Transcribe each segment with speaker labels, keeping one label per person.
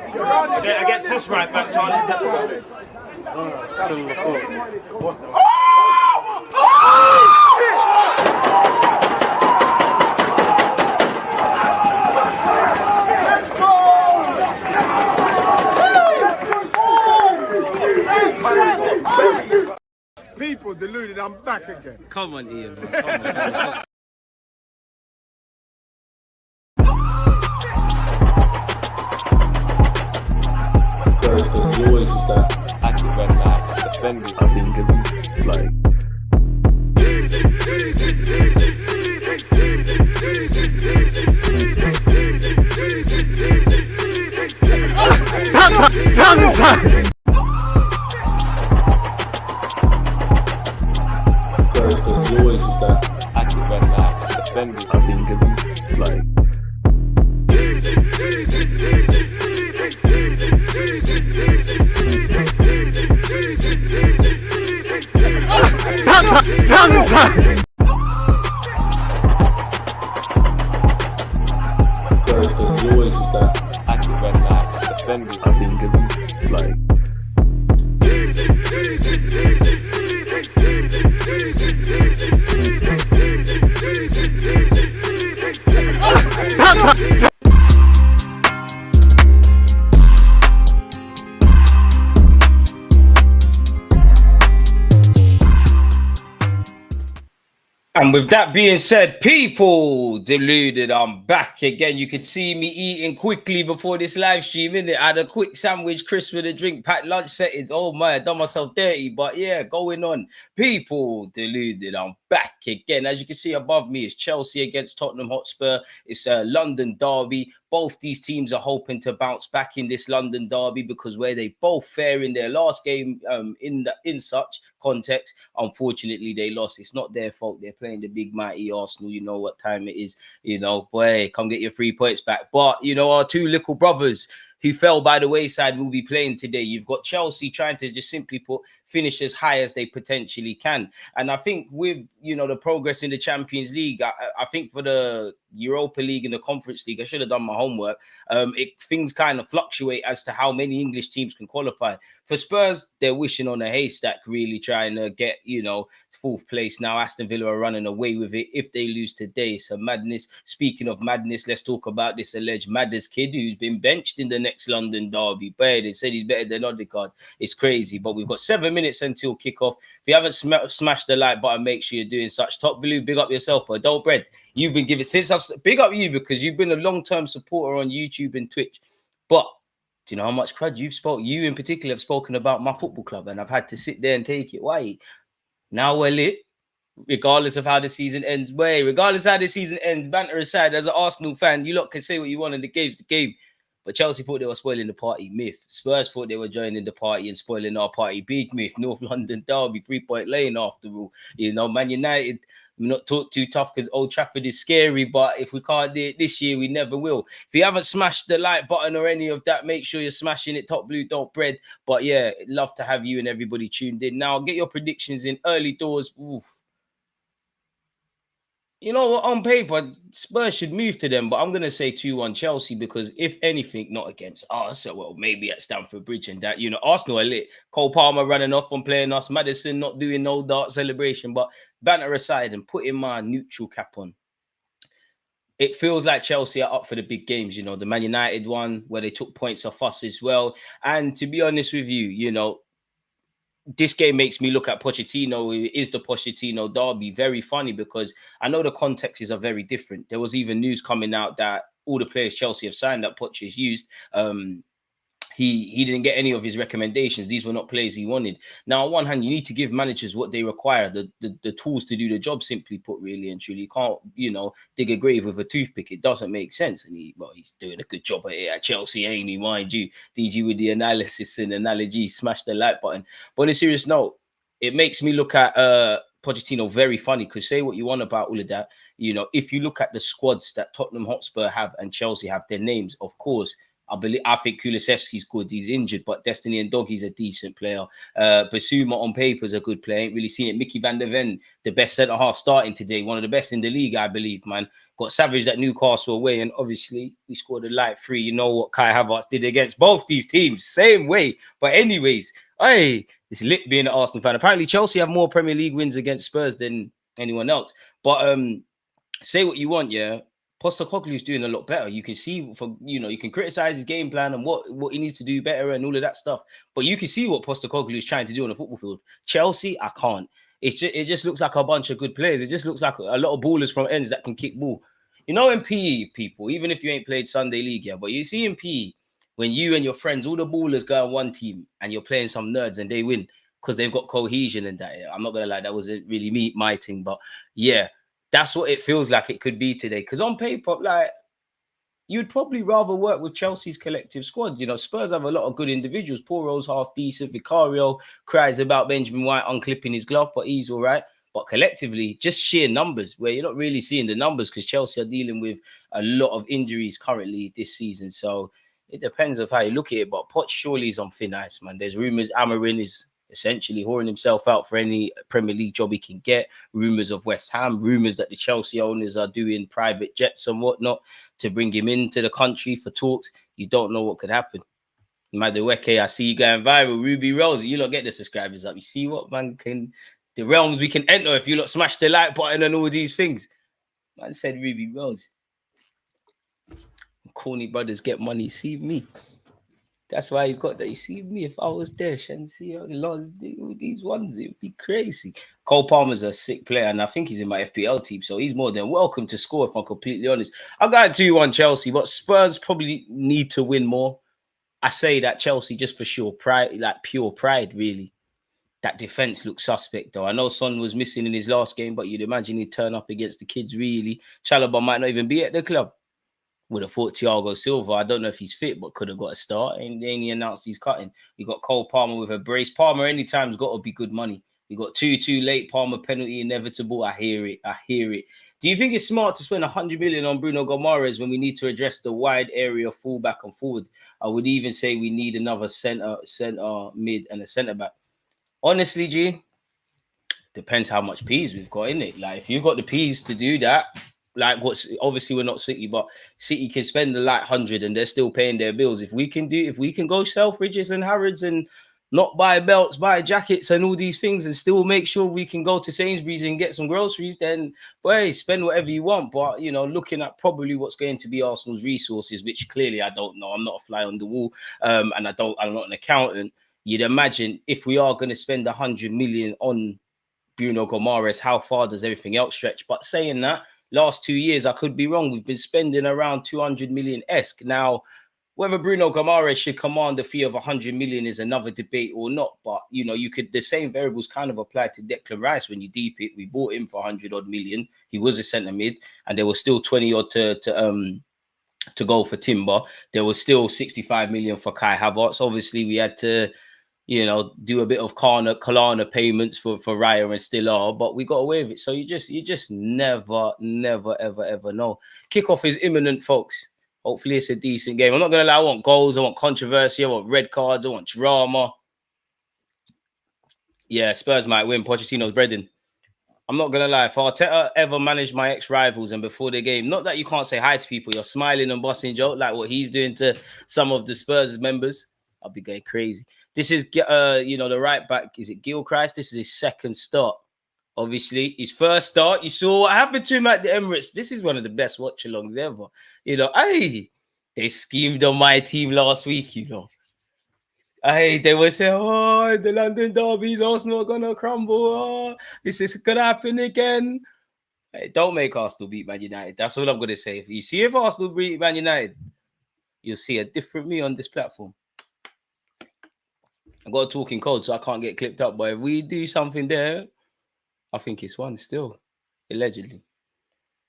Speaker 1: Against this right back, Charlie's definitely.
Speaker 2: People deluded, I'm back again.
Speaker 3: Come on, Ian. Man. Come on.
Speaker 4: There's always just that active when defenders are being given like. There's always just that active when defenders are being given like. There's always just that active when defenders are being given like.
Speaker 3: And with that being said, people, deluded, I'm back again. You could see me eating quickly before this live stream, innit? I had a quick sandwich, crisp with a drink, packed lunch settings. Oh my, I done myself dirty, but yeah, going on. People, deluded, I'm back again. As you can see above me, it's Chelsea against Tottenham Hotspur. It's a London derby. Both these teams are hoping to bounce back in this London derby because where they both fare in their last game in such context, unfortunately they lost. It's not their fault. They're playing the big mighty Arsenal. You know what time it is. You know, boy, come get your 3 points back. But you know, our two little brothers who fell by the wayside will be playing today. You've got Chelsea trying to just simply put finish as high as they potentially can. And I think with, you know, the progress in the Champions League, I think for the Europa League and the Conference League, I should have done my homework. Things kind of fluctuate as to how many English teams can qualify. For Spurs, they're wishing on a haystack, really trying to get, you know, fourth place. Now Aston Villa are running away with it. If they lose today, it's a madness. Speaking of madness, let's talk about this alleged Madders kid who's been benched in the next London derby. But they said he's better than Odegaard. It's crazy, but we've got 7 minutes until kickoff. If you haven't smashed the like button, make sure you're doing such. Top Blue, big up yourself, but don't bread. You've been giving since I've big up you because you've been a long-term supporter on YouTube and Twitch. But do you know how much crud you've spoken? You in particular have spoken about my football club, and I've had to sit there and take it. Why? Now we're lit, regardless of how the season ends. Regardless of how the season ends, banter aside, as an Arsenal fan, you lot can say what you want, and the game's the game. But Chelsea thought they were spoiling the party. Myth. Spurs thought they were joining the party and spoiling our party. Big myth. North London derby, 3-point lane after all. You know, Man United, we're not talk too tough because Old Trafford is scary. But if we can't do it this year, we never will. If you haven't smashed the like button or any of that, make sure you're smashing it. Top Blue, don't bread. But yeah, love to have you and everybody tuned in. Now, get your predictions in early doors. Oof. You know what? On paper, Spurs should move to them, but I'm going to say 2-1 Chelsea because if anything, not against us, well, maybe at Stamford Bridge and that, you know, Arsenal are lit. Cole Palmer running off on playing us. Maddison not doing no dart celebration, but banter aside and putting my neutral cap on. It feels like Chelsea are up for the big games, you know, the Man United one where they took points off us as well. And to be honest with you, you know, this game makes me look at Pochettino. It is the Pochettino derby. Very funny because I know the contexts are very different. There was even news coming out that all the players Chelsea have signed that Poch has used, he didn't get any of his recommendations. These were not players he wanted. Now, on one hand, you need to give managers what they require, the tools to do the job, simply put, really and truly. You can't, you know, dig a grave with a toothpick. It doesn't make sense. And he's doing a good job at it at Chelsea, ain't he, mind you? DG with the analysis and analogy, smash the like button. But on a serious note, it makes me look at Pochettino very funny because say what you want about all of that. You know, if you look at the squads that Tottenham Hotspur have and Chelsea have, their names, of course, I think Kulusevski's good. He's injured, but Destiny and Doggy's a decent player. Basuma on paper is a good player. Ain't really seen it. Mickey van der Ven, the best centre-half starting today. One of the best in the league, I believe, man. Got savaged at Newcastle away, and obviously we scored a light 3. You know what Kai Havertz did against both these teams. Same way. But anyways, hey, it's lit being an Arsenal fan. Apparently Chelsea have more Premier League wins against Spurs than anyone else. But say what you want, yeah. Postecoglou's doing a lot better. You can see, you can criticize his game plan and what he needs to do better and all of that stuff. But you can see what Postecoglou is trying to do on the football field. Chelsea, I can't. It just looks like a bunch of good players. It just looks like a lot of ballers from ends that can kick ball. You know, in PE, people, even if you ain't played Sunday League yet, but you see in PE, when you and your friends, all the ballers go on one team and you're playing some nerds and they win because they've got cohesion and that. I'm not going to lie, that wasn't really my thing. But yeah, that's what it feels like it could be today. Because on paper, like, you'd probably rather work with Chelsea's collective squad. You know, Spurs have a lot of good individuals. Poro's half decent. Vicario cries about Benjamin White unclipping his glove, but he's all right. But collectively, just sheer numbers, where you're not really seeing the numbers because Chelsea are dealing with a lot of injuries currently this season. So it depends of how you look at it. But Poch surely is on thin ice, man. There's rumours Amarin is essentially whoring himself out for any Premier League job he can get. Rumours of West Ham, rumours that the Chelsea owners are doing private jets and whatnot to bring him into the country for talks. You don't know what could happen. Madueke, I see you going viral. Ruby Rose, you lot get the subscribers up. You see what, man, the realms we can enter if you lot smash the like button and all these things. Man said Ruby Rose. Corny brothers get money, see me. That's why he's got that. You see me, if I was there, Shensi, all these ones, it would be crazy. Cole Palmer's a sick player, and I think he's in my FPL team, so he's more than welcome to score, if I'm completely honest. I'll go 2-1 Chelsea, but Spurs probably need to win more. I say that Chelsea just for sure pride, like pure pride, really. That defense looks suspect, though. I know Son was missing in his last game, but you'd imagine he'd turn up against the kids, really. Chalobah might not even be at the club. Would have thought Thiago Silva, I don't know if he's fit, but could have got a start. And then he announced he's cutting. You got Cole Palmer with a brace. Palmer anytime's got to be good money. You got 2-2 late. Palmer penalty inevitable. I hear it. Do you think it's smart to spend 100 million on Bruno Gomares when we need to address the wide area fullback and forward? I would even say we need another centre mid and a centre back. Honestly, G, depends how much P's we've got in it. Like, if you've got the P's to do that, like, what's obviously we're not City, but City can spend the 100 and they're still paying their bills. If we can go Selfridges and Harrods and not buy belts, buy jackets and all these things and still make sure we can go to Sainsbury's and get some groceries, then boy, spend whatever you want. But looking at probably what's going to be Arsenal's resources, which clearly I don't know. I'm not a fly on the wall, and I'm not an accountant. You'd imagine if we are going to spend 100 million on Bruno Gomares, how far does everything else stretch? But saying that, last 2 years, I could be wrong. We've been spending around 200 million-esque. Now, whether Bruno Gomares should command a fee of 100 million is another debate or not. But, the same variables kind of apply to Declan Rice when you deep it. We bought him for 100-odd million. He was a centre mid, and there was still 20-odd to go for Timber. There was still 65 million for Kai Havertz. Obviously, we had to do a bit of Kalana payments for Raya and still are, but we got away with it. So you just never, ever know. Kickoff is imminent, folks. Hopefully it's a decent game. I'm not going to lie, I want goals, I want controversy, I want red cards, I want drama. Yeah, Spurs might win. Pochettino's breading. I'm not going to lie, if Arteta ever managed my ex-rivals and before the game, not that you can't say hi to people, you're smiling and busting joke like what he's doing to some of the Spurs members, I'll be going crazy. This is, the right back. Is it Gilchrist? This is his second start. Obviously, his first start, you saw what happened to him at the Emirates. This is one of the best watch-alongs ever. They schemed on my team last week, they were saying, the London derbies, Arsenal are going to crumble. This is going to happen again. Hey, don't make Arsenal beat Man United. That's all I'm going to say. If Arsenal beat Man United, you'll see a different me on this platform. I got a talking code, so I can't get clipped up. But if we do something there, I think it's one still, allegedly.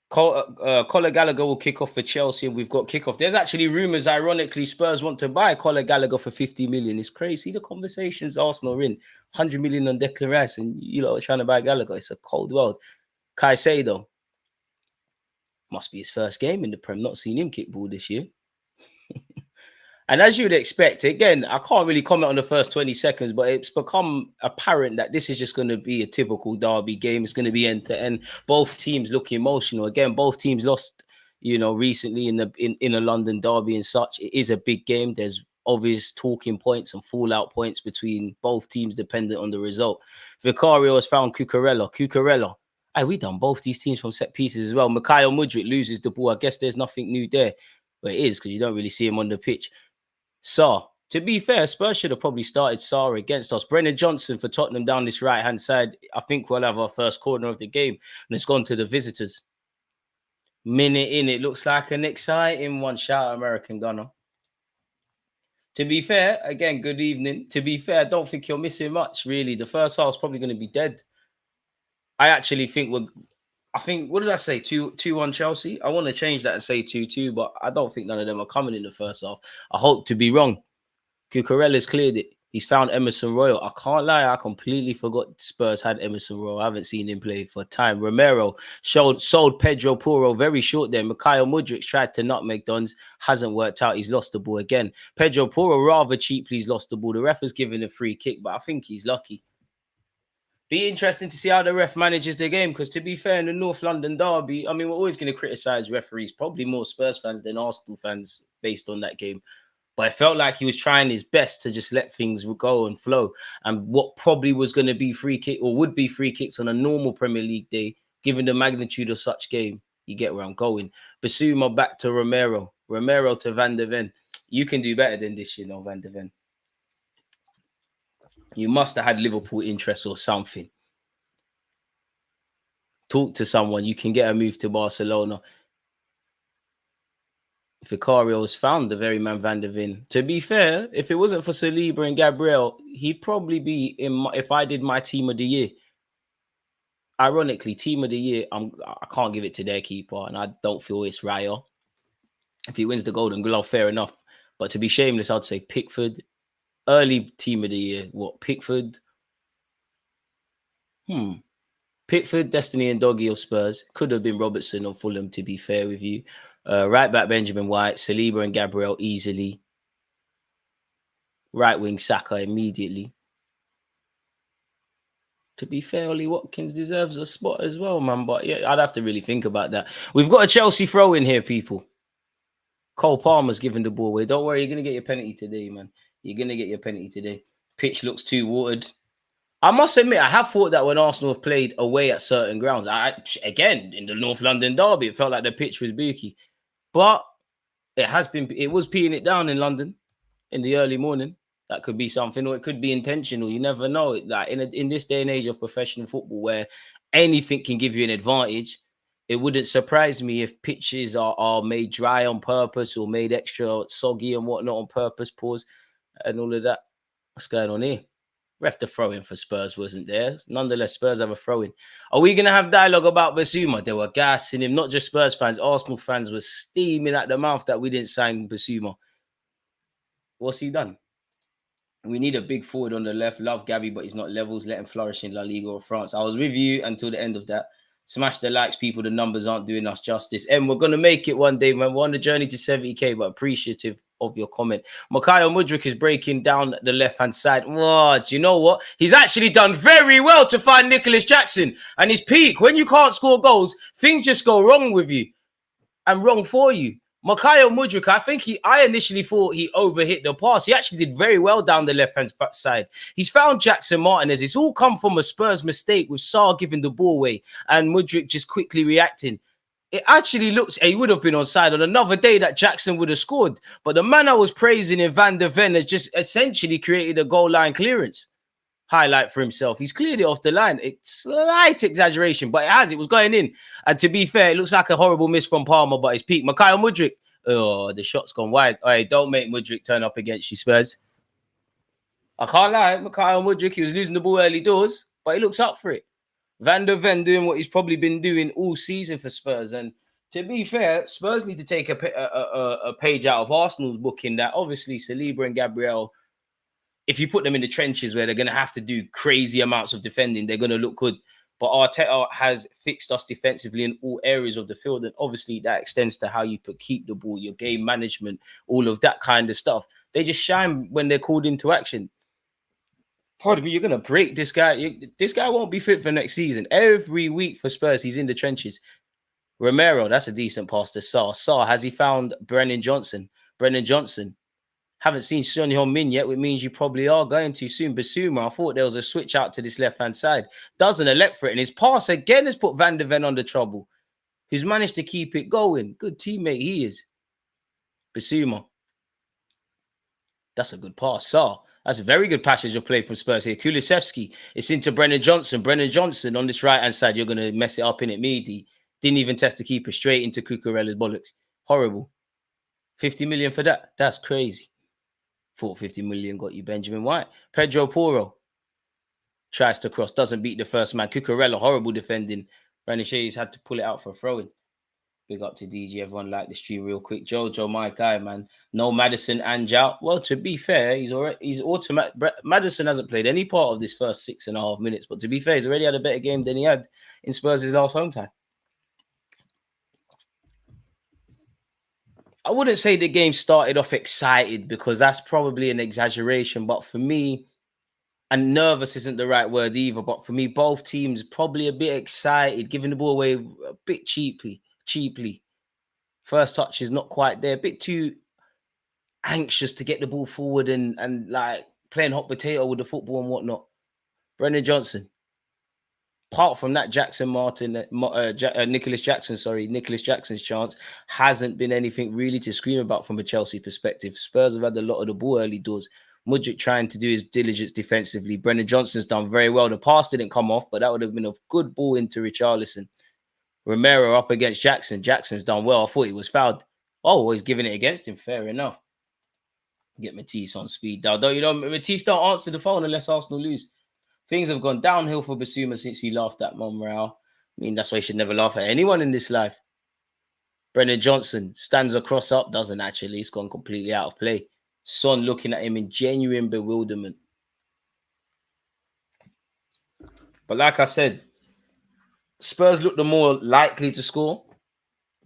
Speaker 3: Conor Gallagher will kick off for Chelsea, and we've got kickoff. There's actually rumours, ironically, Spurs want to buy Conor Gallagher for 50 million. It's crazy. The conversations Arsenal are in. 100 million on Declan Rice, and you lot are trying to buy Gallagher. It's a cold world. Caicedo. Must be his first game in the Prem. Not seen him kick ball this year. And as you would expect, again, I can't really comment on the first 20 seconds, but it's become apparent that this is just going to be a typical derby game. It's going to be end to end. Both teams look emotional. Again, both teams lost, recently in a London derby and such. It is a big game. There's obvious talking points and fallout points between both teams dependent on the result. Vicario has found Cucurella. Hey, we done both these teams from set pieces as well. Mikhail Mudryk loses the ball. I guess there's nothing new there. But it is because you don't really see him on the pitch. Sarr. To be fair, Spurs should have probably started Sarr against us. Brennan Johnson for Tottenham down this right-hand side. I think we'll have our first corner of the game. And it's gone to the visitors. Minute in, it looks like an exciting one. Shout out American Gunner. To be fair, again, good evening. To be fair, I don't think you're missing much, really. The first half's probably going to be dead. I actually think what did I say? 2-1 Chelsea? I want to change that and say 2-2, but I don't think none of them are coming in the first half. I hope to be wrong. Cucurella's cleared it. He's found Emerson Royal. I can't lie, I completely forgot Spurs had Emerson Royal. I haven't seen him play for time. Romero sold Pedro Porro very short there. Mikhail Mudryk tried to nutmeg Dons. Hasn't worked out. He's lost the ball again. Pedro Porro rather cheaply has lost the ball. The ref has given a free kick, but I think he's lucky. Be interesting to see how the ref manages the game, because to be fair, in the North London derby, I mean, we're always going to criticize referees, probably more Spurs fans than Arsenal fans based on that game. But I felt like he was trying his best to just let things go and flow. And what probably was going to be free kick or would be free kicks on a normal Premier League day, given the magnitude of such game, you get where I'm going. Basuma back to Romero. Romero to Van de Ven. You can do better than this, Van de Ven. You must have had Liverpool interest or something. Talk to someone. You can get a move to Barcelona. Vicario has found the very man Van de Ven. To be fair, if it wasn't for Saliba and Gabriel, he'd probably be if I did my team of the year. Ironically, team of the year, I can't give it to their keeper, and I don't feel it's Raya. If he wins the Golden Glove, fair enough. But to be shameless, I'd say Pickford. Early team of the year. What? Pickford? Pickford, Destiny and Doggy of Spurs. Could have been Robertson or Fulham, to be fair with you. Right back Benjamin White, Saliba and Gabriel easily. Right wing Saka immediately. To be fair, Ollie Watkins deserves a spot as well, man. But yeah, I'd have to really think about that. We've got a Chelsea throw in here, people. Cole Palmer's giving the ball away. Don't worry, you're going to get your penalty today, man. You're going to get your penalty today. Pitch looks too watered. I must admit, I have thought that when Arsenal have played away at certain grounds, again, in the North London derby, it felt like the pitch was booky. But it was peeing it down in London in the early morning. That could be something, or it could be intentional. You never know. Like in this day and age of professional football, where anything can give you an advantage, it wouldn't surprise me if pitches are made dry on purpose or made extra soggy and whatnot on purpose, pause, and all of that. What's going on here? Ref, the throw-in for Spurs wasn't there. Nonetheless, Spurs have a throw-in. Are we going to have dialogue about Basuma? They were gassing him. Not just Spurs fans. Arsenal fans were steaming at the mouth that we didn't sign Basuma. What's he done? We need a big forward on the left. Love Gabby, but he's not levels. Let him flourish in La Liga or France. I was with you until the end of that. Smash the likes, people. The numbers aren't doing us justice. And we're going to make it one day, man. We're on the journey to 70k, but appreciative of your comment. Mikhail Mudryk is breaking down the left-hand side. What? You know what? He's actually done very well to find Nicholas Jackson. And his peak, when you can't score goals, things just go wrong with you and wrong for you. Mikhail Mudryk, I initially thought he overhit the pass. He actually did very well down the left-hand side. He's found Jackson Martinez. It's all come from a Spurs mistake with Sarr giving the ball away and Mudryk just quickly reacting. It actually looks, he would have been onside on another day that Jackson would have scored. But the man I was praising in Van de Ven has just essentially created a goal line clearance highlight for himself. He's cleared it off the line. It's slight exaggeration, but it was going in. And to be fair, it looks like a horrible miss from Palmer, but his peak. Mikhail Mudryk. Oh, the shot's gone wide. All right, don't make Mudryk turn up against you, Spurs. I can't lie. Mikhail Mudryk, he was losing the ball early doors, but he looks up for it. Van de Ven doing what he's probably been doing all season for Spurs. And to be fair, Spurs need to take a page out of Arsenal's book in that obviously Saliba and Gabriel, if you put them in the trenches where they're going to have to do crazy amounts of defending, they're going to look good. But Arteta has fixed us defensively in all areas of the field. And obviously that extends to how you keep the ball, your game management, all of that kind of stuff. They just shine when they're called into action. Pardon me, you're going to break this guy. This guy won't be fit for next season. Every week for Spurs, he's in the trenches. Romero, that's a decent pass to Sarr. Sarr, has he found Brennan Johnson? Brennan Johnson. Haven't seen Son Heung-min yet, which means you probably are going to soon. Basuma, I thought there was a switch out to this left-hand side. Doesn't elect for it. And his pass again has put Van de Ven under trouble, who's managed to keep it going. Good teammate he is. Basuma. That's a good pass. Sarr. That's a very good passage of play from Spurs here. Kulusevski. It's into Brennan Johnson. Brennan Johnson on this right-hand side. You're going to mess it up in it, Meaty. Didn't even test the keeper, straight into Cucurella's bollocks. Horrible. 50 million for that. That's crazy. Thought 50 million got you Benjamin White. Pedro Porro tries to cross, doesn't beat the first man. Cucurella, horrible defending. Brandon Shea's had to pull it out for a throw-in. Big up to DG. Everyone like the stream real quick. Jojo, my guy, man. No Maddison and Jout. Well, to be fair, he's automatic. Maddison hasn't played any part of this first 6.5 minutes, but to be fair, he's already had a better game than he had in Spurs' last home time. I wouldn't say the game started off excited because that's probably an exaggeration. But for me, and nervous isn't the right word either, but for me, both teams probably a bit excited, giving the ball away a bit cheaply. First touch is not quite there. A bit too anxious to get the ball forward and like playing hot potato with the football and whatnot. Brennan Johnson. Apart from that, Nicholas Jackson's chance hasn't been anything really to scream about from a Chelsea perspective. Spurs have had a lot of the ball early doors. Mudryk trying to do his diligence defensively. Brennan Johnson's done very well. The pass didn't come off, but that would have been a good ball into Richarlison. Romero up against Jackson. Jackson's done well. I thought he was fouled. Oh, he's giving it against him. Fair enough. Get Matisse on speed dial. Though, Matisse don't answer the phone unless Arsenal lose. Things have gone downhill for Basuma since he laughed at Monreal. I mean, that's why he should never laugh at anyone in this life. Brennan Johnson stands across up, doesn't actually. He's gone completely out of play. Son looking at him in genuine bewilderment. But like I said, Spurs looked the more likely to score.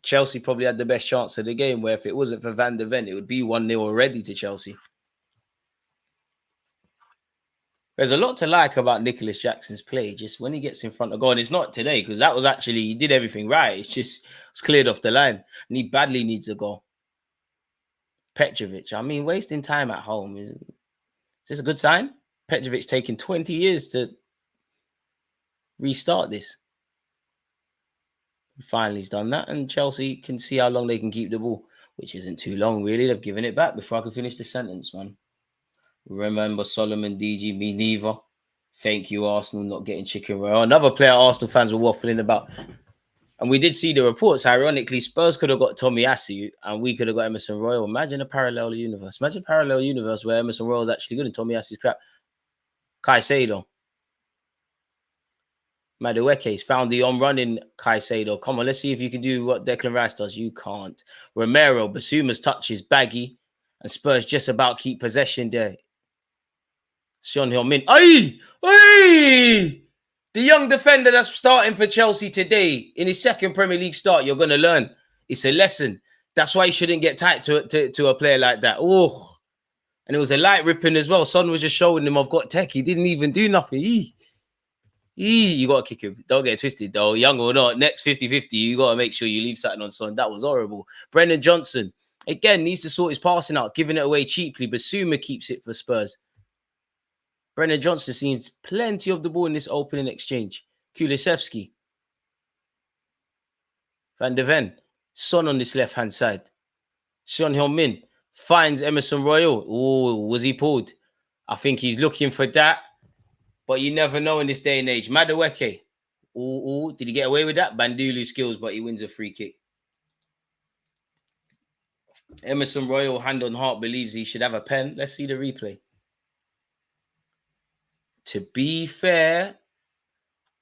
Speaker 3: Chelsea probably had the best chance of the game, where if it wasn't for Van de Ven, it would be 1-0 already to Chelsea. There's a lot to like about Nicholas Jackson's play, just when he gets in front of goal. And it's not today, because that was actually, he did everything right. It's cleared off the line. And he badly needs a goal. Petrovic, I mean, wasting time at home. Is this a good sign? Petrovic taking 20 years to restart this. Finally, he's done that. And Chelsea can see how long they can keep the ball, which isn't too long, really. They've given it back before I can finish the sentence, man. Remember Solomon, DG, me neither. Thank you, Arsenal, not getting chicken roll. Another player Arsenal fans were waffling about. And we did see the reports. Ironically, Spurs could have got Tomiyasu and we could have got Emerson Royal. Imagine a parallel universe. Imagine a parallel universe where Emerson Royal is actually good and Tomiyasu's crap. Caicedo. Madueke's found the on-running Caicedo. Come on, let's see if you can do what Declan Rice does. You can't. Romero, Basuma's touch is baggy. And Spurs just about keep possession there. Son Heung-min. Ay! The young defender that's starting for Chelsea today, in his second Premier League start, you're going to learn. It's a lesson. That's why you shouldn't get tight to a player like that. Oh, and it was a light ripping as well. Son was just showing him, I've got tech. He didn't even do nothing. You got to kick him. Don't get twisted, though. Young or not, next 50-50, you got to make sure you leave something on Son. That was horrible. Brennan Johnson, again, needs to sort his passing out, giving it away cheaply. Basuma keeps it for Spurs. Brennan Johnson sees plenty of the ball in this opening exchange. Kulusevski. Van de Ven. Son on this left-hand side. Son Heung-min finds Emerson Royal. Oh, was he pulled? I think he's looking for that. But you never know in this day and age. Madueke. Oh, did he get away with that? Bandulu skills, but he wins a free kick. Emerson Royal, hand on heart, believes he should have a pen. Let's see the replay. To be fair,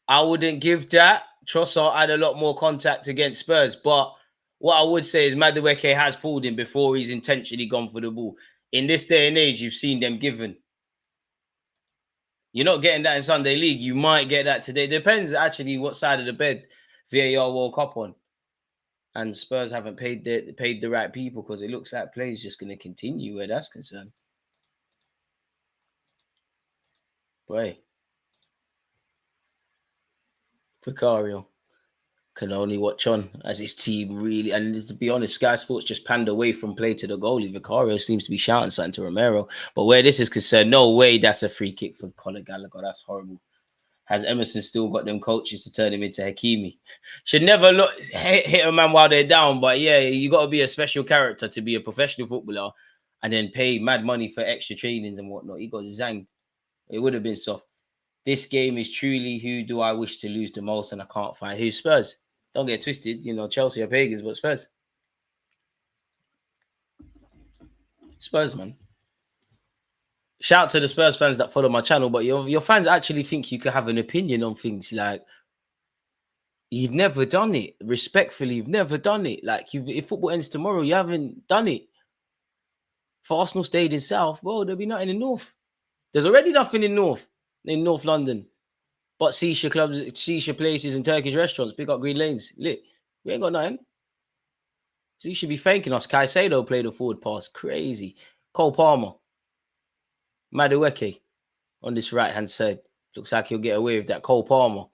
Speaker 3: I wouldn't give that. Trossard had a lot more contact against Spurs. But what I would say is Madueke has pulled him before he's intentionally gone for the ball. In this day and age, you've seen them given. You're not getting that in Sunday League. You might get that today. Depends actually what side of the bed VAR woke up on. And Spurs haven't paid the right people because it looks like play is just going to continue where that's concerned. Boy. Vicario can only watch on as his team really, and to be honest, Sky Sports just panned away from play to the goalie. Vicario seems to be shouting something to Romero, but where this is concerned, no way that's a free kick for Conor Gallagher. That's horrible. Has Emerson still got them coaches to turn him into Hakimi? Should never hit a man while they're down, but yeah, you got to be a special character to be a professional footballer and then pay mad money for extra trainings and whatnot. He got zanged. It would have been soft. This game is truly who do I wish to lose the most, and I can't find who's Spurs. Don't get twisted, Chelsea are pagans, but Spurs. Spurs, man. Shout out to the Spurs fans that follow my channel, but your fans actually think you could have an opinion on things like you've never done it. Respectfully, you've never done it. Like if football ends tomorrow, you haven't done it. If Arsenal stayed in South, well, there'll be nothing in North. There's already nothing in North London. But Shisha clubs, Shisha places and Turkish restaurants, pick up green lanes. Lit. We ain't got nothing. So you should be thanking us. Caicedo played a forward pass. Crazy. Cole Palmer. Madueke on this right-hand side. Looks like he'll get away with that. Cole Palmer.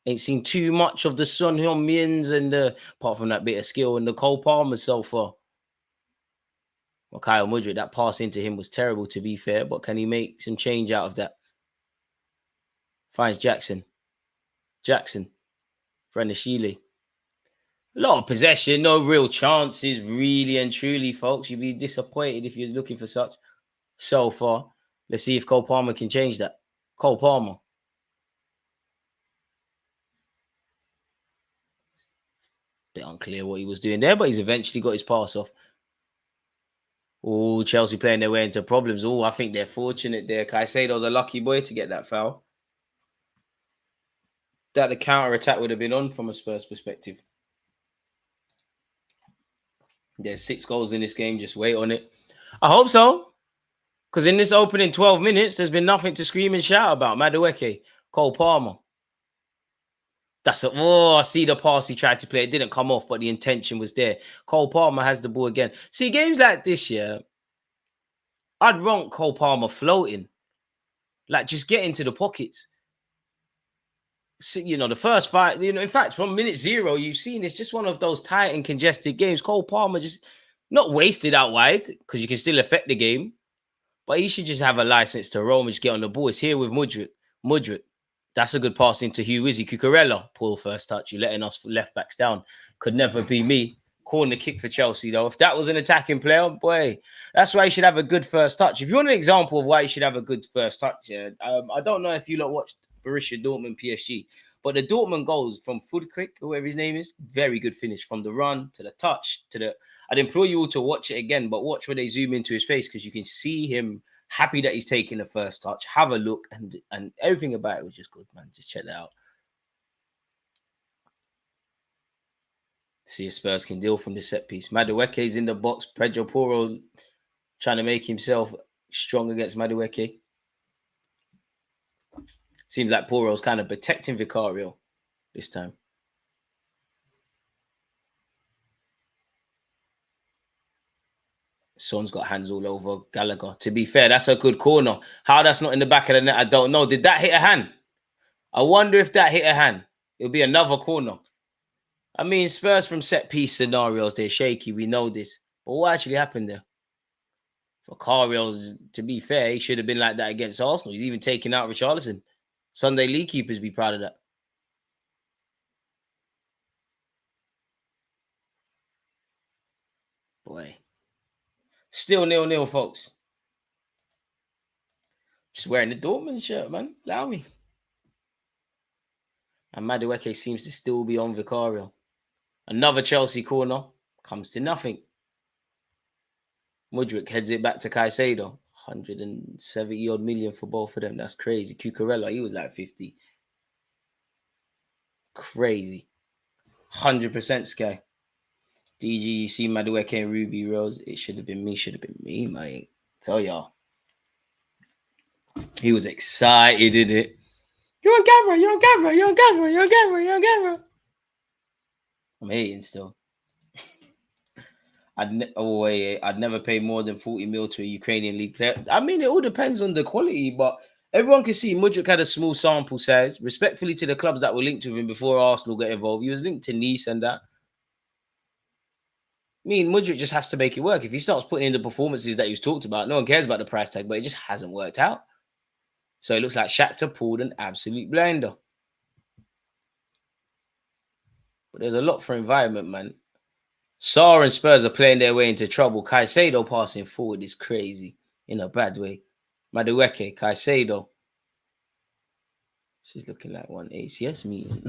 Speaker 3: Ain't seen too much of the Son Heung-mins and apart from that bit of skill and the Cole Palmer so far. Well, Kyle Mudryk, that pass into him was terrible to be fair, but can he make some change out of that? Finds Jackson. Brendan Shealy. A lot of possession, no real chances, really and truly, folks. You'd be disappointed if you was looking for such so far. Let's see if Cole Palmer can change that. Cole Palmer. Bit unclear what he was doing there, but he's eventually got his pass off. Oh, Chelsea playing their way into problems. Oh, I think they're fortunate there. Caicedo's a lucky boy to get that foul. That the counter-attack would have been on from a Spurs perspective. There's 6 goals in this game. Just wait on it. I hope so. Because in this opening 12 minutes, there's been nothing to scream and shout about. Madueke, Cole Palmer. I see the pass he tried to play. It didn't come off, but the intention was there. Cole Palmer has the ball again. See, games like this year, I'd rank Cole Palmer floating. Like, just get into the pockets. See, the first 5, in fact, from minute 0, you've seen it's just one of those tight and congested games. Cole Palmer just not wasted out wide because you can still affect the game. But he should just have a license to roam and just get on the ball. It's here with Mudryk. That's a good pass into Hugh Izzy. Cucurella, poor first touch. You're letting us left backs down. Could never be me. Corner kick for Chelsea, though. If that was an attacking player, boy, that's why he should have a good first touch. If you want an example of why he should have a good first touch, I don't know if you lot watched Borussia Dortmund PSG, but the Dortmund goals from Fudkrick, whoever his name is, very good finish from the run to the touch to the. I'd implore you all to watch it again, but watch where they zoom into his face because you can see him happy that he's taking the first touch. Have a look, and everything about it was just good, man. Just check that out. See if Spurs can deal from the set piece. Madueke's in the box. Pedro Porro trying to make himself strong against Madueke. Seems like Porro's kind of protecting Vicario this time. Son's got hands all over Gallagher. To be fair, that's a good corner. How that's not in the back of the net, I don't know. Did that hit a hand? I wonder if that hit a hand. It'll be another corner. I mean, Spurs from set-piece scenarios, they're shaky. We know this. But what actually happened there? Vicario's, to be fair, he should have been like that against Arsenal. He's even taken out Richarlison. Sunday league keepers be proud of that. Boy. Still 0-0, folks. Just wearing the Dortmund shirt, man. Allow me. And Madueke seems to still be on Vicario. Another Chelsea corner. Comes to nothing. Mudryk heads it back to Caicedo. 170-odd million for both of them. That's crazy. Cucurella, he was like 50. Crazy. 100% Sky. DG, you see Madueke and Ruby Rose. It should have been me, mate. Tell y'all. He was excited, did it? You're on camera, you're on camera, you're on camera, you're on camera, you're on camera. I'm hating still. I'd never pay more than 40 mil to a Ukrainian league player. I mean, it all depends on the quality, but everyone can see Mudryk had a small sample size. Respectfully to the clubs that were linked with him before Arsenal got involved, he was linked to Nice and that. I mean, Mudryk just has to make it work. If he starts putting in the performances that he was talked about, no one cares about the price tag, but it just hasn't worked out. So it looks like Shakhtar pulled an absolute blinder. But there's a lot for environment, man. Sarr and Spurs are playing their way into trouble. Caicedo passing forward is crazy in a bad way. Madueke, Caicedo. This is looking like one ACS meeting.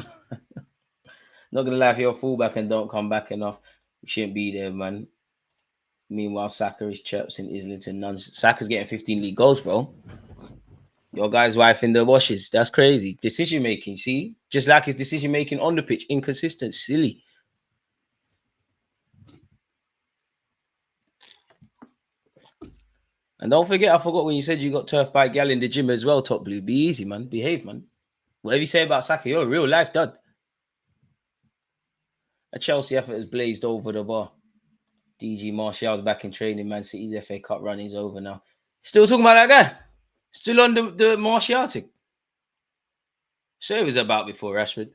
Speaker 3: Not going to lie, if you're a fullback and don't come back enough, you shouldn't be there, man. Meanwhile, Saka is chirps in Islington. Saka's getting 15 league goals, bro. Your guy's wife in the washes. That's crazy. Decision making, see? Just like his decision making on the pitch. Inconsistent, silly. And don't forget, I forgot when you said you got turf by gal in the gym as well, Top Blue. Be easy, man. Behave, man. Whatever you say about Saka, you're a real life dud. A Chelsea effort has blazed over the bar. DG Martial's back in training. Man City's FA Cup run is over now. Still talking about that guy? Still on the Martial thing? So it was about before Rashford.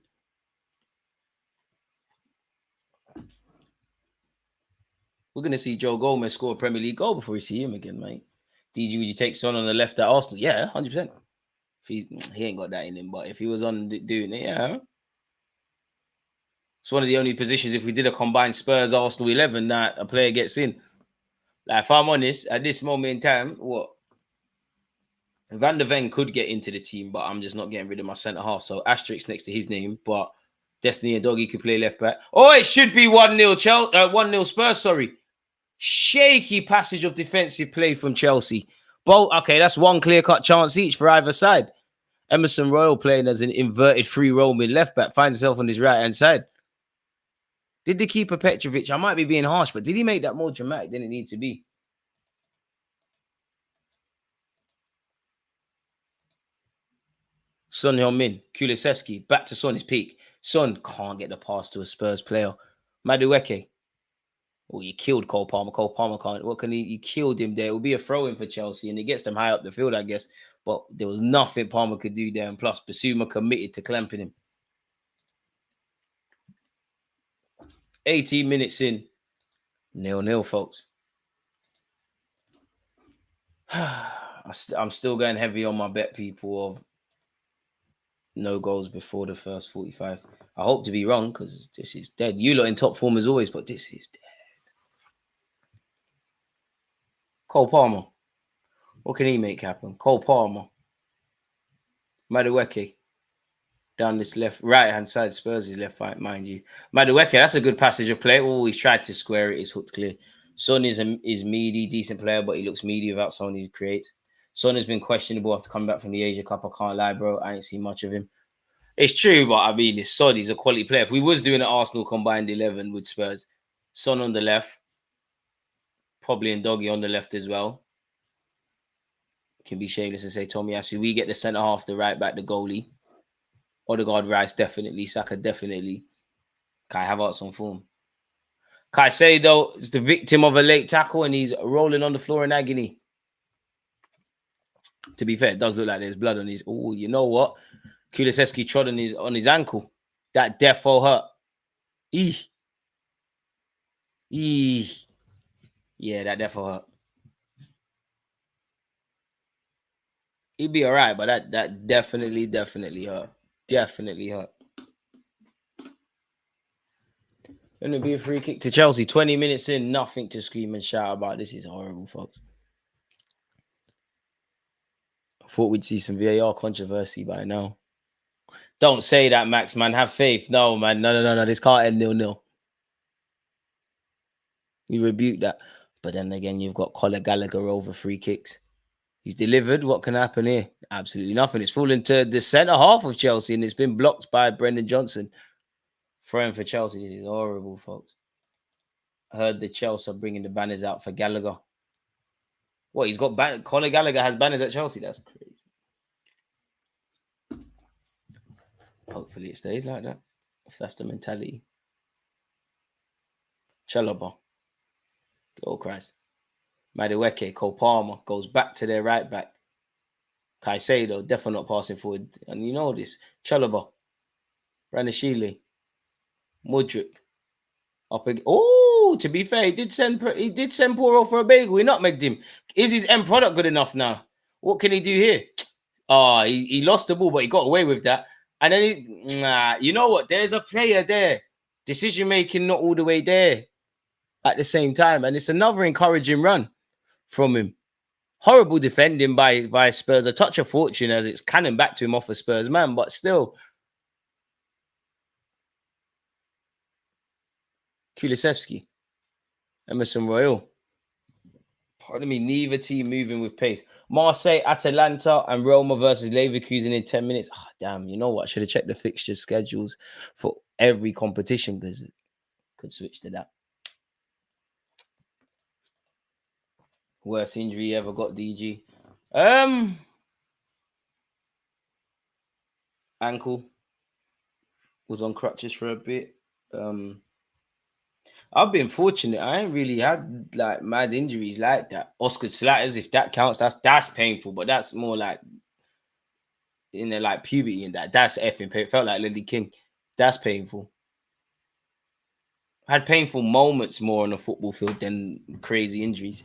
Speaker 3: We're going to see Joe Gomez score a Premier League goal before we see him again, mate. DG, would you take Son on the left at Arsenal? Yeah, 100%. He ain't got that in him, but if he was on doing it, yeah. It's one of the only positions, if we did a combined Spurs-Arsenal 11, that a player gets in. Like, if I'm honest, at this moment in time, Van der Ven could get into the team, but I'm just not getting rid of my centre-half. So, asterisk next to his name, but Destiny and Doggy could play left-back. Oh, it should be 1-0 1-0 Spurs, sorry. Shaky passage of defensive play from Chelsea. Okay, that's one clear-cut chance each for either side. Emerson Royal playing as an inverted free roaming left-back finds himself on his right-hand side. Did the keeper Petrovic, I might be being harsh, but did he make that more dramatic than it needed to be? Son Heung-min, Kulusevski, back to Son's peak. Son can't get the pass to a Spurs player. Madueke. Well, you killed Cole Palmer. Cole Palmer can't. What can he? You killed him there. It will be a throw-in for Chelsea, and it gets them high up the field, I guess. But there was nothing Palmer could do there. And plus, Basuma committed to clamping him. 18 minutes in. 0-0, folks. I'm still going heavy on my bet, people, of no goals before the first 45. I hope to be wrong, because this is dead. You lot in top form as always, but this is dead. Cole Palmer. What can he make happen? Cole Palmer. Madueke. Down this right-hand side. Spurs is left, mind you. Madueke, that's a good passage of play. Oh, he's tried to square it. It's hooked clear. Son is meaty, decent player, but he looks meaty without someone who creates. Son has been questionable after coming back from the Asia Cup. I can't lie, bro. I ain't seen much of him. It's true, but I mean, it's Son. He's a quality player. If we was doing an Arsenal combined 11 with Spurs, Son on the left, probably and Doggy on the left as well. Can be shameless and say Tomiyasu. We get the centre half, the right back, the goalie. Odegaard, Rice, definitely. Saka, definitely. Kai Havertz on form. Caicedo is the victim of a late tackle and he's rolling on the floor in agony. To be fair, it does look like there's blood on his... Oh, you know what? Kulusevski trod on his ankle. That defo hurt. Eeh. Yeah, that defo hurt. He'd be all right, but that definitely hurt. Definitely hurt. Going to be a free kick to Chelsea. 20 minutes in, nothing to scream and shout about. This is horrible, folks. I thought we'd see some VAR controversy by now. Don't say that, Max, man. Have faith. No, man. No. This can't end 0-0. You rebuke that. But then again, you've got Conor Gallagher over free kicks. He's delivered. What can happen here? Absolutely nothing. It's fallen to the centre half of Chelsea and it's been blocked by Brendan Johnson. Throwing for Chelsea. This is horrible, folks. I heard the Chelsea are bringing the banners out for Gallagher. What, he's got Conor Gallagher has banners at Chelsea? That's crazy. Hopefully it stays like that, if that's the mentality. Chalobah. Oh, Christ. Madueke, Cole Palmer goes back to their right back. Caicedo, definitely not passing forward. And you know this. Chalobah. Ranashili. Mudryk. Up again. Oh, to be fair, he did send Poro for a bagel. He nutmegged him. Is his end product good enough now? What can he do here? He lost the ball, but he got away with that. And then you know what? There's a player there. Decision making not all the way there at the same time. And it's another encouraging run from him. Horrible defending by Spurs. A touch of fortune as it's cannon back to him off a Spurs man, but still. Kulusevski. Emerson Royal. Pardon me, neither team moving with pace. Marseille, Atalanta, and Roma versus Leverkusen in 10 minutes. Oh, damn, you know what? I should have checked the fixture schedules for every competition because it could switch to that. Worst injury you ever got, DG? Ankle. Was on crutches for a bit. I've been fortunate. I ain't really had like mad injuries like that. Oscar Slatters, if that counts, that's painful, but that's more like in the like puberty and that's effing pain. It felt like Lily King. That's painful. I had painful moments more on the football field than crazy injuries.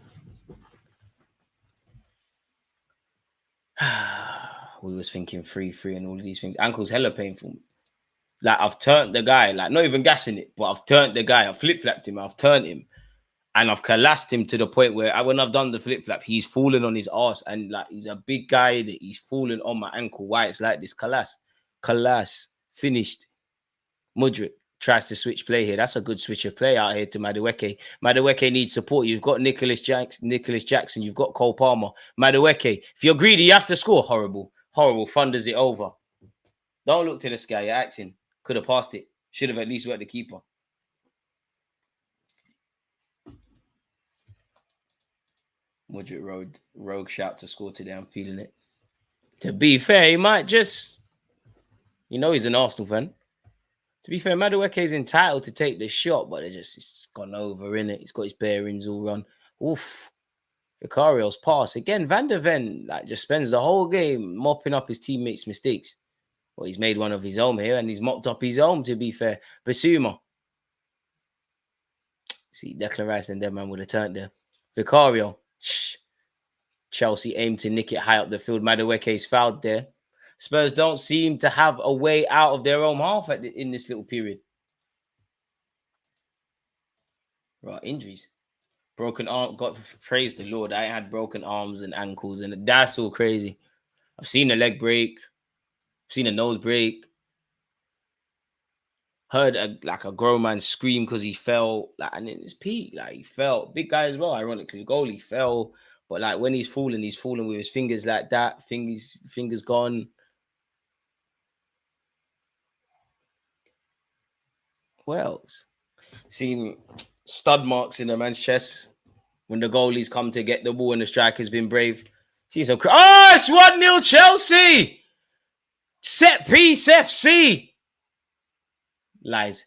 Speaker 3: We was thinking 3-3 and all of these things. Ankle's hella painful. Like I've turned the guy, like not even gassing it, but I've turned the guy. I've flip-flapped him. I've turned him. And I've collapsed him to the point where when I've done the flip-flap, he's fallen on his ass. And like he's a big guy that he's fallen on my ankle. Why it's like this? Kalas. Finished. Mudryk tries to switch play here. That's a good switch of play out here to Madueke. Madueke needs support. You've got Nicholas Jackson. You've got Cole Palmer. Madueke. If you're greedy, you have to score. Horrible. Thunders it over. Don't look to the sky. You're acting. Could have passed it. Should have at least worked the keeper. Mudryk rogue shout to score today. I'm feeling it. To be fair, he might just... he's an Arsenal fan. To be fair, Madueke is entitled to take the shot, but it's gone over, innit? He's got his bearings all run. Oof. Vicario's pass. Again, Van der Ven just spends the whole game mopping up his teammates' mistakes. Well, he's made one of his own here, and he's mopped up his own, to be fair. Basuma. See, Declan Rice and that man would have turned there. Vicario. Chelsea aim to nick it high up the field. Madueke's fouled there. Spurs don't seem to have a way out of their own half in this little period. Right, injuries. Broken arm. God, praise the Lord. I had broken arms and ankles, and that's all crazy. I've seen a leg break. I've seen a nose break. Heard a grown man scream because he fell. And in his peak, he fell. Big guy as well, ironically. Goalie fell. But when he's falling with his fingers like that. Fingers gone. What else? Seen stud marks in the man's chest when the goalies come to get the ball and the striker's been brave. See some... it's 1-0 Chelsea! Set piece FC! Lies.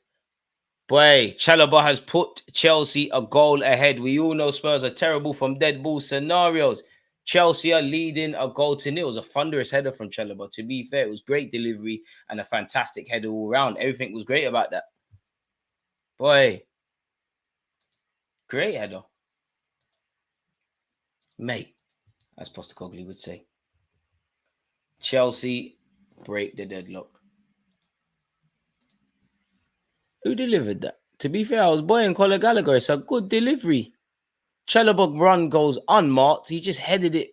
Speaker 3: Boy, Chalobah has put Chelsea a goal ahead. We all know Spurs are terrible from dead ball scenarios. Chelsea are leading a goal to nil. It was a thunderous header from Chalobah. To be fair, it was great delivery and a fantastic header all round. Everything was great about that. Boy, great header. Mate, as Postecoglou would say. Chelsea break the deadlock. Who delivered that? To be fair, I was boying Conor Gallagher. It's a good delivery. Chalobah run goes unmarked. He just headed it.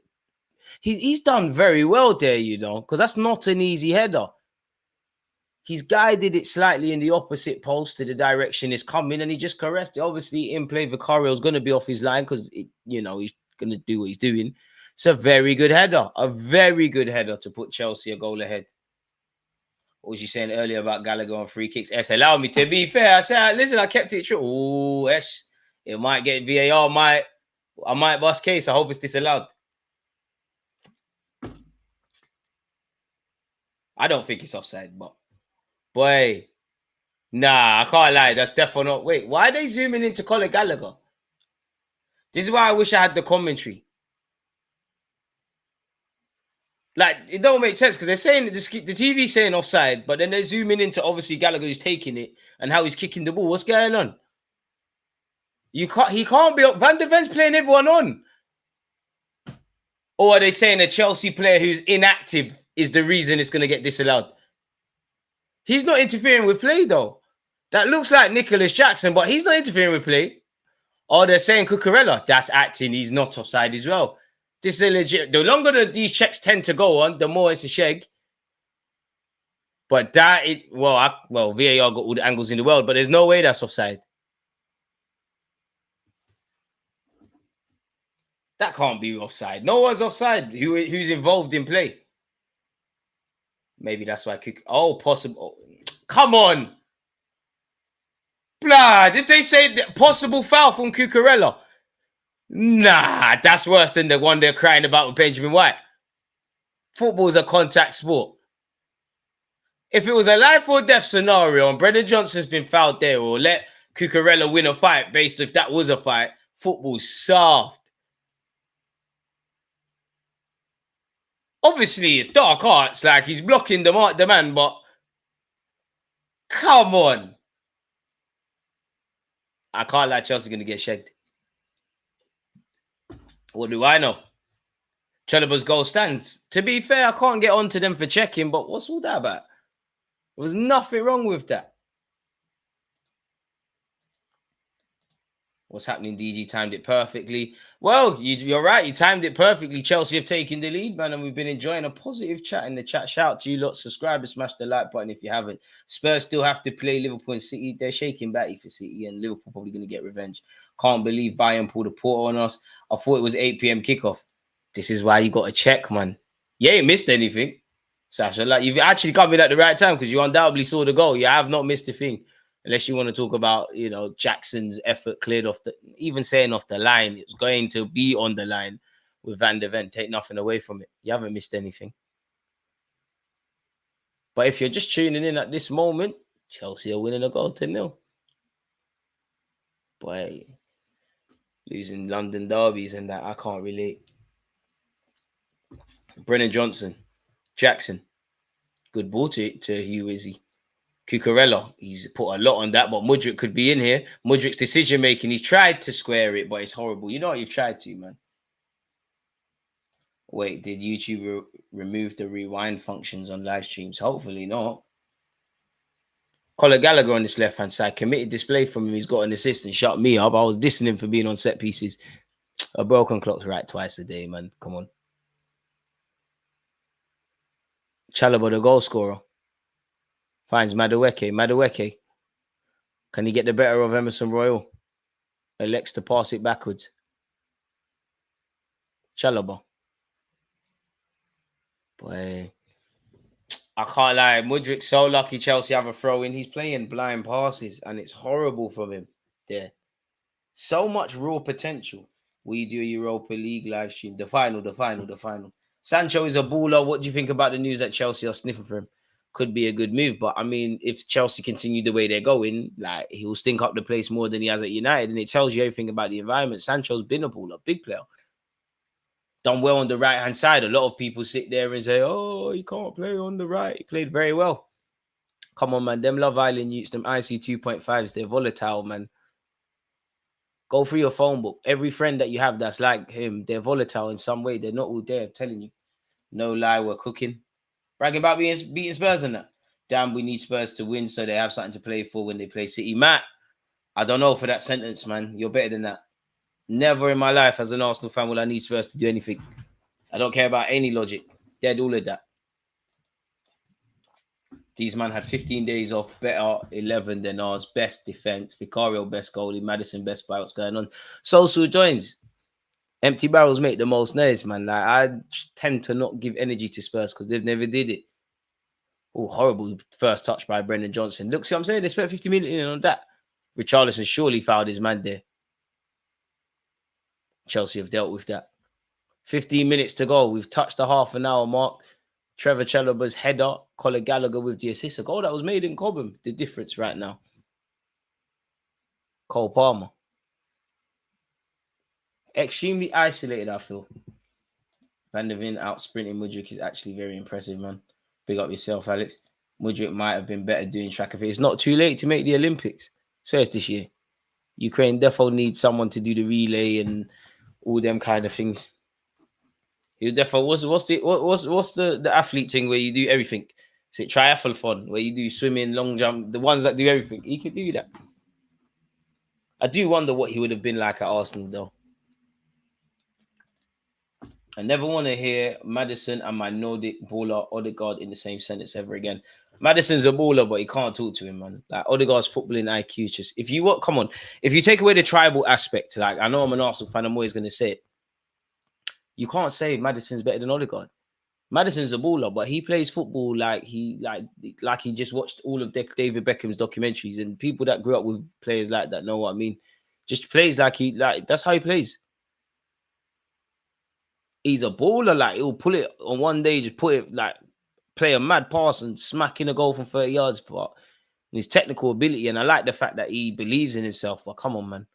Speaker 3: He's done very well there, because that's not an easy header. He's guided it slightly in the opposite post to the direction it's coming, and he just caressed it. Obviously, in play, Vicario's going to be off his line because, he's going to do what he's doing. It's a very good header. A very good header to put Chelsea a goal ahead. What was you saying earlier about Gallagher on free kicks? Allow me to be fair. I said, listen, I kept it true. Oh, it might get VAR. I might bust case. I hope it's disallowed. I don't think it's offside, but Boy. Nah, I can't lie. That's definitely not. Wait, why are they zooming into Conor Gallagher? This is why I wish I had the commentary. Like, it don't make sense because they're saying the TV's saying offside, but then they're zooming into obviously Gallagher who's taking it and how he's kicking the ball. What's going on? He can't be up. Van de Ven's playing everyone on. Or are they saying a Chelsea player who's inactive is the reason it's going to get disallowed? He's not interfering with play, though. That looks like Nicholas Jackson, but he's not interfering with play. Or they're saying Cucurella, that's acting. He's not offside as well. This is a legit. The longer these checks tend to go on, the more it's a sheg. But that is, VAR got all the angles in the world, but there's no way that's offside. That can't be offside. No one's offside who's involved in play. Maybe that's why possible. Come on. Blood. If they say possible foul from Cucurella, nah, that's worse than the one they're crying about with Benjamin White. Football's a contact sport. If it was a life or death scenario and Brendan Johnson's been fouled there, or let Cucurella win a fight based if that was a fight, football's soft. Obviously, it's dark arts, like he's blocking the man, but come on. I can't lie, Chelsea's going to get shagged. What do I know? Chalobah's goal stands. To be fair, I can't get on to them for checking, but what's all that about? There was nothing wrong with that. What's happening? DG timed it perfectly. Well, you're right. You timed it perfectly. Chelsea have taken the lead, man, and we've been enjoying a positive chat in the chat. Shout out to you lot. Subscribe and smash the like button if you haven't. Spurs still have to play Liverpool and City. They're shaking batty for City, and Liverpool probably going to get revenge. Can't believe Bayern pulled a porter on us. I thought it was 8 p.m. kickoff. This is why you got to check, man. You ain't missed anything, Sasha. Like, you've actually come in at the right time because you undoubtedly saw the goal. You have not missed a thing. Unless you want to talk about, Jackson's effort cleared off even saying off the line, it's going to be on the line with Van de Ven. Take nothing away from it. You haven't missed anything. But if you're just tuning in at this moment, Chelsea are winning a goal to 0. Boy, losing London derbies and that, I can't relate. Brennan Johnson, Jackson, good ball to Hugh Izzy. Cucurella, he's put a lot on that, but Mudryk could be in here. Mudryk's decision-making, he's tried to square it, but it's horrible. You know what? You've tried to, man. Wait, did YouTube remove the rewind functions on live streams? Hopefully not. Conor Gallagher on this left-hand side. Committed display from him. He's got an assist and shut me up. I was dissing him for being on set pieces. A broken clock's right twice a day, man. Come on. Chalobah, the goal scorer. Finds Madueke. Can he get the better of Emerson Royal? Elects to pass it backwards. Chalobah. Boy. I can't lie. Mudryk's so lucky Chelsea have a throw in. He's playing blind passes and it's horrible from him there. So much raw potential. We do a Europa League live stream. The final. Sancho is a baller. What do you think about the news that Chelsea are sniffing for him? Could be a good move, but I mean, if Chelsea continue the way they're going, like, he will stink up the place more than he has at United, and it tells you everything about the environment. Sancho's been a baller, big player, done well on the right hand side. A lot of people sit there and say, "Oh, he can't play on the right." He played very well. Come on, man. Them Love Island youths, them IC 2.5s, they're volatile, man. Go through your phone book. Every friend that you have that's like him, they're volatile in some way. They're not all there. I'm telling you, no lie, we're cooking. Bragging about beating Spurs and that. Damn, we need Spurs to win so they have something to play for when they play City. Matt, I don't know for that sentence, man. You're better than that. Never in my life as an Arsenal fan will I need Spurs to do anything. I don't care about any logic. Dead all of that. These man had 15 days off, better 11 than ours. Best defense. Vicario best goalie. Madison best by what's going on. Sosu joins. Empty barrels make the most noise, man. Like, I tend to not give energy to Spurs because they've never did it. Oh, horrible first touch by Brendan Johnson. Look, see what I'm saying? They spent 50 million on that. Richarlison surely fouled his man there. Chelsea have dealt with that. 15 minutes to go. We've touched the half an hour mark. Trevor Chalobah's header, Conor Gallagher with the assist. A goal that was made in Cobham. The difference right now. Cole Palmer. Extremely isolated, I feel. Van der Ven out sprinting Mudryk is actually very impressive, man. Big up yourself, Alex. Mudryk might have been better doing track and field. It's not too late to make the Olympics. So it's this year. Ukraine definitely needs someone to do the relay and all them kind of things. You definitely what's the athlete thing where you do everything? Is it triathlon where you do swimming, long jump, the ones that do everything? He could do that. I do wonder what he would have been like at Arsenal, though. I never want to hear Maddison and my Nordic baller Odegaard in the same sentence ever again. Maddison's a baller, but he can't talk to him, man. Like Odegaard's footballing IQ. Just if you come on, if you take away the tribal aspect, like I know I'm an Arsenal fan, I'm always going to say it. You can't say Maddison's better than Odegaard. Maddison's a baller, but he plays football like he just watched all of David Beckham's documentaries, and people that grew up with players like that know what I mean. Just plays like that's how he plays. He's a baller, like he'll pull it on one day, just put it like play a mad pass and smack in a goal from 30 yards. But his technical ability, and I like the fact that he believes in himself. But come on, man.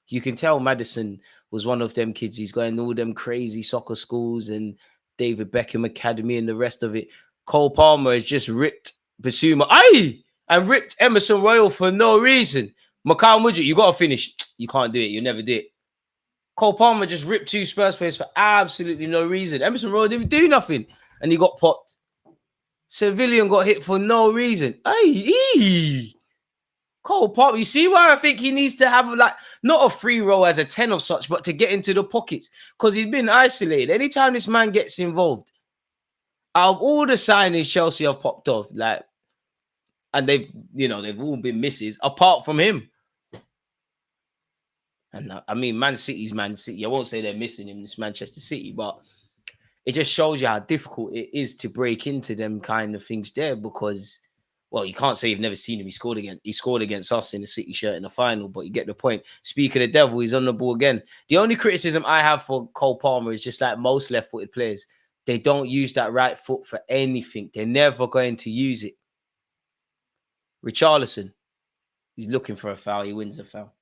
Speaker 3: You can tell Maddison was one of them kids. He's going to all them crazy soccer schools and David Beckham Academy and the rest of it. Cole Palmer has just ripped Basuma. And ripped Emerson Royal for no reason. Mikhail Mudryk, you got to finish. You can't do it. You never did it. Cole Palmer just ripped 2 Spurs players for absolutely no reason. Emerson Royal didn't do nothing. And he got popped. Civilian got hit for no reason. Cole Palmer, you see why I think he needs to have like not a free roll as a 10 of such, but to get into the pockets because he's been isolated. Anytime this man gets involved, out of all the signings Chelsea have popped off, like, and they've all been misses apart from him. And I mean, Man City's Man City. I won't say they're missing him. It's Manchester City, but it just shows you how difficult it is to break into them kind of things there because. Well, you can't say you've never seen him. He scored against us in the City shirt in the final, but you get the point. Speak of the devil, he's on the ball again. The only criticism I have for Cole Palmer is just like most left-footed players. They don't use that right foot for anything. They're never going to use it. Richarlison, he's looking for a foul. He wins a foul.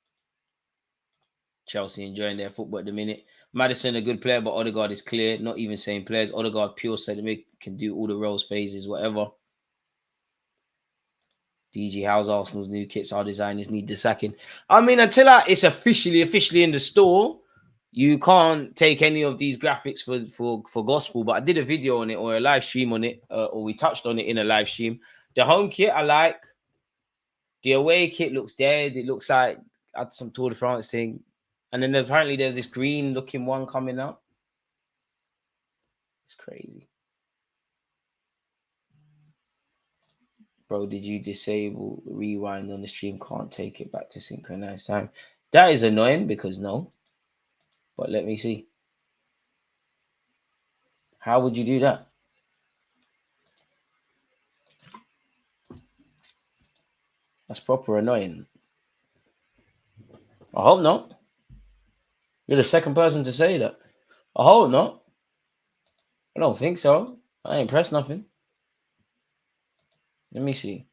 Speaker 3: Chelsea enjoying their football at the minute. Maddison, a good player, but Odegaard is clear. Not even same players. Odegaard, pure sediment, can do all the roles, phases, whatever. DG, how's Arsenal's new kits? Our designers need the sacking. I mean, until it's officially in the store, you can't take any of these graphics for gospel. But I did a video on it or a live stream on it, or we touched on it in a live stream. The home kit I like. The away kit looks dead. It looks like had some Tour de France thing. And then apparently there's this green looking one coming out. It's crazy. Bro, did you disable rewind on the stream? Can't take it back to synchronized time. That is annoying because no. But let me see. How would you do that? That's proper annoying. I hope not. You're the second person to say that. I hope not. I don't think so. I ain't pressed nothing. Let me see.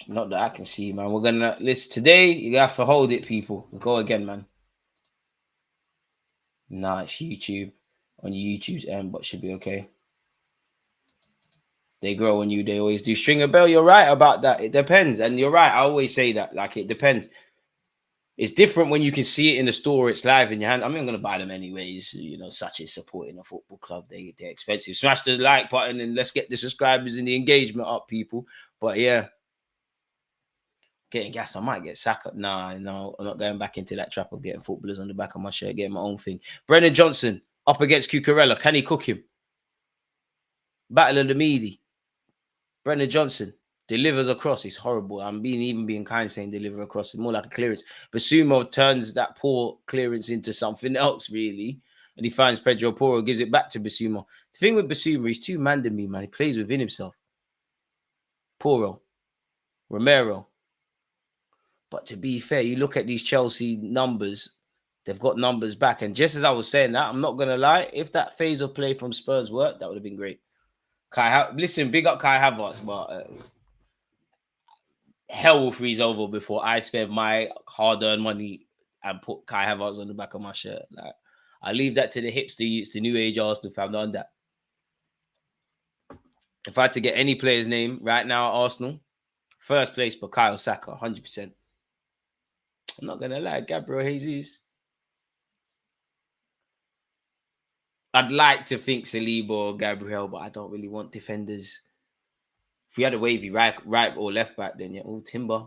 Speaker 3: Not that I can see, man. We're gonna listen today. You have to hold it, people. We'll go again, man. Nah, it's YouTube on YouTube's end, but should be okay. They grow on you. They always do. Stringer Bell, you're right about that. It depends, and you're right. I always say that. Like it depends. It's different when you can see it in the store. It's live in your hand. I mean, I'm going to buy them anyways. You know, such is supporting a football club. They're expensive. Smash the like button and let's get the subscribers and the engagement up, people. But yeah, getting gas. I might get Saka. No, I'm not going back into that trap of getting footballers on the back of my shirt, getting my own thing. Brennan Johnson up against Cucurella. Can he cook him? Battle of the Meaty. Brennan Johnson delivers across. It's horrible. I'm being kind saying deliver across. It's more like a clearance. But Sumo turns that poor clearance into something else, really. And he finds Pedro Porro, gives it back to Basuma. The thing with Basuma, he's too man to me, man. He plays within himself. Porro. Romero. But to be fair, you look at these Chelsea numbers, they've got numbers back. And just as I was saying that, I'm not going to lie, if that phase of play from Spurs worked, that would have been great. Listen, big up Kai Havertz, but hell will freeze over before I spend my hard-earned money and put Kai Havertz on the back of my shirt. Like, I leave that to the hipster youths, the new age Arsenal fam. Done that. If I had to get any player's name right now at Arsenal, first place, Bukayo Saka, 100%. I'm not gonna lie, Gabriel Jesus. I'd like to think Saliba or Gabriel, but I don't really want defenders. If we had a wavy right or left back, then yeah, Timber,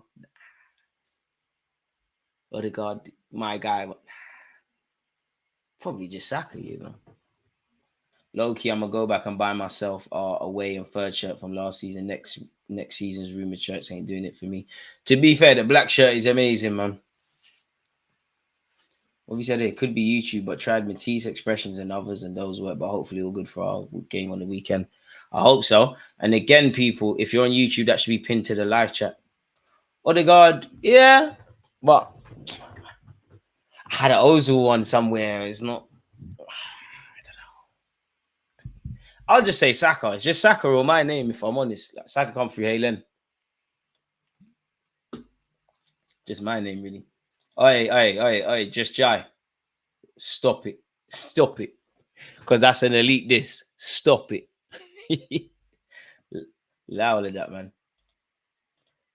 Speaker 3: Odegaard, my guy, but probably just Saka, you know. Low-key, I'm gonna go back and buy myself away and third shirt from last season. Next season's rumored shirts ain't doing it for me. To be fair, the black shirt is amazing, man. What we said, it could be YouTube, but tried Matisse expressions and others, and those work. But hopefully, all good for our game on the weekend. I hope so. And again, people, if you're on YouTube, that should be pinned to the live chat. Odegaard, yeah, but I had an Ozil one somewhere. It's not. I don't know. I'll just say Saka. It's just Saka or my name, if I'm honest. Like, Saka come through Halen. Just my name, really. Oi, just Jai. Stop it. Because that's an elite diss. Stop it. Loud at that, man.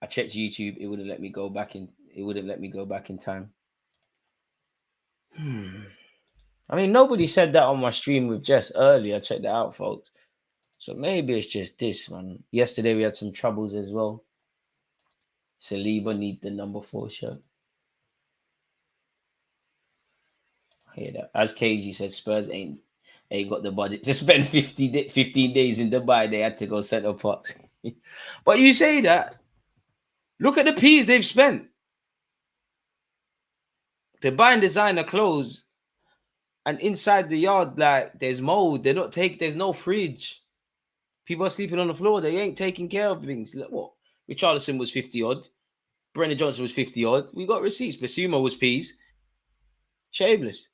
Speaker 3: I checked YouTube. It wouldn't let me go back in. It wouldn't let me go back in time. I mean, nobody said that on my stream with Jess earlier. Check that out, folks. So maybe it's just this, man. Yesterday we had some troubles as well. Saliba need the number 4 shirt. I hear that. As KG said, Spurs ain't got the budget to spend 15 days in Dubai. They had to go Centre Parks. But you say that. Look at the P's they've spent. They're buying designer clothes, and inside the yard, like, there's mold. There's no fridge. People are sleeping on the floor. They ain't taking care of things. Like, what? Richarlison was 50 odd. Brennan Johnson was 50 odd. We got receipts. Basuma was P's. Shameless.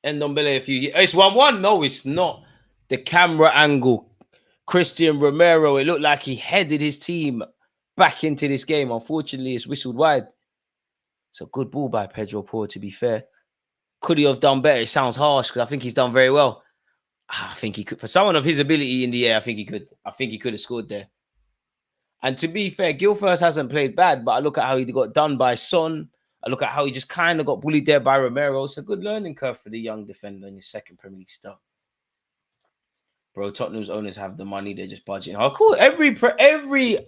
Speaker 3: Ndombele a few years. It's 1-1. No, it's not. The camera angle. Christian Romero, it looked like he headed his team back into this game. Unfortunately, it's whistled wide. It's a good ball by Pedro Porro, to be fair. Could he have done better? It sounds harsh because I think he's done very well. I think he could. For someone of his ability in the air, I think he could. I think he could have scored there. And to be fair, Gilfirst hasn't played bad, but I look at how he got done by Son. I look at how he just kind of got bullied there by Romero. It's a good learning curve for the young defender in his second Premier League start. Bro, Tottenham's owners have the money. They're just budgeting hard. Cool. Every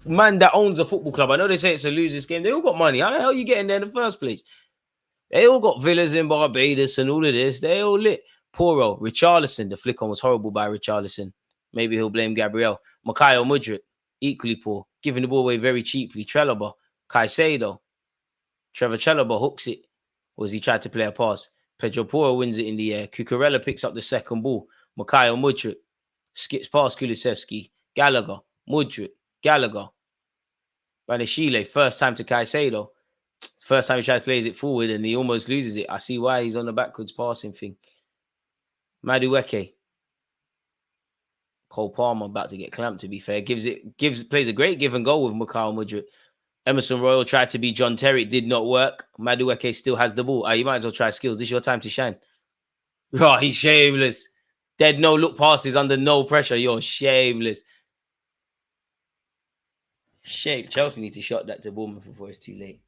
Speaker 3: man that owns a football club, I know they say it's a losers game. They all got money. How the hell are you getting there in the first place? They all got villas in Barbados and all of this. They all lit. Porro, Richarlison. The flick on was horrible by Richarlison. Maybe he'll blame Gabriel. Mikhail Mudryk, equally poor. Giving the ball away very cheaply. Chalobah, Caicedo. Trevor Chalobah hooks it. Or has he tried to play a pass? Pedro Porro wins it in the air. Cucurella picks up the second ball. Mikhail Mudryk skips past Kulusevski. Gallagher, Mudryk, Gallagher. Banishile, first time to Caicedo. First time he tries to play it forward and he almost loses it. I see why he's on the backwards passing thing. Madueke. Cole Palmer about to get clamped, to be fair. Plays a great give and go with Mikhail Mudryk. Emerson Royal tried to be John Terry. It did not work. Madueke still has the ball. You might as well try skills. This is your time to shine. Oh, he's shameless. Dead no look passes under no pressure. You're shameless. Shame. Chelsea need to shot that to Bournemouth before it's too late.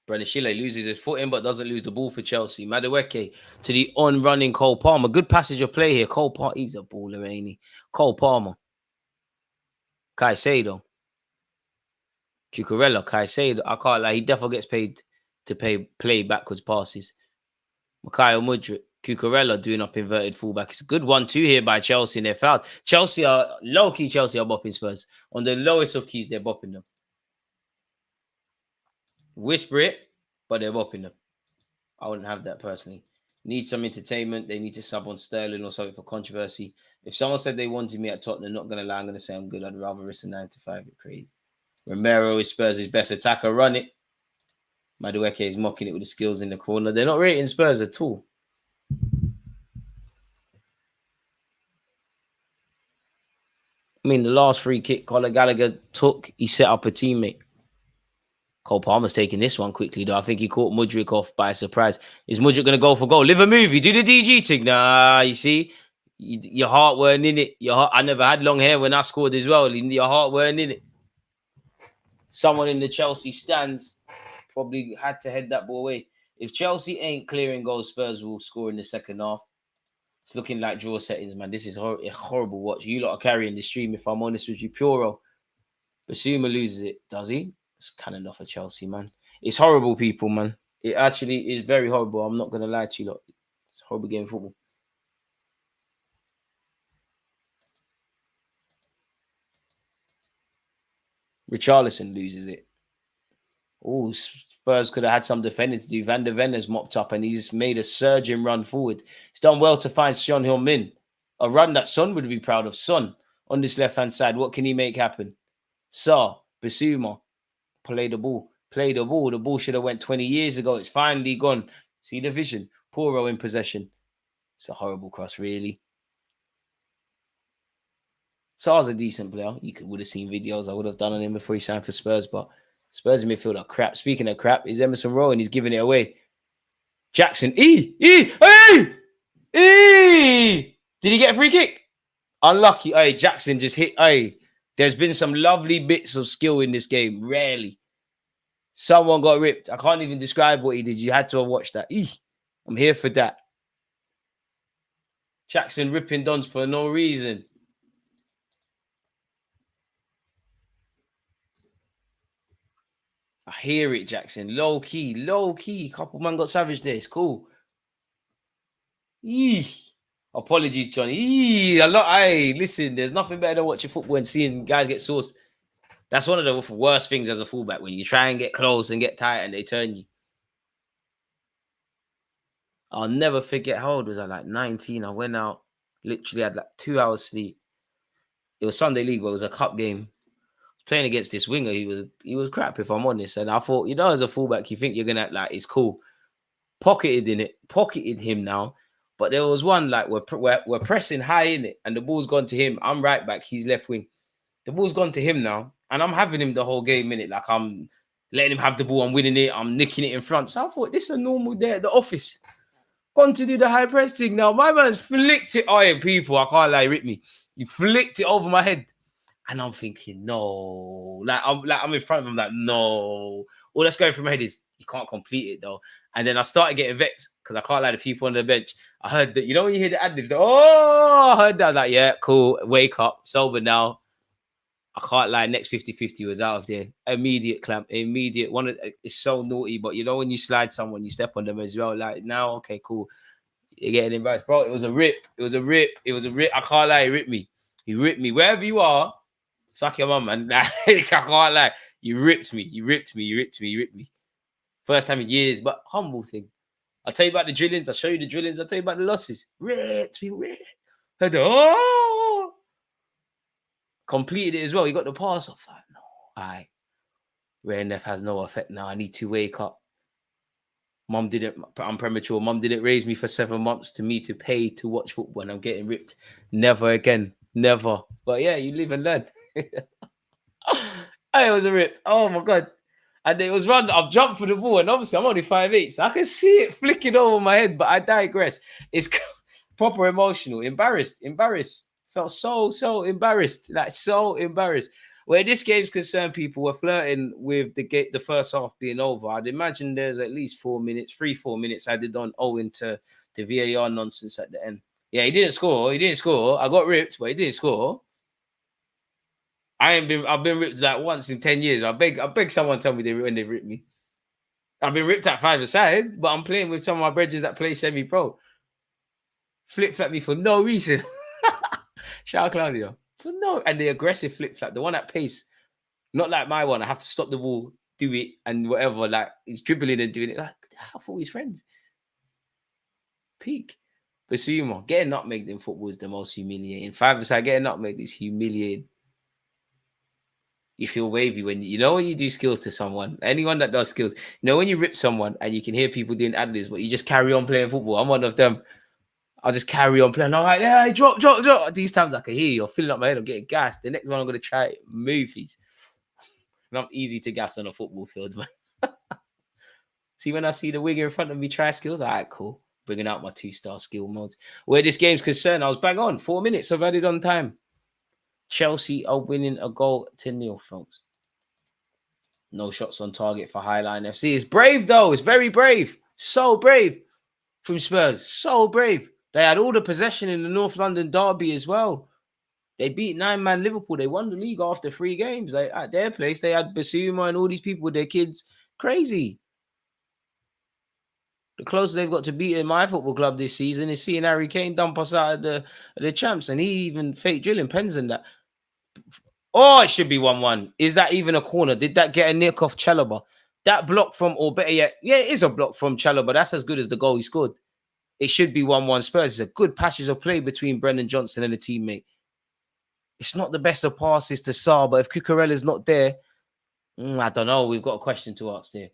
Speaker 3: Brendan Shile loses his foot in but doesn't lose the ball for Chelsea. Madueke to the on-running Cole Palmer. Good passage of play here. Cole Palmer, he's a baller, ain't he? Cole Palmer. Caicedo. Cucurella. Caicedo. I can't lie. He definitely gets paid to play backwards passes. Mikhail Mudryk. Cucurella doing up inverted fullback. It's a good 1-2 here by Chelsea and they're fouled. Chelsea are low-key. Chelsea are bopping Spurs. On the lowest of keys, they're bopping them. Whisper it, but they're bopping them. I wouldn't have that personally. Need some entertainment. They need to sub on Sterling or something for controversy. If someone said they wanted me at Tottenham, not gonna lie, I'm gonna say I'm good. I'd rather risk a 9 to 5. It's crazy. Romero is Spurs' best attacker. Run it. Madueke is mocking it with the skills in the corner. They're not rating Spurs at all. I mean, the last free kick Conor Gallagher took, he set up a teammate. Cole Palmer's taking this one quickly, though. I think he caught Mudryk off by surprise. Is Mudryk going to go for goal? Live a movie. Do the DG thing. Nah, you see? Your heart weren't in it. I never had long hair when I scored as well. Your heart weren't in it. Someone in the Chelsea stands probably had to head that ball away. If Chelsea ain't clearing goals, Spurs will score in the second half. It's looking like draw settings, man. This is a horrible watch. You lot are carrying the stream, if I'm honest with you. Puro. Basuma loses it, does he? It's cannon off of Chelsea, man. It's horrible, people, man. It actually is very horrible. I'm not going to lie to you lot. It's a horrible game of football. Richarlison loses it. Oh, Spurs could have had some defending to do. Van der Venne's mopped up and he's made a surging run forward. He's done well to find Son Heung-min. A run that Son would be proud of. Son on this left-hand side. What can he make happen? Basuma. Play the ball. Play the ball. The ball should have went 20 years ago. It's finally gone. See the vision. Poro in possession. It's a horrible cross, really. Sar's a decent player. You would have seen videos I would have done on him before he signed for Spurs, but Spurs in midfield are crap. Speaking of crap, is Emerson Rowe and he's giving it away. Jackson. Did he get a free kick? Unlucky. Hey, Jackson just hit. Hey, there's been some lovely bits of skill in this game. Rarely. Someone got ripped. I can't even describe what he did. You had to have watched that. I'm here for that. Jackson ripping dons for no reason. I hear it, Jackson. Low key. Couple man got savage there. It's cool. Apologies, Johnny. Listen, there's nothing better than watching football and seeing guys get sauced. That's one of the worst things as a fullback, when you try and get close and get tight and they turn you. I'll never forget, how old was I? Like 19. I went out, literally had like 2 hours sleep. It was Sunday League, but it was a cup game. Playing against this winger, he was crap, if I'm honest. And I thought, as a fullback, you think you're gonna it's cool. Pocketed him now. But there was one we're pressing high in it, and the ball's gone to him. I'm right back, he's left wing. The ball's gone to him now, and I'm having him the whole game in it. Like, I'm letting him have the ball, I'm winning it, I'm nicking it in front. So I thought, this is a normal day at the office. Gone to do the high press thing now. My man's flicked it. Oh, people, I can't lie, rip me. You flicked it over my head. And I'm thinking, no. I'm in front of him, like, no. All that's going through my head is, you can't complete it, though. And then I started getting vexed, because I can't lie to people on the bench. I heard that, when you hear the ad-libs, I heard that. I was like, yeah, cool. Wake up. Sober now. I can't lie. Next 50-50 was out of there. Immediate clamp. Immediate. It's so naughty, but when you slide someone, you step on them as well. Like, now, okay, cool. You're getting embarrassed. Bro, it was a rip. I can't lie. He ripped me. Wherever you are, suck your mum, man. I can't lie. You ripped me. First time in years, but humble thing. I'll tell you about the drillings. I'll show you the drillings. I'll tell you about the losses. Ripped. Heard completed it as well. He got the pass off. Like, no. All right. Rare Neff has no effect now. I need to wake up. I'm premature. Mum didn't raise me for 7 months to pay to watch football, and I'm getting ripped. Never again. Never. But yeah, you live and learn. It was a rip. Oh my God. And it was run. I've jumped for the ball, and obviously I'm only 5'8", so I can see it flicking over my head, but I digress. It's proper emotional. Embarrassed. Felt so embarrassed. Like, so embarrassed. Where this game's concerned, people were flirting with the first half being over. I'd imagine there's at least 4 minutes added on owing to the VAR nonsense at the end. Yeah, he didn't score. I got ripped, but he didn't score. I've been ripped like once in 10 years. I beg someone tell me when they ripped me. I've been ripped at 5-a-side, but I'm playing with some of my brothers that play semi-pro. Flip-flap me for no reason. Shout out Claudio. And the aggressive flip-flap, the one at pace. Not like my one. I have to stop the ball, do it, and whatever. Like, he's dribbling and doing it. Like, I thought he's friends. Peak. Basuma, getting nutmegged in football is the most humiliating. Five-a-side, getting nutmegged is humiliating. You feel wavy when when you do skills to someone. Anyone that does skills, when you rip someone and you can hear people doing ad-libs, but you just carry on playing football. I'm one of them. I'll just carry on playing. I'm like, yeah, drop. These times I can hear you. I'm filling up my head. I'm getting gassed. The next one I'm going to try movies. And I'm easy to gas on a football field, man. See, when I see the wigger in front of me try skills, all right, cool. Bringing out my 2-star skill modes. Where this game's concerned, I was bang on. 4 minutes of added on time. Chelsea are winning a goal to 0, folks. No shots on target for Highline FC. It's brave, though. It's very brave. So brave from Spurs. So brave. They had all the possession in the North London derby as well. They beat 9-man Liverpool. They won the league after 3 games. At their place, they had Basuma and all these people with their kids. Crazy. The closest they've got to beating my football club this season is seeing Harry Kane dump us out of the champs. And he even fake drilling pens and that. Oh, it should be 1-1. Is that even a corner? Did that get a nick off Chalobah? That block from, or better yet, yeah, it is a block from Chalobah. That's as good as the goal he scored. It should be 1-1 Spurs. It's a good passage of play between Brendan Johnson and a teammate. It's not the best of passes to Sarr, but if Cucurella's not there, I don't know. We've got a question to ask there.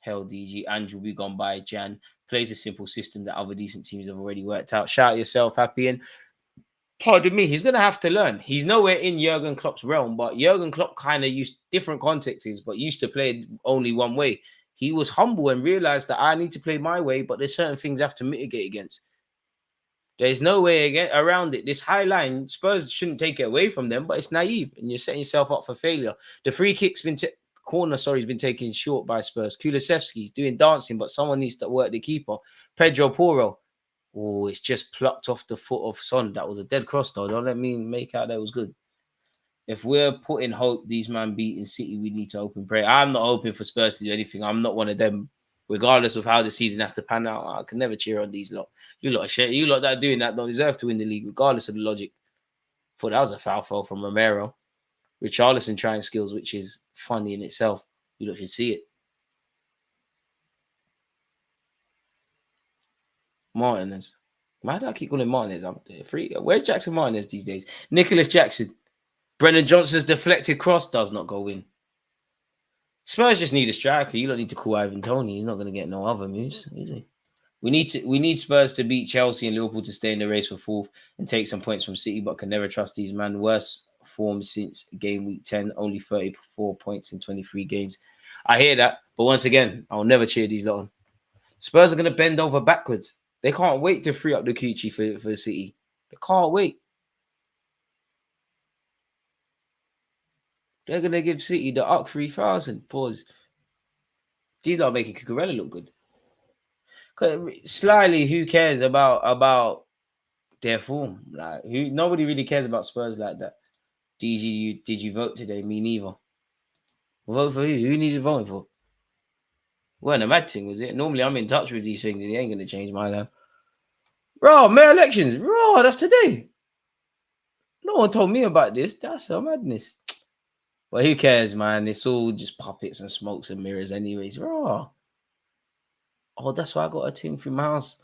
Speaker 3: Hell, DG. Andrew, we gone by. Jan plays a simple system that other decent teams have already worked out. Shout yourself happy. And pardon me, he's going to have to learn. He's nowhere in Jurgen Klopp's realm, but Jurgen Klopp kind of used different contexts, but used to play only one way. He was humble and realized that I need to play my way, but there's certain things I have to mitigate against. There's no way around it. This high line, Spurs shouldn't take it away from them, but it's naive, and you're setting yourself up for failure. The free kick's been has been taken short by Spurs. Kulusevski's doing dancing, but someone needs to work the keeper. Pedro Porro. Oh, it's just plucked off the foot of Son. That was a dead cross, though. Don't let me make out that was good. If we're putting hope these man beating City, we need to open prayer. I'm not hoping for Spurs to do anything. I'm not one of them. Regardless of how the season has to pan out, I can never cheer on these lot. You lot that are doing that don't deserve to win the league, regardless of the logic. Thought that was a foul throw from Romero. Richarlison trying skills, which is funny in itself. You lot should see it. Martinez. Why do I keep calling Martinez? I'm free. Where's Jackson Martinez these days? Nicholas Jackson. Brendan Johnson's deflected cross does not go in. Spurs just need a striker. You don't need to call Ivan Toney. He's not going to get no other moves, is he? We need Spurs to beat Chelsea and Liverpool to stay in the race for 4th and take some points from City, but can never trust these man. Worst form since game week 10, only 34 points in 23 games. I hear that, but once again, I'll never cheer these lot on. Spurs are going to bend over backwards. They can't wait to free up the Kuchi for City. They can't wait. They're going to give City the UC 3000. Pause. These lot are making Cucurella look good. Slyly, who cares about their form? Like, nobody really cares about Spurs like that. Did you vote today? Me neither. Vote for who? Who needed voting for? Weren't a mad thing, was it? Normally I'm in touch with these things and he ain't going to change my life. Bro, mayor elections. Bro, that's today. No one told me about this. That's a madness. But who cares, man? It's all just puppets and smokes and mirrors anyways. Bro. Oh, that's why I got a thing through my house.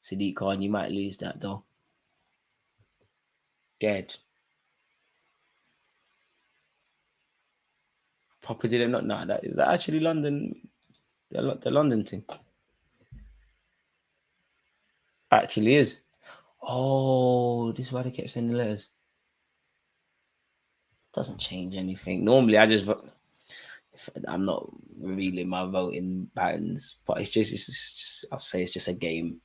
Speaker 3: Sadiq Khan, you might lose that though. Dead. Papa didn't know. Nah, is that actually London? The London thing. Actually is. Oh, this is why they kept sending letters. Doesn't change anything. Normally, I just vote. I'm not revealing my voting patterns, but it's just. I'll say it's just a game.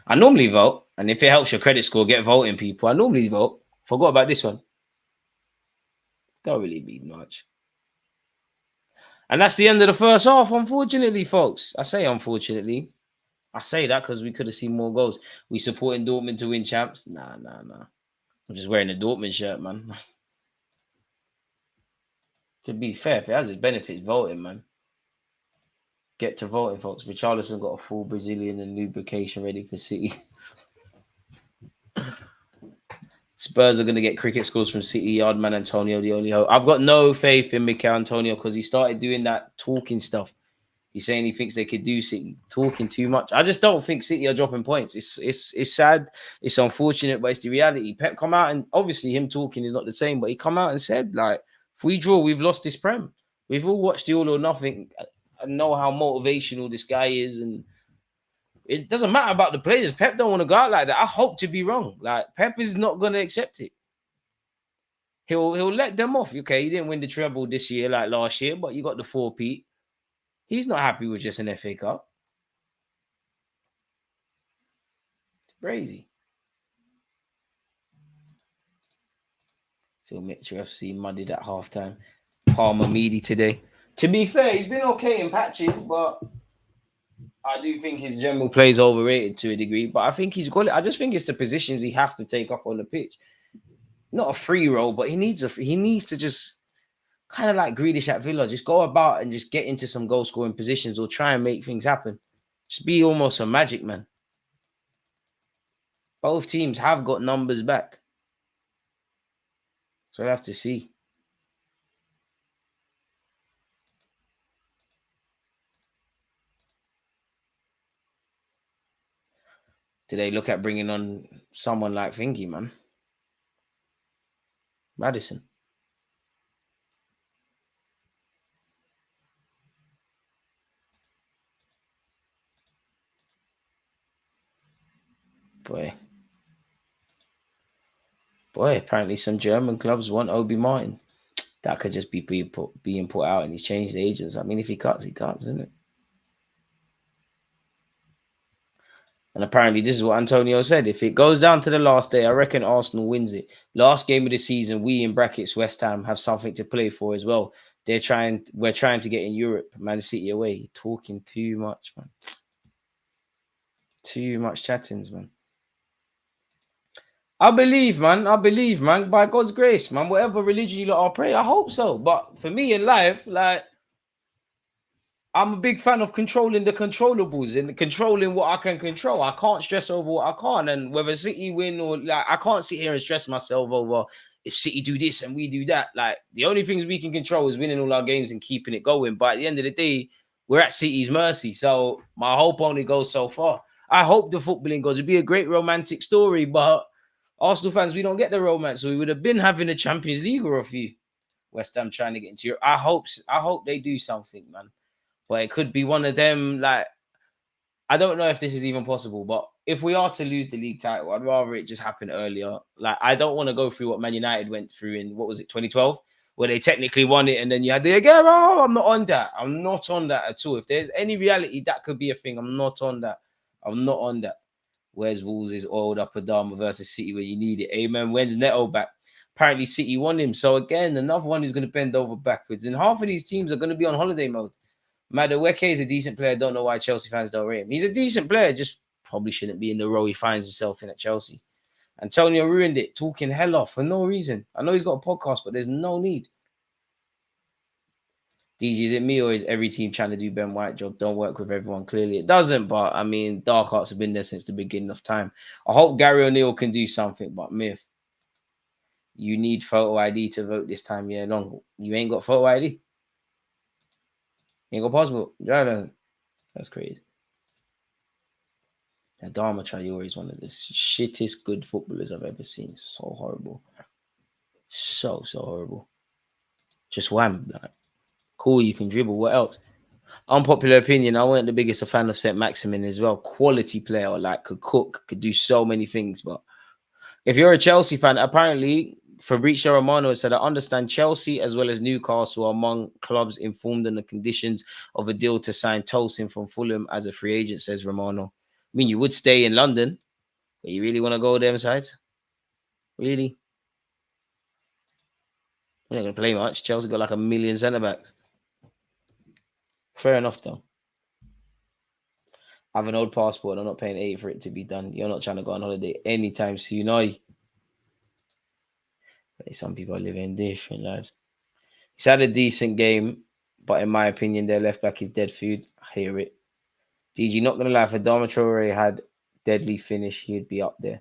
Speaker 3: I normally vote, and if it helps your credit score, get voting people. I normally vote. Forgot about this one. Don't really mean much. And that's the end of the first half, unfortunately, folks. I say unfortunately. I say that because we could have seen more goals. We supporting Dortmund to win champs. Nah. I'm just wearing a Dortmund shirt, man. To be fair, if it has its benefits, voting, man. Get to voting, folks. Richarlison got a full Brazilian and lubrication ready for City. Spurs are going to get cricket scores from City. Yardman Antonio, the only hope. I've got no faith in Mikel Antonio because he started doing that talking stuff. He's saying he thinks they could do City, talking too much. I just don't think City are dropping points. It's sad. It's unfortunate, but it's the reality. Pep come out and obviously him talking is not the same, but he come out and said, like, if we draw, we've lost this Prem. We've all watched the All or Nothing and know how motivational this guy is, and it doesn't matter about the players. Pep don't want to go out like that. I hope to be wrong. Like, Pep is not going to accept it. He'll let them off. Okay, you didn't win the treble this year like last year, but you got the 4-peat. He's not happy with just an FA Cup. It's crazy. Phil Mitchell FC muddied at halftime. Palmer Meady today. To be fair, he's been okay in patches, but I do think his general play is overrated to a degree. But I think he's got it. I just think it's the positions he has to take up on the pitch. Not a free role, but he needs to just kind of like Grealish at Villa, just go about and just get into some goal scoring positions or try and make things happen. Just be almost a magic man. Both teams have got numbers back. So we'll have to see. Do they look at bringing on someone like Thingy, man? Madison. Boy, apparently some German clubs want Obi Martin. That could just be being put out and he's changed agents. I mean, if he cuts, isn't it? And apparently this is what Antonio said. If it goes down to the last day, I reckon Arsenal wins it. Last game of the season, we in brackets, West Ham, have something to play for as well. We're trying to get in Europe. Man City away. Talking too much, man. Too much chattings, man. I believe, man. By God's grace, man. Whatever religion you lot are, pray. I hope so. But for me in life, like, I'm a big fan of controlling the controllables and controlling what I can control. I can't stress over what I can't. And whether City win or like, I can't sit here and stress myself over if City do this and we do that. Like, the only things we can control is winning all our games and keeping it going. But at the end of the day, we're at City's mercy. So my hope only goes so far. I hope the footballing goes. It'd be a great romantic story, but Arsenal fans, we don't get the romance. So we would have been having a Champions League or a few. West Ham trying to get into Europe. I hope they do something, man. But it could be one of them, like, I don't know if this is even possible, but if we are to lose the league title, I'd rather it just happen earlier. Like, I don't want to go through what Man United went through in, 2012, where they technically won it and then you had the Aguero. I'm not on that. I'm not on that at all. If there's any reality, that could be a thing. I'm not on that. Where's Wolves' oiled up Adama versus City where you need it? Amen. When's Neto back? Apparently City won him. So again, another one who's going to bend over backwards. And half of these teams are going to be on holiday mode. Madueke is a decent player. Don't know why Chelsea fans don't rate him. He's a decent player. Just probably shouldn't be in the role he finds himself in at Chelsea. Antonio ruined it, talking hell off for no reason. I know he's got a podcast, but there's no need. DG, is it me or is every team trying to do Ben White job? Don't work with everyone. Clearly it doesn't, but I mean, dark arts have been there since the beginning of time. I hope Gary O'Neill can do something, but Myth, you need photo ID to vote this time year long. You ain't got photo ID. You ain't got passport. That's crazy. Adama Traore is one of the shittest good footballers I've ever seen. So horrible. So horrible. Just wham. Like, cool, you can dribble. What else? Unpopular opinion. I wasn't the biggest fan of St. Maximin as well. Quality player, like, could cook, could do so many things. But if you're a Chelsea fan, apparently Fabrizio Romano said, I understand Chelsea as well as Newcastle are among clubs informed on the conditions of a deal to sign Tosin from Fulham as a free agent, says Romano. I mean, you would stay in London, but you really want to go them sides? Really? You're not going to play much. Chelsea got like 1 million centre-backs. Fair enough, though. I have an old passport. I'm not paying 8 for it to be done. You're not trying to go on holiday anytime soon, are you? Some people are living different lives. He's had a decent game, but in my opinion, their left back is dead food. I hear it. DG, not going to lie, if Adama Traore had deadly finish, he'd be up there.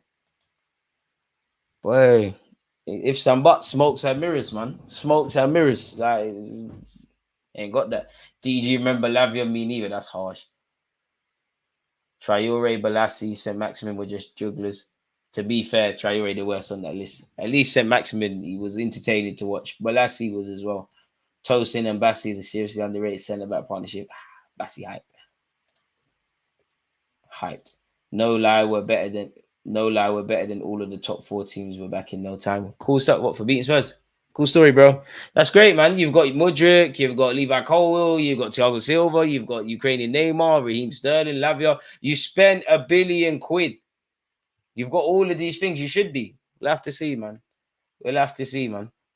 Speaker 3: Boy, if some but smokes and mirrors, man. Smokes and mirrors. Like, Ain't got that. DG, remember Lavia? Me neither. That's harsh. Traore, Balassi, St. Maximin were just jugglers. To be fair, Traore, the worst on that list. At least St. Maximin, he was entertaining to watch. Balassi was as well. Tosin and Bassi is a seriously underrated centre-back partnership. Bassi hyped. No lie, we're better than all of the top 4 teams. We're back in no time. Cool stuff. What for beating Spurs? Cool story, bro. That's great, man. You've got Mudryk, you've got Levi Colwill, you've got Thiago Silva, you've got Ukrainian Neymar, Raheem Sterling, Lavia. You spent £1 billion. You've got all of these things. You should be. We'll have to see, man.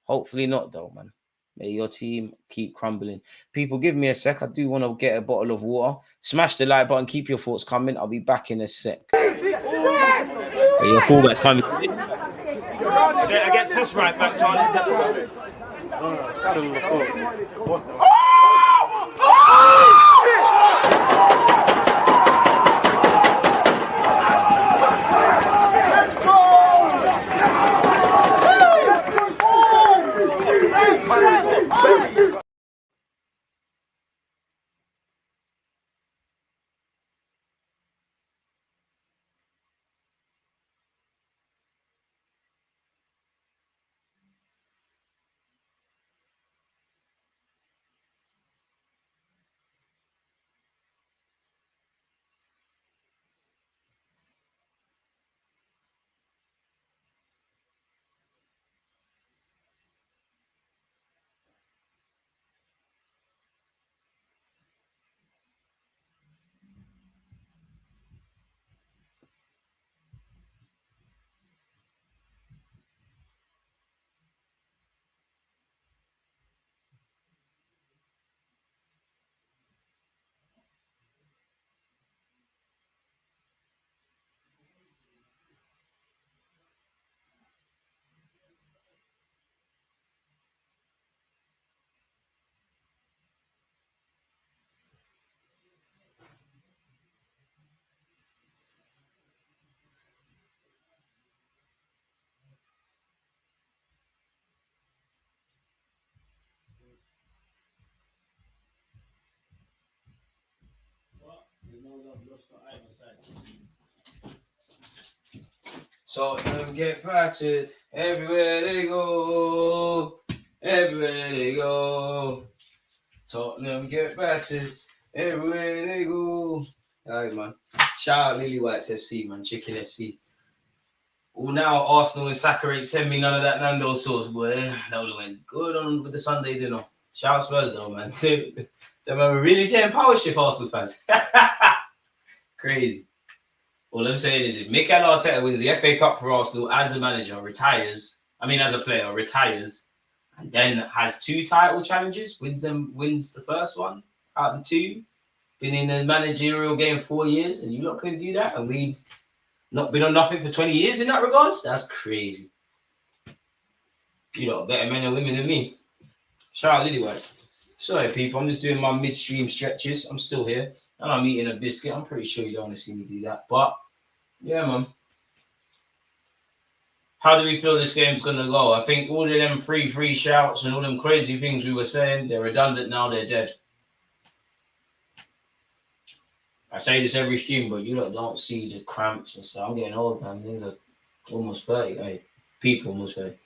Speaker 3: Hopefully not, though, man. May your team keep crumbling. People, give me a sec. I do want to get a bottle of water. Smash the like button. Keep your thoughts coming. I'll be back in a sec. Your fullback's coming.
Speaker 1: Against this right back, Charlie, definitely.
Speaker 3: Tottenham get battered everywhere they go. Everywhere they go. Tottenham get battered everywhere they go. Alright, man. Shout out Lily Whites FC, man. Chicken FC. Well, now Arsenal and Saka ain't send me none of that Nando sauce, boy. That would have went good on with the Sunday dinner. Shout out Spurs, though, man. They were really saying power shift, Arsenal fans. Crazy. All I'm saying is if Mikel Arteta wins the FA Cup for Arsenal as a manager, as a player, retires, and then has 2 title challenges, wins the first one out of the 2, been in the managerial game 4 years, and you lot couldn't do that, and we've not been on nothing for 20 years in that regards? That's crazy. You lot are better men and women than me. Shout out Lily White. Sorry, people, I'm just doing my midstream stretches. I'm still here. And I'm eating a biscuit. I'm pretty sure you don't want to see me do that. But, yeah, man. How do we feel this game's going to go? I think all of them free shouts and all them crazy things we were saying, they're redundant now. They're dead. I say this every stream, but you lot don't see the cramps and stuff. I'm getting old, man. Things are almost 30. Hey, people almost 30.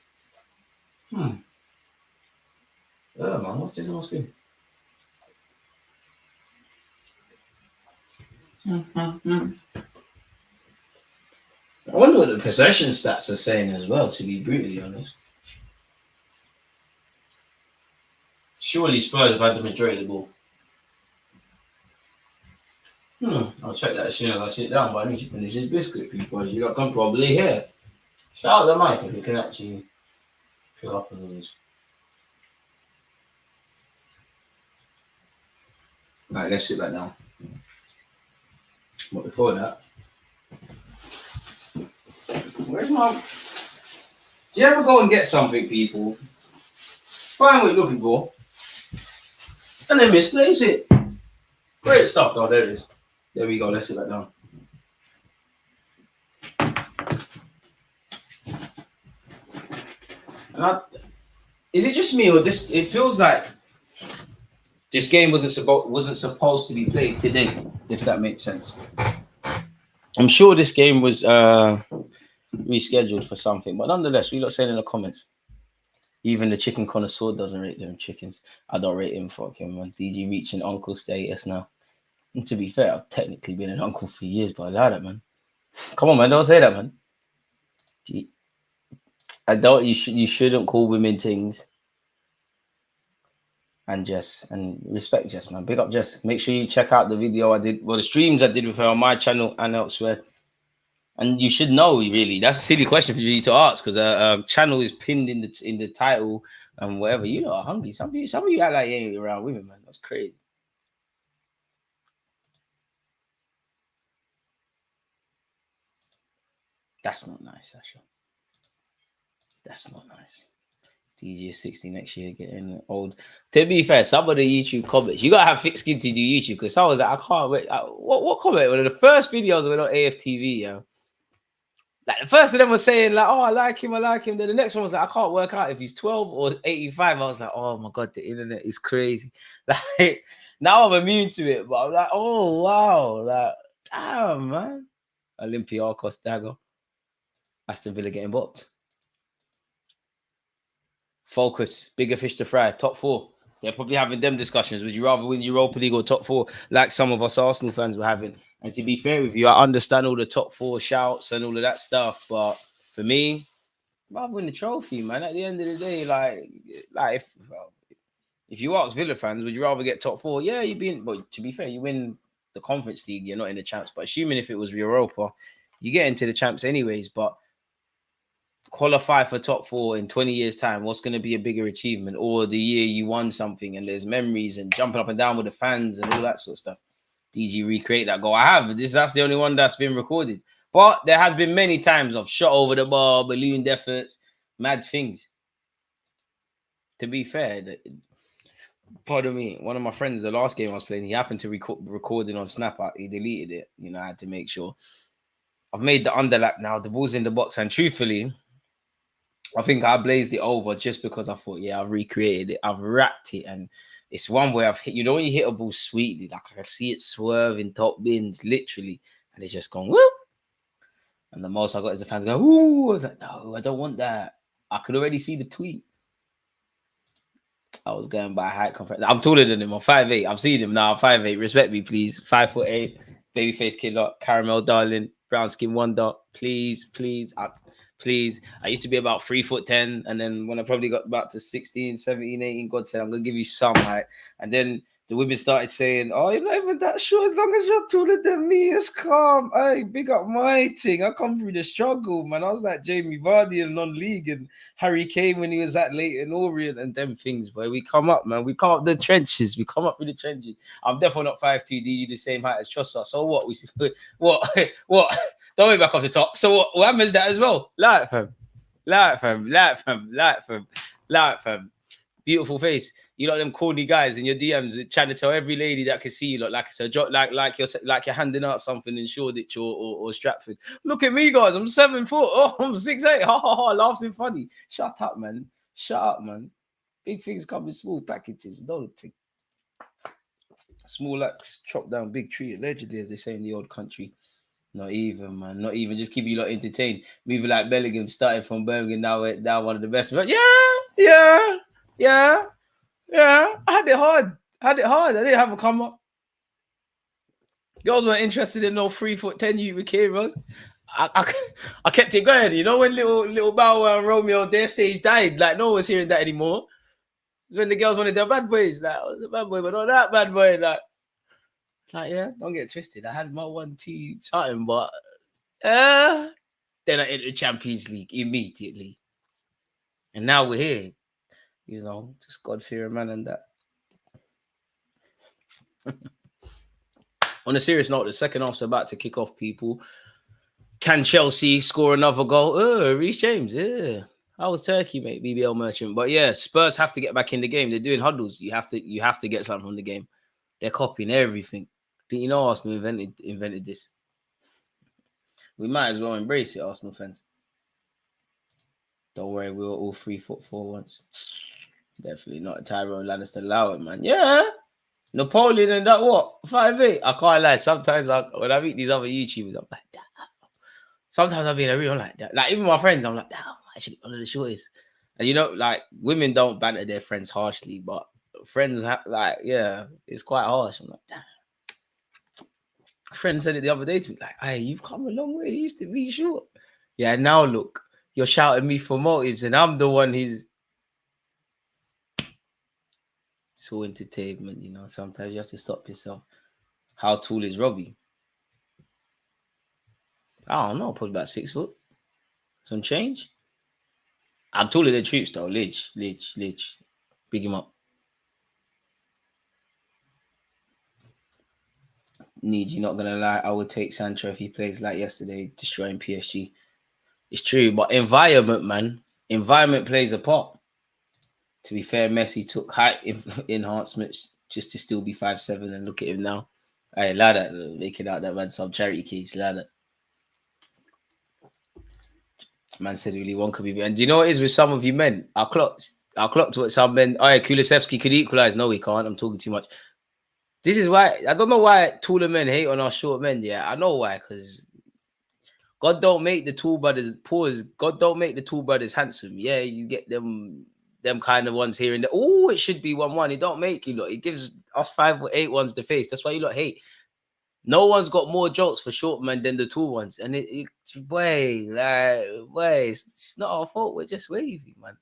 Speaker 3: Yeah, man. What's this on my screen? I wonder what the possession stats are saying as well, to be brutally honest. Surely Spurs have had the majority of the ball. I'll check that as soon as I sit down, but I need to finish this biscuit, people. You lot can probably hear. Shout out the mic if you can actually pick up on all this. Right, let's sit back down. But before that, where's my... Do you ever go and get something, people? Find what you're looking for, and then misplace it. Great stuff, though. There it is. There we go. Let's sit back down. Is it just me, or this? It feels like This game wasn't supposed to be played today, if that makes sense. I'm sure this game was rescheduled for something, but nonetheless, we lot saying in the comments. Even the chicken connoisseur doesn't rate them chickens. I don't rate him. Fuck him, man. DG reaching uncle status now. And to be fair, I've technically been an uncle for years, but I like that, man. Come on, man. Don't say that, man. I don't. You shouldn't call women things. And Jess, and respect Jess, man. Big up Jess. Make sure you check out the video I did, the streams I did with her on my channel and elsewhere. And you should know, really. That's a silly question for you to ask because channel is pinned in the title and whatever. You know, are hungry. Some of you act like you ain't around women, man. That's crazy. That's not nice, Sasha. That's not nice. DG is 60 next year, getting old. To be fair, some of the YouTube comments, you gotta have thick skin to do YouTube because I was like, I can't wait. What comment? One of the first videos were on AFTV, yeah. Like the first of them was saying, like, oh, I like him. Then the next one was like, I can't work out if he's 12 or 85. I was like, oh my god, the internet is crazy. Like now I'm immune to it, but I'm like, oh wow, like, damn, man. Olympiacos dagger. Aston Villa getting booked. Focus, bigger fish to fry, top 4. They're probably having them discussions. Would you rather win Europa League or top 4, like some of us Arsenal fans were having? And to be fair with you, I understand all the top 4 shouts and all of that stuff, but for me, I'd rather win the trophy, man. At the end of the day, like if you ask Villa fans, would you rather get top 4? Yeah, you'd be in, but to be fair, you win the Conference League, you're not in the champs. But assuming if it was Europa, you get into the champs anyways, but qualify for top 4 in 20 years' time, what's going to be a bigger achievement? Or the year you won something and there's memories and jumping up and down with the fans and all that sort of stuff. DG recreate that goal. I have. That's the only one that's been recorded. But there has been many times of shot over the bar, ballooned efforts, mad things. To be fair, pardon me, one of my friends, the last game I was playing, he happened to record it on Snap. He deleted it. You know, I had to make sure. I've made the underlap now. The ball's in the box. And truthfully, I think I blazed it over just because I thought, yeah, I've recreated it. I've wrapped it. And it's one where I've hit, you know, when you hit a ball sweetly, like I can see it swerve in top bins, literally. And it's just gone, whoop. And the most I got is the fans going, ooh. I was like, no, I don't want that. I could already see the tweet. I was going by height comparison. I'm taller than him. I'm 5'8". I've seen him now. I'm 5'8". Respect me, please. 5'8". Babyface killer. Caramel darling. Brown skin wonder. Please. Please. I used to be about 3'10", and then when I probably got back to 16, 17, 18, God said, I'm going to give you some height. And then the women started saying, oh, you're not even that short. As long as you're taller than me, it's calm. Hey, big up my thing. I come through the struggle, man. I was like Jamie Vardy in non-league and Harry Kane when he was at Leyton Orient and them things, where we come up, man. We come up the trenches. We come up through the trenches. I'm definitely not 5'2", DG, the same height as Trossard. So what? What? Don't be back off the top. So what happens that as well? Like fam. Beautiful face. You know them corny guys in your DMs trying to tell every lady that can see you look like it's a job, like you're handing out something in Shoreditch or Stratford. Look at me, guys. I'm 7 foot. Oh, I'm 6'8". Ha ha ha. Laughs and funny. Shut up, man. Big things come in small packages. Don't think. Small axe chop down big tree. Allegedly, as they say in the old country. Not even, man. Not even. Just keep you lot entertained. Moving like Bellingham, started from Birmingham, now one of the best. But yeah. I had it hard. I didn't have a come up. Girls weren't interested in no 3'10" you with cameras. I kept it going. You know when little Bow Wow and Romeo, their stage died. Like no one was hearing that anymore. When the girls wanted their bad boys, like I was a bad boy, but not that bad boy. Like yeah, don't get twisted. I had my 1-2 something, but then I entered the Champions League immediately, and now we're here. You know, just God-fearing man and that. On a serious note, the second half's about to kick off, people. Can Chelsea score another goal? Reece James, yeah. How was Turkey, mate? BBL merchant. But yeah, Spurs have to get back in the game. They're doing huddles. You have to get something from the game. They're copying everything. Didn't you know Arsenal invented this? We might as well embrace it, Arsenal fans. Don't worry, we were all 3'4" once. Definitely not Tyrone Lannister. Allow it, man. Yeah. Napoleon and that what? 5'8". I can't lie. Sometimes when I meet these other YouTubers, I'm like, damn. Sometimes I'll be in a real like that. Like even my friends, I'm like, damn, I'm actually one of the shortest. And you know, like women don't banter their friends harshly, but friends like, yeah, it's quite harsh. I'm like, damn. A friend said it the other day to me, like, hey, you've come a long way. You used to be short. Yeah, now look, you're shouting me for motives, and I'm the one who's it's all entertainment, you know. Sometimes you have to stop yourself. How tall is Robbie? I don't know, probably about 6 foot. Some change. I'm taller than Troops though. Lidge. Big him up. Need you not gonna lie, I would take Sancho if he plays like yesterday, destroying PSG. It's true, but environment, man. Environment plays a part. To be fair, Messi took height enhancements just to still be 5'7", and look at him now. Hey, ladder, making out that man some charity case, ladder. Man said really one could be. And do you know what it is with some of you men? I clocked what some men. Oh yeah, Kulusevski could equalize. No, he can't. I'm talking too much. This is why I don't know why taller men hate on our short men. Yeah, I know why. Because God don't make the tall brothers poor. God don't make the tall brothers handsome. Yeah, you get them kind of ones here and there. Oh, it should be 1-1. He don't make you look. He gives us 5 or 8 ones the face. That's why you lot hate. No one's got more jokes for short men than the tall ones. And it's it's not our fault. We're just wavy, man.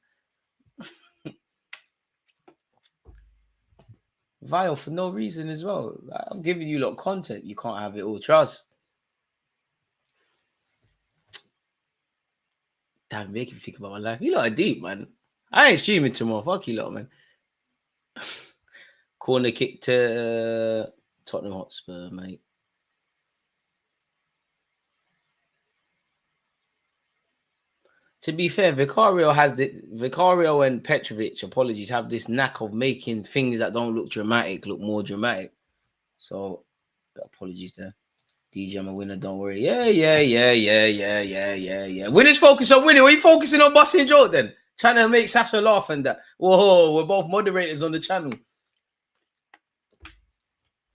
Speaker 3: Vile for no reason as well. Like, I'm giving you a lot of content. You can't have it all. Trust. Damn, make me think about my life. You lot are deep, man. I ain't streaming tomorrow. Fuck you lot, man. Corner kick to Tottenham Hotspur, mate. To be fair, Vicario and Petrovic, apologies, have this knack of making things that don't look dramatic look more dramatic. So, apologies there. DJ, I'm a winner, don't worry. Yeah. Winners focus on winning. What are you focusing on busting joke then? Trying to make Sasha laugh and that. Whoa, we're both moderators on the channel.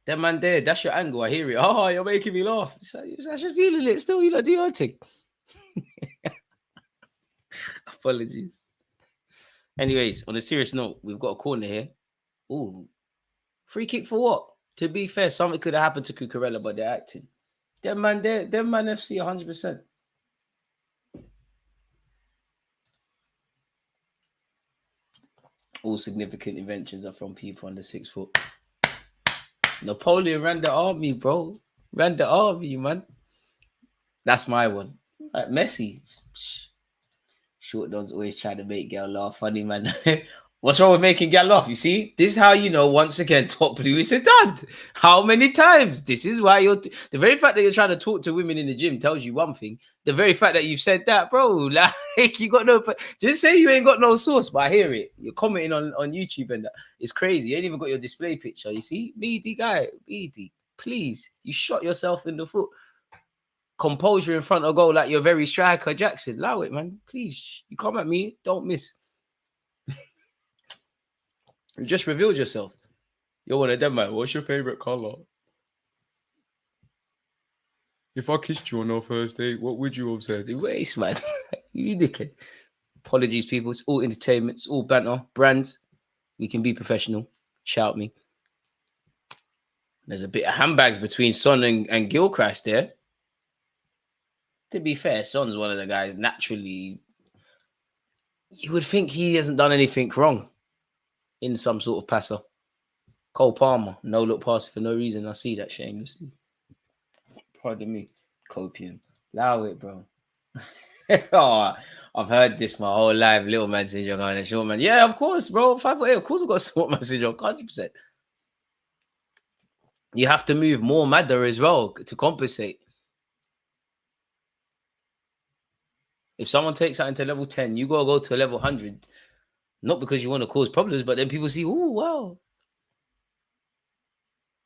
Speaker 3: That man there, that's your angle. I hear it. Oh, you're making me laugh. Sasha's feeling it still. You like do your thing. Apologies. Anyways, on a serious note, we've got a corner here. Ooh, free kick for what? To be fair, something could have happened to Cucurella, but they're acting. Them man FC 100%. All significant inventions are from people under 6 foot. Napoleon ran the army, bro. Ran the army, man. That's my one. Like Messi. Short ones always try to make girl laugh. Funny, man. What's wrong with making girl laugh? You see, this is how you know, once again, Top Blue is a dud. How many times? This is why the very fact that you're trying to talk to women in the gym tells you one thing. The very fact that you've said that, bro, like you got no, just say you ain't got no source, but I hear it. You're commenting on YouTube and that. It's crazy. You ain't even got your display picture. You see, Meaty guy, Meaty, please, you shot yourself in the foot. Composure in front of goal like you're very striker Jackson. Allow it, man. Please, you come at me, don't miss. You just revealed yourself. You're one of them, man. What's your favorite color? If I kissed you on our first date, what would you have said? Waste, man. You dickhead. Apologies, people. It's all entertainment. It's all banter. Brands. We can be professional. Shout me. There's a bit of handbags between Son and Gilchrist there. To be fair, Son's one of the guys naturally. You would think he hasn't done anything wrong in some sort of passer. Cole Palmer, no look pass for no reason. I see that shamelessly. Pardon me. Copium. Allow it, bro. Oh, I've heard this my whole life. Little man syndrome on a short man. Yeah, of course, bro. 5'8". Of course I've got short man syndrome. 100%. You have to move more madder as well to compensate. If someone takes that into level 10, you gotta go to a level 100. Not because you want to cause problems, but then people see, oh, wow.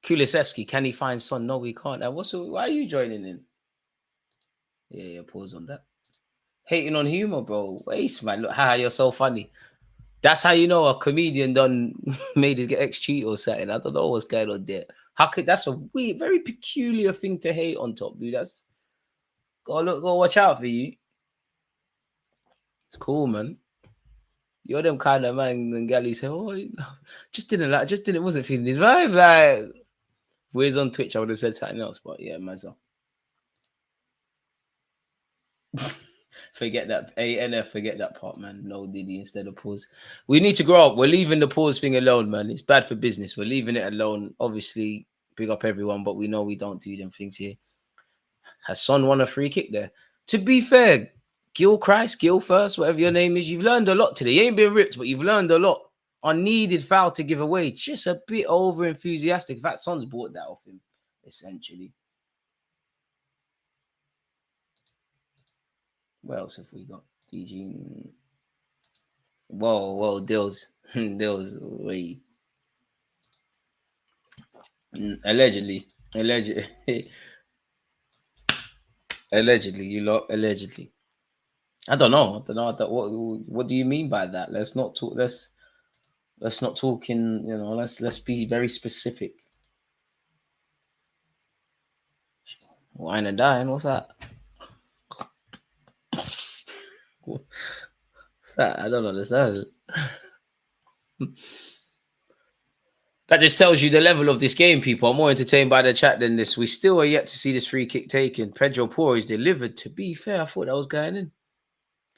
Speaker 3: Kulusevski, can he find Son? No, we can't. And why are you joining in? Yeah, pause on that. Hating on humor, bro. Waste, man. Look, you're so funny. That's how you know a comedian done made his ex cheat or something. I don't know what's going on there. How could that's a weird, very peculiar thing to hate on top, dude. That's go watch out for you. It's cool, man. You're them kind of man and galley say, oh, wasn't feeling his vibe. Like, if we was on Twitch, I would have said something else. But yeah, man. So. Forget that ANF, forget that part, man. No Diddy instead of pause. We need to grow up. We're leaving the pause thing alone, man. It's bad for business. We're leaving it alone. Obviously, big up everyone, but we know we don't do them things here. Has Son won a free kick there? To be fair, Gil first, whatever your name is, you've learned a lot today. You ain't been ripped, but you've learned a lot. Unneeded foul to give away. Just a bit over enthusiastic. In fact, Son's bought that off him, essentially. What else have we got? DG. Whoa, Dills. Wait. Allegedly, you lot, allegedly. I don't know. What do you mean by that? Let's not talk. Let's not talk in. Let's be very specific. Wine and dine. What's that? What's that? I don't understand. That just tells you the level of this game, people. I'm more entertained by the chat than this. We still are yet to see this free kick taken. Pedro Porro is delivered. To be fair, I thought that was going in.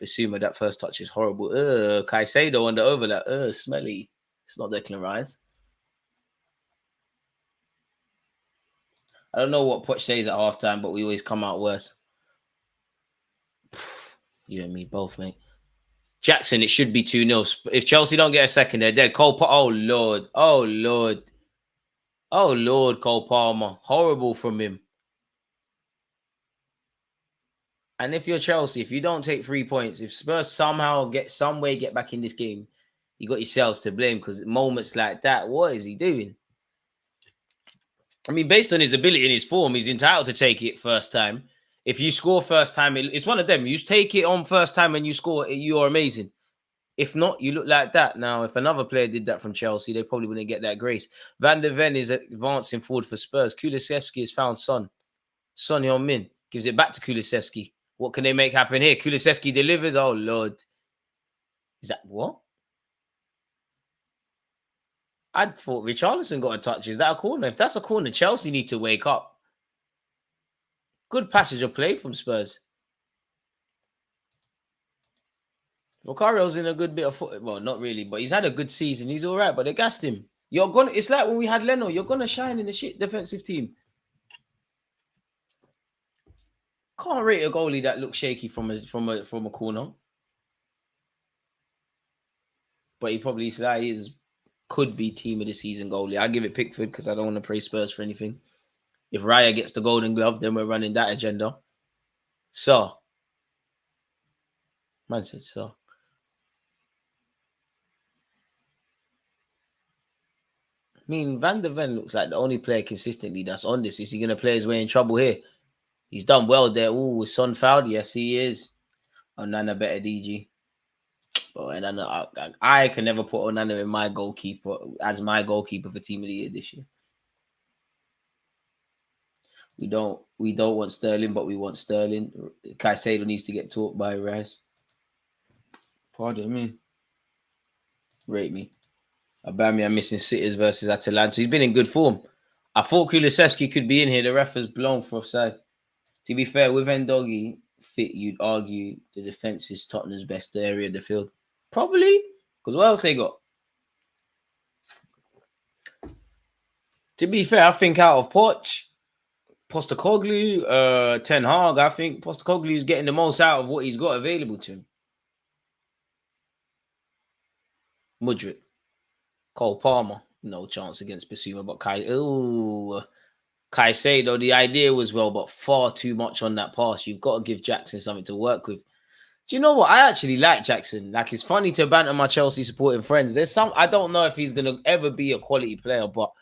Speaker 3: Basuma, that first touch is horrible. Caicedo on the overlap. Smelly. It's not Declan Rice. I don't know what Poch says at halftime, but we always come out worse. You and me both, mate. Jackson, it should be 2-0. If Chelsea don't get a second, they're dead. Cole Palmer. Oh, Lord, Cole Palmer. Horrible from him. And if you're Chelsea, if you don't take 3 points, if Spurs somehow get back in this game, you got yourselves to blame because moments like that, what is he doing? I mean, based on his ability and his form, he's entitled to take it first time. If you score first time, it's one of them. You take it on first time and you score, you are amazing. If not, you look like that. Now, if another player did that from Chelsea, they probably wouldn't get that grace. Van der Ven is advancing forward for Spurs. Kulusevski has found Son. Son Heung-min gives it back to Kulusevski. What can they make happen here? Kulusevski delivers. Oh, Lord. Is that what? I thought Richarlison got a touch. Is that a corner? If that's a corner, Chelsea need to wake up. Good passage of play from Spurs. Vicario's in a good bit of foot. Well, not really, but he's had a good season. He's all right, but they gassed him. It's like when we had Leno. You're gonna shine in the shit defensive team. Can't rate a goalie that looks shaky from a corner. But he probably could be team of the season goalie. I give it Pickford because I don't want to praise Spurs for anything. If Raya gets the golden glove, then we're running that agenda. So. Man said so. I mean, Van der Ven looks like the only player consistently that's on this. Is he going to play his way in trouble here? He's done well there. Ooh, with Son fouled? Yes, he is. Onana better DG. But I can never put Onana in my goalkeeper as my goalkeeper for Team of the Year this year. We don't want Sterling, but we want Sterling. Caicedo needs to get taught by Rice. Pardon me. Rate me. Aubameyang missing sitters versus Atalanta. He's been in good form. I thought Kulusevski could be in here. The ref has blown for offside. To be fair, with Ndogi fit, you'd argue the defense is Tottenham's best area of the field. Probably. Because what else they got? To be fair, I think out of Poch, Postecoglou, Ten Hag, I think Postecoglou is getting the most out of what he's got available to him. Mudryk. Cole Palmer, no chance against Basuma, but Caicedo, the idea was well, but far too much on that pass. You've got to give Jackson something to work with. Do you know what? I actually like Jackson. Like, it's funny to banter my Chelsea supporting friends. I don't know if he's going to ever be a quality player, but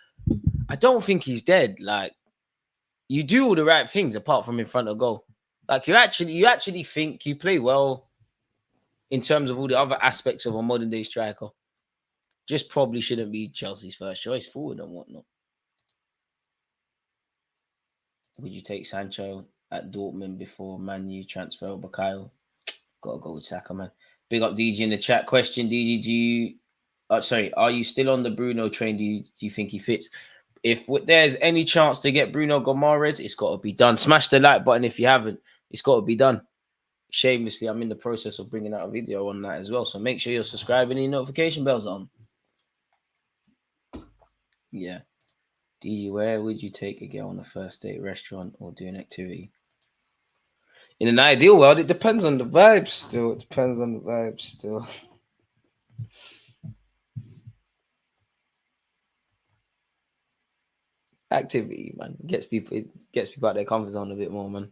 Speaker 3: I don't think he's dead. Like, you do all the right things apart from in front of goal. Like, you actually think you play well. in terms of all the other aspects of a modern day striker. Just probably shouldn't be Chelsea's first choice forward and whatnot. Would you take Sancho at Dortmund before Man U transfer Bakayo? Gotta go with Saka, man. Big up DG in the chat. Question, DG, are you still on the Bruno train? Do you think he fits? If there's any chance to get Bruno Gomares, it's got to be done. Smash the like button if you haven't. It's got to be done. Shamelessly, I'm in the process of bringing out a video on that as well. So make sure you're subscribing and your notification bells on. Yeah. DG, where would you take a girl on a first date, restaurant, or do an activity? In an ideal world, it depends on the vibes still. It depends on the vibes still. Activity, man. It gets people out their comfort zone a bit more, man.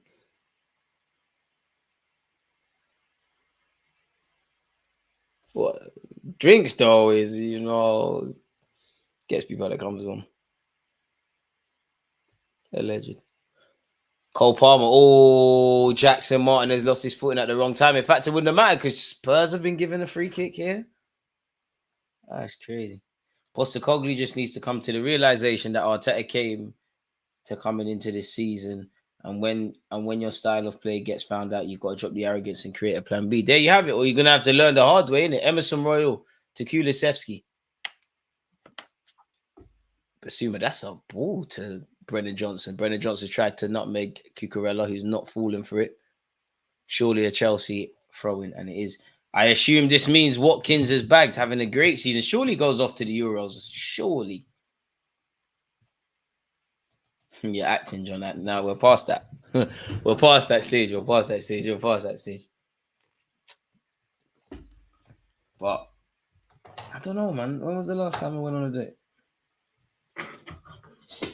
Speaker 3: What drinks though is, gets people out their comfort zone. Alleged. Cole Palmer. Oh, Jackson Martin has lost his footing at the wrong time. In fact, it wouldn't have mattered because Spurs have been given a free kick here. That's crazy. Postecoglou just needs to come to the realization that Arteta came to coming into this season, and when your style of play gets found out, you've got to drop the arrogance and create a plan B. There you have it. Or you're gonna have to learn the hard way, innit? Emerson Royal to Kulusevski. Basuma, that's a ball to Brennan Johnson. Brennan Johnson tried to nutmeg Cucurella, who's not falling for it. Surely a Chelsea throw-in, and it is. I assume this means Watkins is bagged, having a great season. Surely goes off to the Euros. Surely. You're acting, John. Now we're past that. We're past that stage. But I don't know, man. When was the last time I went on a date?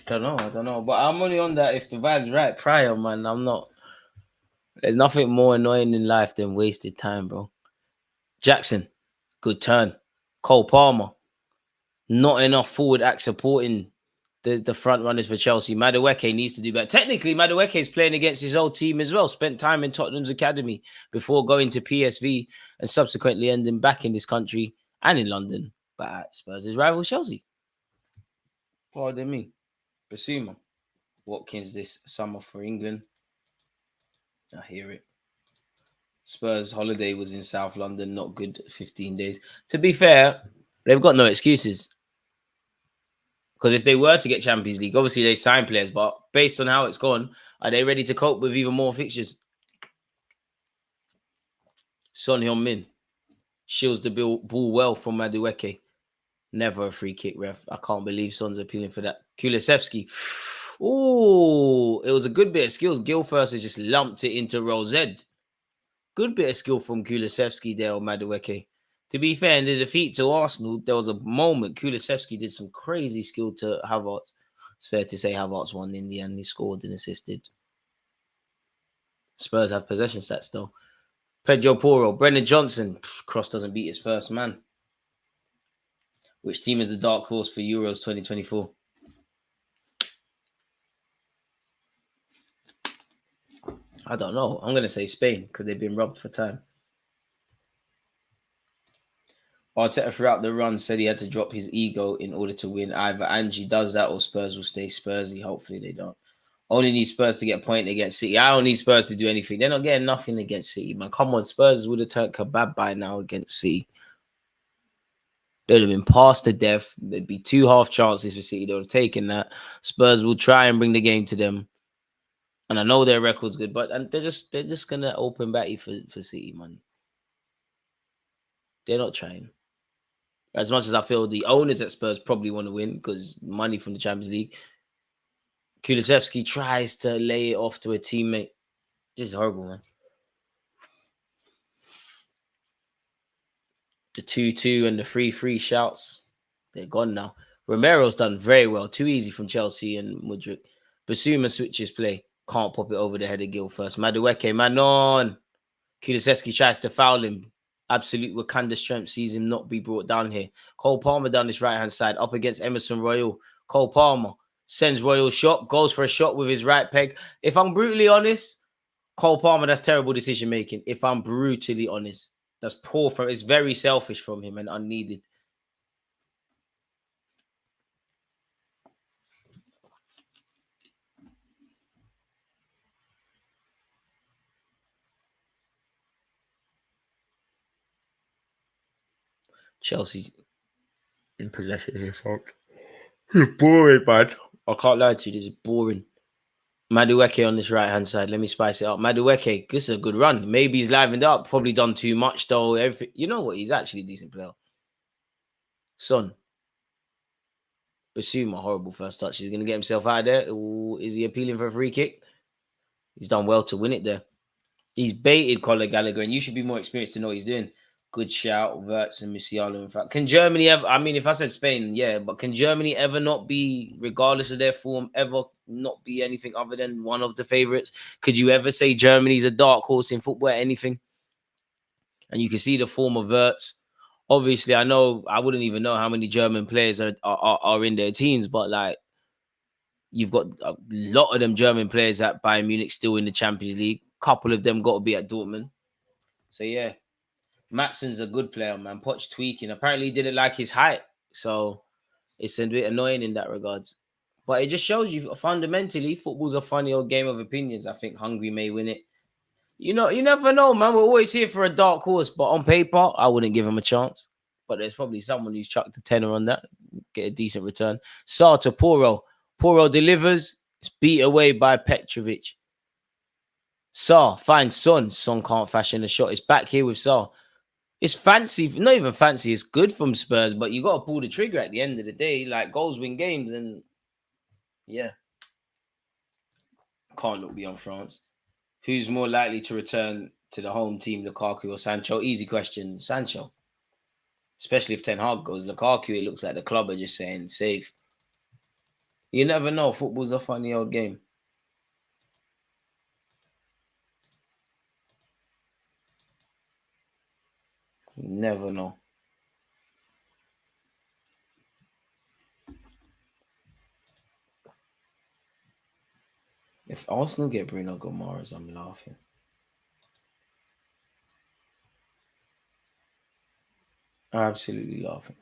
Speaker 3: I don't know. But I'm only on that if the vibe's right prior, man. I'm not. There's nothing more annoying in life than wasted time, bro. Jackson, good turn. Cole Palmer, not enough forward act supporting the front runners for Chelsea. Madueke needs to do better. Technically, Madueke is playing against his old team as well. Spent time in Tottenham's academy before going to PSV and subsequently ending back in this country and in London. But at Spurs' rival Chelsea. Pardon me. Basuma. Watkins this summer for England. I hear it. Spurs holiday was in South London. Not good 15 days. To be fair, they've got no excuses. Because if they were to get Champions League, obviously they sign players, but based on how it's gone, are they ready to cope with even more fixtures? Son Heung-min shields the ball well from Madueke. Never a free kick, ref. I can't believe Son's appealing for that. Kulusevski. Oh, it was a good bit of skills. Gilfirst has just lumped it into Rosed. Good bit of skill from Kulusevski there on Madueke. To be fair, in the defeat to Arsenal, there was a moment Kulusevski did some crazy skill to Havertz. It's fair to say Havertz won in the end. He scored and assisted. Spurs have possession stats though. Pedro Porro, Brennan Johnson. Cross doesn't beat his first man. Which team is the dark horse for Euros 2024? I don't know. I'm going to say Spain because they've been robbed for time. Arteta throughout the run said he had to drop his ego in order to win. Either Angie does that or Spurs will stay Spursy. Hopefully they don't. Only need Spurs to get a point against City. I don't need Spurs to do anything. They're not getting nothing against City, man. Come on, Spurs would have turned kebab by now against City. They'd have been past to death. There'd be 2 half chances for City. They would have taken that. Spurs will try and bring the game to them. And I know their record's good, but they're just gonna open batty for City, man. They're not trying. As much as I feel the owners at Spurs probably want to win because money from the Champions League. Kulusevski tries to lay it off to a teammate. This is horrible, man. The 2-2 and the 3-3 shouts, they're gone now. Romero's done very well. Too easy from Chelsea and Mudryk. Basuma switches play. Can't pop it over the head of Gilfirst. Madueke, man on. Kulusevski tries to foul him. Absolute Wakanda strength sees him not be brought down here. Cole Palmer down this right-hand side up against Emerson Royal. Cole Palmer sends Royal shot, goes for a shot with his right peg. If I'm brutally honest, Cole Palmer, that's terrible decision-making. If I'm brutally honest. That's poor from. It's very selfish from him and unneeded. Chelsea in possession here, so boring, man. I can't lie to you. This is boring. Madueke on this right hand side. Let me spice it up. Madueke, this is a good run. Maybe he's livened up. Probably done too much though. Everything. You know what? He's actually a decent player. Son. Basuma, horrible first touch. He's going to get himself out of there. Ooh, is he appealing for a free kick? He's done well to win it there. He's baited Conor Gallagher, and you should be more experienced to know what he's doing. Good shout, Wirtz and Musiala. In fact, can Germany ever? I mean, if I said Spain, yeah, but can Germany ever not be, regardless of their form, ever not be anything other than one of the favorites? Could you ever say Germany's a dark horse in football? Anything? And you can see the form of Wirtz. Obviously, I know I wouldn't even know how many German players are in their teams, but like you've got a lot of them German players at Bayern Munich still in the Champions League. Couple of them got to be at Dortmund. So yeah. Matson's a good player, man. Poch tweaking. Apparently, he didn't like his height. So it's a bit annoying in that regards. But it just shows you fundamentally, football's a funny old game of opinions. I think Hungary may win it. You know, you never know, man. We're always here for a dark horse. But on paper, I wouldn't give him a chance. But there's probably someone who's chucked a tenner on that. Get a decent return. Sarr to Poro. Poro delivers. It's beat away by Petrovic. Sarr finds Son. Son can't fashion a shot. It's back here with Sarr. It's fancy, not even fancy. It's good from Spurs, but you got to pull the trigger at the end of the day. Like goals win games, and yeah, can't look beyond France. Who's more likely to return to the home team, Lukaku or Sancho? Easy question, Sancho. Especially if Ten Hag goes. Lukaku, it looks like the club are just saying safe. You never know. Football's a funny old game. You never know. If Arsenal get Bruno Gomares, I'm laughing. Absolutely laughing.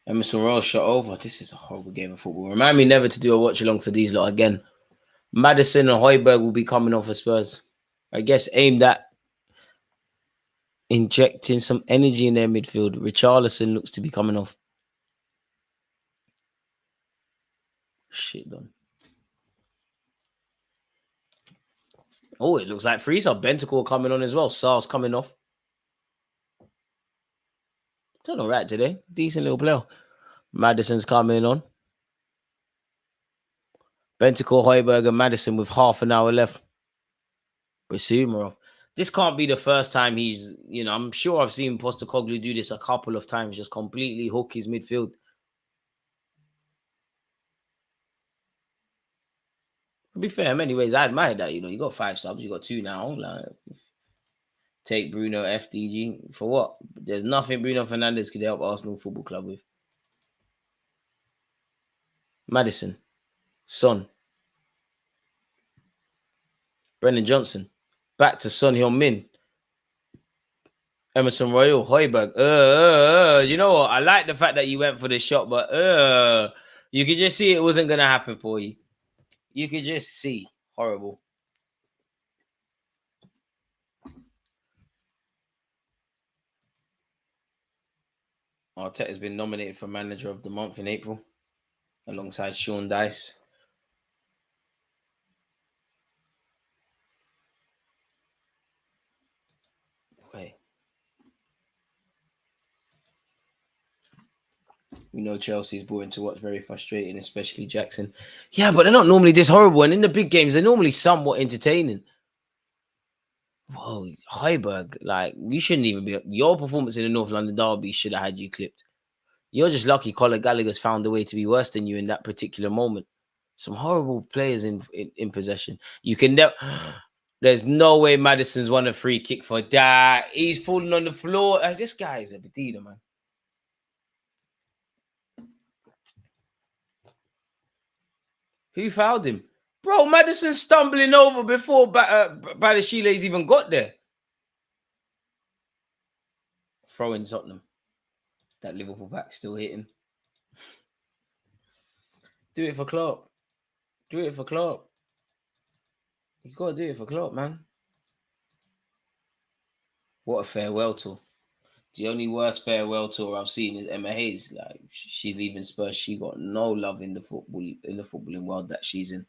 Speaker 3: Emerson Royal shot over. This is a horrible game of football. Remind me never to do a watch along for these lot again. Maddison and Højbjerg will be coming off for Spurs. I guess aimed at injecting some energy in their midfield. Richarlison looks to be coming off. Shit done. Oh, it looks like Frieza. Bentacle coming on as well. Sar's coming off. Done all right today. Decent little player. Maddison's coming on. Bentacle, Højbjerg, and Maddison with half an hour left. Basuma. This can't be the first time he's, I'm sure I've seen Postecoglou do this a couple of times, just completely hook his midfield. To be fair, in many ways, I admire that. You got 5 subs, you got 2 now. Like, take Bruno FDG for what? There's nothing Bruno Fernandes could help Arsenal Football Club with. Maddison, Son, Brennan Johnson, back to Son Heung-min, Emerson Royal, Højbjerg. You know what? I like the fact that you went for the shot, but you could just see it wasn't going to happen for you. You could just see. Horrible. Arteta has been nominated for Manager of the Month in April, alongside Sean Dice. Wait. We know Chelsea's boring to watch, very frustrating, especially Jackson. Yeah, but they're not normally this horrible. And in the big games, they're normally somewhat entertaining. Whoa, Højbjerg, like, you shouldn't even be. Your performance in the North London Derby should have had you clipped. You're just lucky Conor Gallagher's found a way to be worse than you in that particular moment. Some horrible players in possession. You can there's no way Maddison's won a free kick for that. He's falling on the floor. This guy is a Bedina, man. Who fouled him? Bro, Madison stumbling over before Badashile's even got there. Throwing Tottenham. That Liverpool back still hitting. Do it for Klopp. Do it for Klopp. You got to do it for Klopp, man. What a farewell tour. The only worst farewell tour I've seen is Emma Hayes. Like, she's leaving Spurs. She got no love in the footballing world that she's in.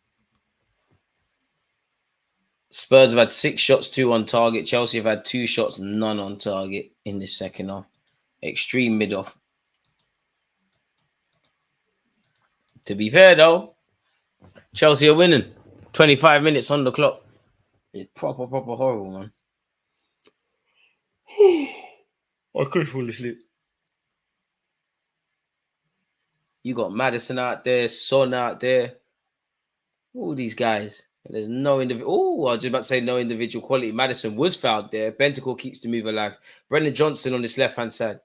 Speaker 3: Spurs have had 6 shots, 2 on target. Chelsea have had 2 shots, none on target in the second half. Extreme mid-off. To be fair, though, Chelsea are winning. 25 minutes on the clock. It's proper horrible, man. I could fall asleep. You got Madison out there, Son out there. All these guys. There's no individual. Oh, I was just about to say no individual quality. Madison was fouled there. Bentacle keeps the move alive. Brendan Johnson on this left-hand side.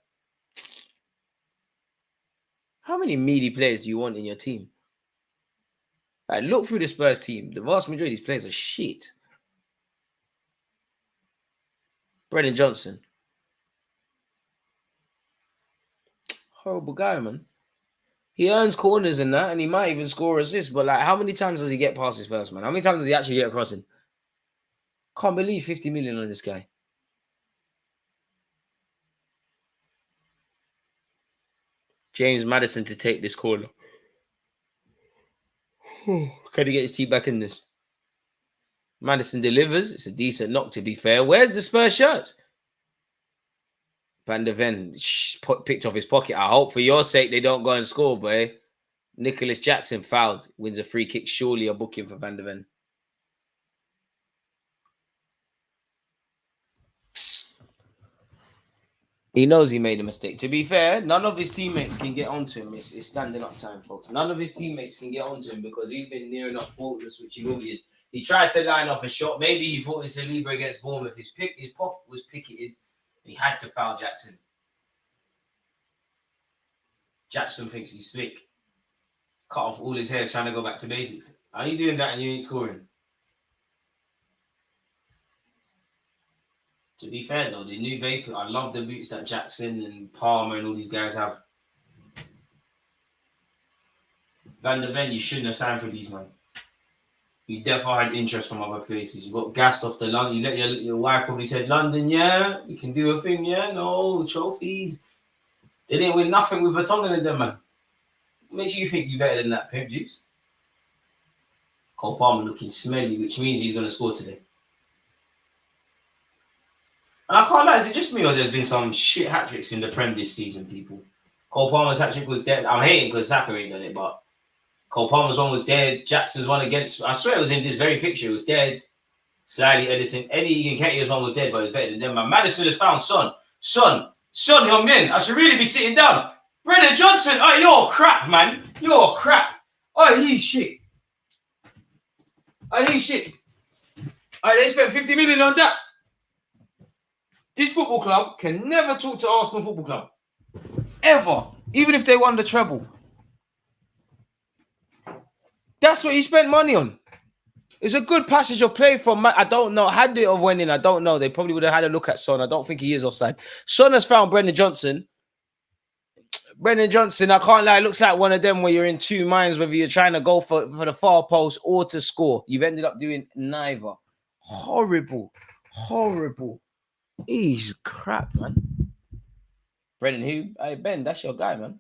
Speaker 3: How many meaty players do you want in your team? Like, look through the Spurs team. The vast majority of these players are shit. Brendan Johnson. Horrible guy, man. He earns corners and that, and he might even score assists. But like, how many times does he get past his first man? How many times does he actually get a crossing? Can't believe 50 million on this guy. James Madison to take this corner. Can he get his team back in this? Madison delivers. It's a decent knock, to be fair. Where's the Spurs shirts? Van der Ven picked off his pocket. I hope for your sake they don't go and score, boy. Nicholas Jackson fouled. Wins a free kick. Surely a booking for Van der Ven. He knows he made a mistake. To be fair, none of his teammates can get onto him. It's standing up time, folks. None of his teammates can get onto him because he's been near enough faultless, which he normally is. He tried to line up a shot. Maybe he thought it's a Libra against Bournemouth. His pocket was picketed. He had to foul Jackson. Jackson thinks he's slick. Cut off all his hair trying to go back to basics. How you doing that and you ain't scoring? To be fair, though, the new Vapor, I love the boots that Jackson and Palmer and all these guys have. Van der Ven, you shouldn't have signed for these, man. You definitely had interest from other places. You got gassed off the London. You let your wife probably said, London, yeah, you can do a thing, yeah, no, trophies. They didn't win nothing with Vertonghen in them, man. What makes you think you're better than that, Pimp Juice? Cole Palmer looking smelly, which means he's going to score today. And I can't lie, is it just me or there's been some shit hat-tricks in the Prem this season, people? Cole Palmer's hat-trick was dead. I'm hating because Saka ain't done it, but Cole Palmer's one was dead. Jackson's one against... I swear it was in this very fixture. It was dead. Slightly Edison. Eddie Nketiah's one was dead, but it was better than them, man. Madison has found Son, young men. I should really be sitting down. Brendan Johnson, oh, you're crap, man. You're crap. Oh, he's shit. Oh, they spent 50 million on that. This football club can never talk to Arsenal Football Club. Ever. Even if they won the treble. That's what he spent money on. It's a good passage of play from... I don't know. Had they have went in, I don't know. They probably would have had a look at Son. I don't think he is offside. Son has found Brendan Johnson. Brendan Johnson, I can't lie, looks like one of them where you're in two minds whether you're trying to go for the far post or to score. You've ended up doing neither. Horrible. He's crap, man. Brendan who? Hey, Ben, that's your guy, man.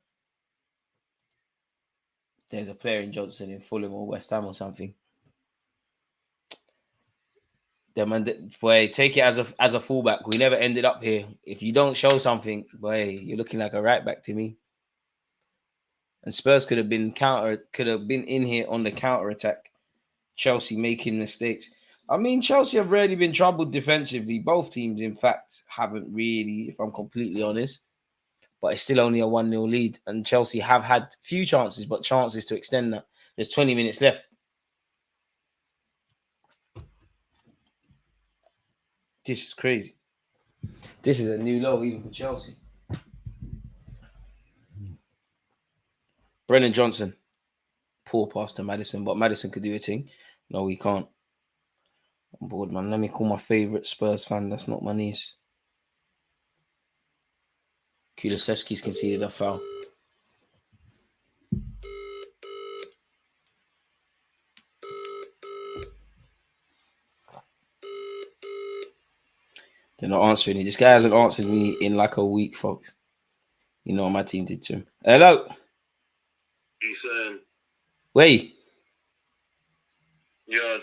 Speaker 3: There's a player in Johnson in Fulham or West Ham or something. Boy, take it as a fullback. We never ended up here. If you don't show something, boy, you're looking like a right back to me. And Spurs could have been in here on the counter attack. Chelsea making mistakes. I mean, Chelsea have rarely been troubled defensively. Both teams, in fact, haven't really, if I'm completely honest. But it's still only a 1-0 lead. And Chelsea have had few chances, but chances to extend that. There's 20 minutes left. This is crazy. This is a new low even for Chelsea. Brendan Johnson. poor pass to Madison, but Madison could do a thing. No, we can't. I'm bored, man. Let me call my favourite Spurs fan. That's not my niece. Kulusevski's conceded a foul. They're not answering it. This guy hasn't answered me in like a week, folks. You know what my team did to him. Hello.
Speaker 1: He's
Speaker 3: Wait.
Speaker 1: yeah.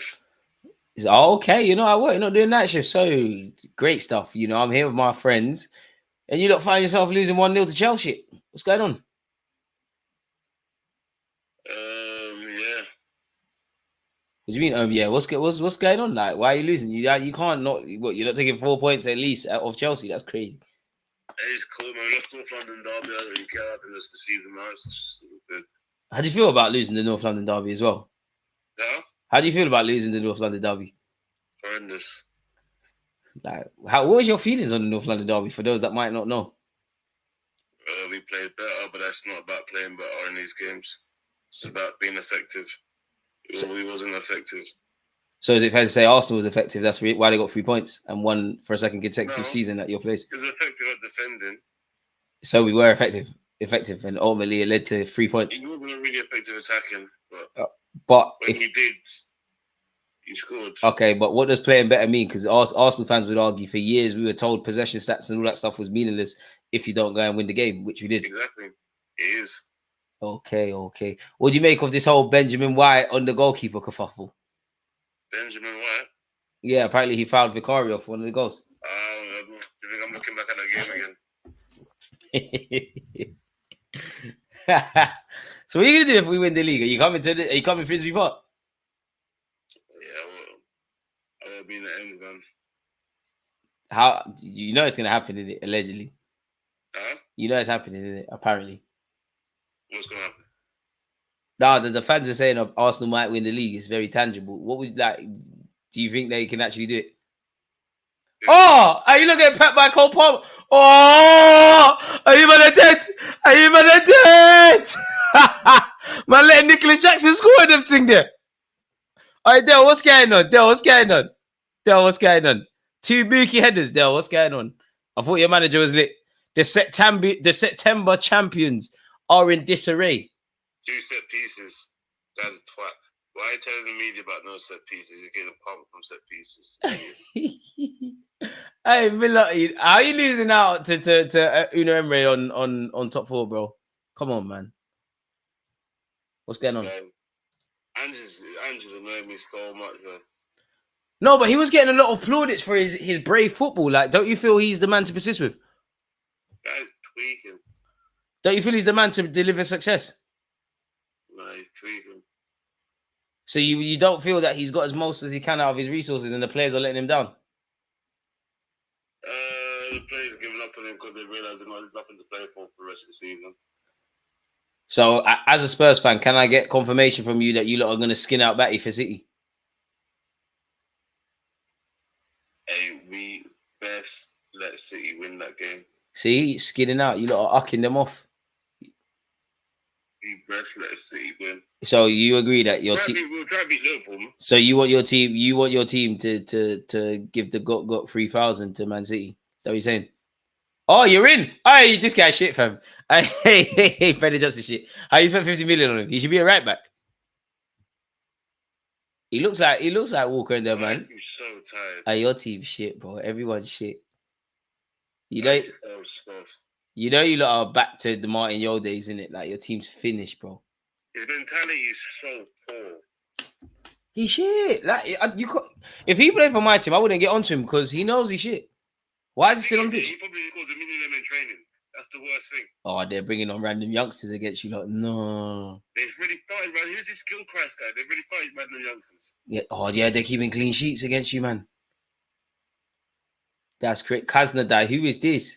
Speaker 3: He's okay. You know, I work. You're not doing night shift. So great stuff. You know, I'm here with my friends. And you don't find yourself losing 1-0 to Chelsea. What's going on?
Speaker 1: Yeah.
Speaker 3: What do you mean? Yeah. What's going on? Like, why are you losing? You can't not. What? You're not taking 4 points at least out of Chelsea. That's crazy.
Speaker 1: It's cool, man. Lost North London derby. I don't really care about this to see them now. It's just good.
Speaker 3: How do you feel about losing the North London derby as well?
Speaker 1: Yeah.
Speaker 3: How do you feel about losing the North London derby?
Speaker 1: Horrendous.
Speaker 3: Like, what was your feelings on the North London derby for those that might not know?
Speaker 1: We played better, but that's not about playing better in these games. It's about being effective. We wasn't effective.
Speaker 3: So is it fair to say Arsenal was effective? That's why they got 3 points and won for a second consecutive season at your place.
Speaker 1: It was effective at defending.
Speaker 3: So we were effective, and ultimately it led to 3 points.
Speaker 1: You weren't really effective attacking,
Speaker 3: but
Speaker 1: when you did, you scored.
Speaker 3: Okay, but what does playing better mean? Because Arsenal fans would argue for years we were told possession stats and all that stuff was meaningless if you don't go and win the game, which we did.
Speaker 1: Exactly, it is.
Speaker 3: Okay. What do you make of this whole Benjamin White on the goalkeeper kerfuffle?
Speaker 1: Benjamin White?
Speaker 3: Yeah, apparently he fouled Vicario for one of the goals.
Speaker 1: I think I'm looking back at that game again.
Speaker 3: So what are you gonna do if we win the league? Are you coming Frisbee Park?
Speaker 1: Yeah, I will be in the end, man.
Speaker 3: How you know it's gonna happen, isn't it? Allegedly.
Speaker 1: Huh?
Speaker 3: You know it's happening, isn't it? Apparently.
Speaker 1: What's gonna happen?
Speaker 3: No, the fans are saying Arsenal might win the league. It's very tangible. What would like? Do you think they can actually do it? Yeah. Oh, are you not getting packed by Cole Palmer? Oh, are you man dead? Are you man dead? Man, letting Nicholas Jackson score them thing there. All right, Dale, what's going on? Dale, what's going on? 2 beaky headers, Dale. What's going on? I thought your manager was lit. The September champions are in disarray.
Speaker 1: 2 set pieces. That's a twat. Why are you telling the media about no set pieces? You're getting pumped from set pieces.
Speaker 3: Hey, Villa, how are you losing out to Una Emery on top 4, bro? Come on, man. What's going on?
Speaker 1: Ange's annoyed me so much, man.
Speaker 3: No, but he was getting a lot of plaudits for his brave football. Like, don't you feel he's the man to persist with?
Speaker 1: Guy's tweaking.
Speaker 3: Don't you feel he's the man to deliver success?
Speaker 1: No, he's tweaking.
Speaker 3: So you don't feel that he's got as most as he can out of his resources and the players are letting him down?
Speaker 1: The players are giving up on him because they realise there's nothing to play for the rest of the season.
Speaker 3: So, as a Spurs fan, can I get confirmation from you that you lot are going to skin out Batty for City?
Speaker 1: Hey, we best let City win that game.
Speaker 3: See, skinning out. You lot are ucking them off.
Speaker 1: We best let City win.
Speaker 3: So you agree that your team?
Speaker 1: We'll try to beat Liverpool. Man.
Speaker 3: So you want your team? You want your team to give the got 3,000 to Man City? Is that what you're saying? Oh, you're in. Hey, this guy's shit, fam. Hey, Freddie Johnson shit. How you spent 50 million on him? He should be a right back. He looks like Walker in there, man.
Speaker 1: I'm so tired.
Speaker 3: Hey, your team shit, bro. Everyone's shit. You know you lot are back to the Martin Yo days, innit? Like your team's finished, bro.
Speaker 1: His mentality is so poor.
Speaker 3: He's shit. Like if he played for my team, I wouldn't get onto him because he knows he's shit. Why is he still on pitch?
Speaker 1: He probably calls a minimum in training. That's the worst thing.
Speaker 3: Oh, they're bringing on random youngsters against you. Like, no.
Speaker 1: They've really started, man. Who's this skill Christ guy? They've really started random youngsters.
Speaker 3: Yeah. Oh, yeah. They're keeping clean sheets against you, man. That's great. Krasnodar, who is this?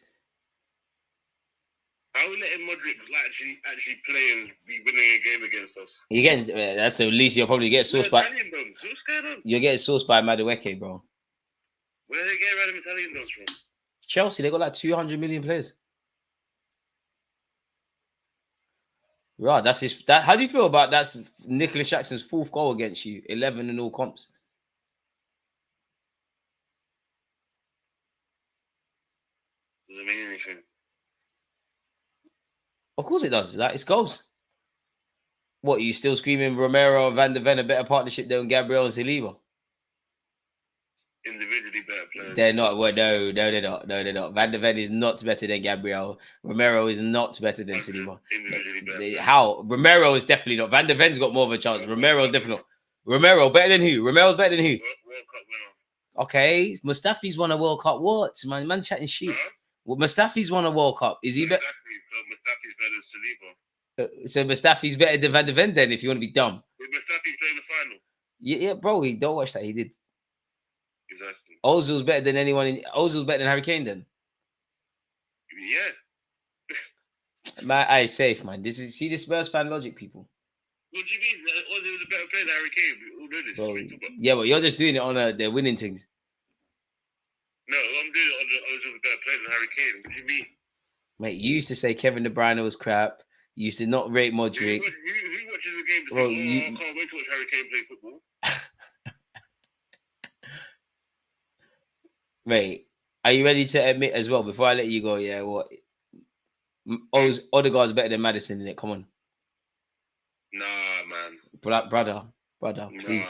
Speaker 1: How are we letting Modric actually play and be winning a game against us?
Speaker 3: That's the least you'll probably get sourced by.
Speaker 1: Italian dogs. What's going on?
Speaker 3: You're getting sourced by Madueke, bro.
Speaker 1: Where are they getting random Italian dogs from?
Speaker 3: Chelsea, they got like 200 million players. Right, that's his. How do you feel about that's Nicholas Jackson's 4th goal against you? 11 in all comps.
Speaker 1: Doesn't mean anything.
Speaker 3: Of course it does. That it's goals. What, you still screaming Romero and Van der Ven a better partnership than Gabriel and Saliba?
Speaker 1: Individually better players.
Speaker 3: They're not. Well, no, they're not. No, they're not. Van der Ven is not better than Gabriel. Romero is not better than Saliba.
Speaker 1: Individually better.
Speaker 3: How? Romero is definitely not. Van der Ven's got more of a chance. Romero's definitely not. Romero better than who? Romero's better than who?
Speaker 1: World Cup winner.
Speaker 3: Okay, Mustafi's won a World Cup. What? Man chatting shit. Well, Mustafi's won a World Cup. Is he better?
Speaker 1: Exactly. So Mustafi's better than Saliba.
Speaker 3: So Mustafi's better than Van der Ven then, if you want to be dumb.
Speaker 1: Did Mustafi play in the final?
Speaker 3: Yeah, bro. Don't watch that. He did.
Speaker 1: Exactly.
Speaker 3: Ozil's better than anyone. Ozil's better than Harry Kane then.
Speaker 1: Yeah.
Speaker 3: Man, I safe, man. This is see the Spurs fan logic, people.
Speaker 1: What do you mean? Ozil was a better player than Harry Kane. We all know this.
Speaker 3: Bro,
Speaker 1: What are you talking about?
Speaker 3: yeah, but you're just doing it on their winning things.
Speaker 1: No, I'm doing it on Ozil was a better player than Harry Kane. What do you mean?
Speaker 3: Mate, you used to say Kevin De Bruyne was crap. You used to not rate Modric.
Speaker 1: Who watches the game to
Speaker 3: Bro,
Speaker 1: think, I can't wait to watch Harry Kane play football?
Speaker 3: Mate, are you ready to admit as well, before I let you go, yeah, what? Odegaard's better than Maddison, isn't it? Come on.
Speaker 1: Nah, man.
Speaker 3: Brother, please.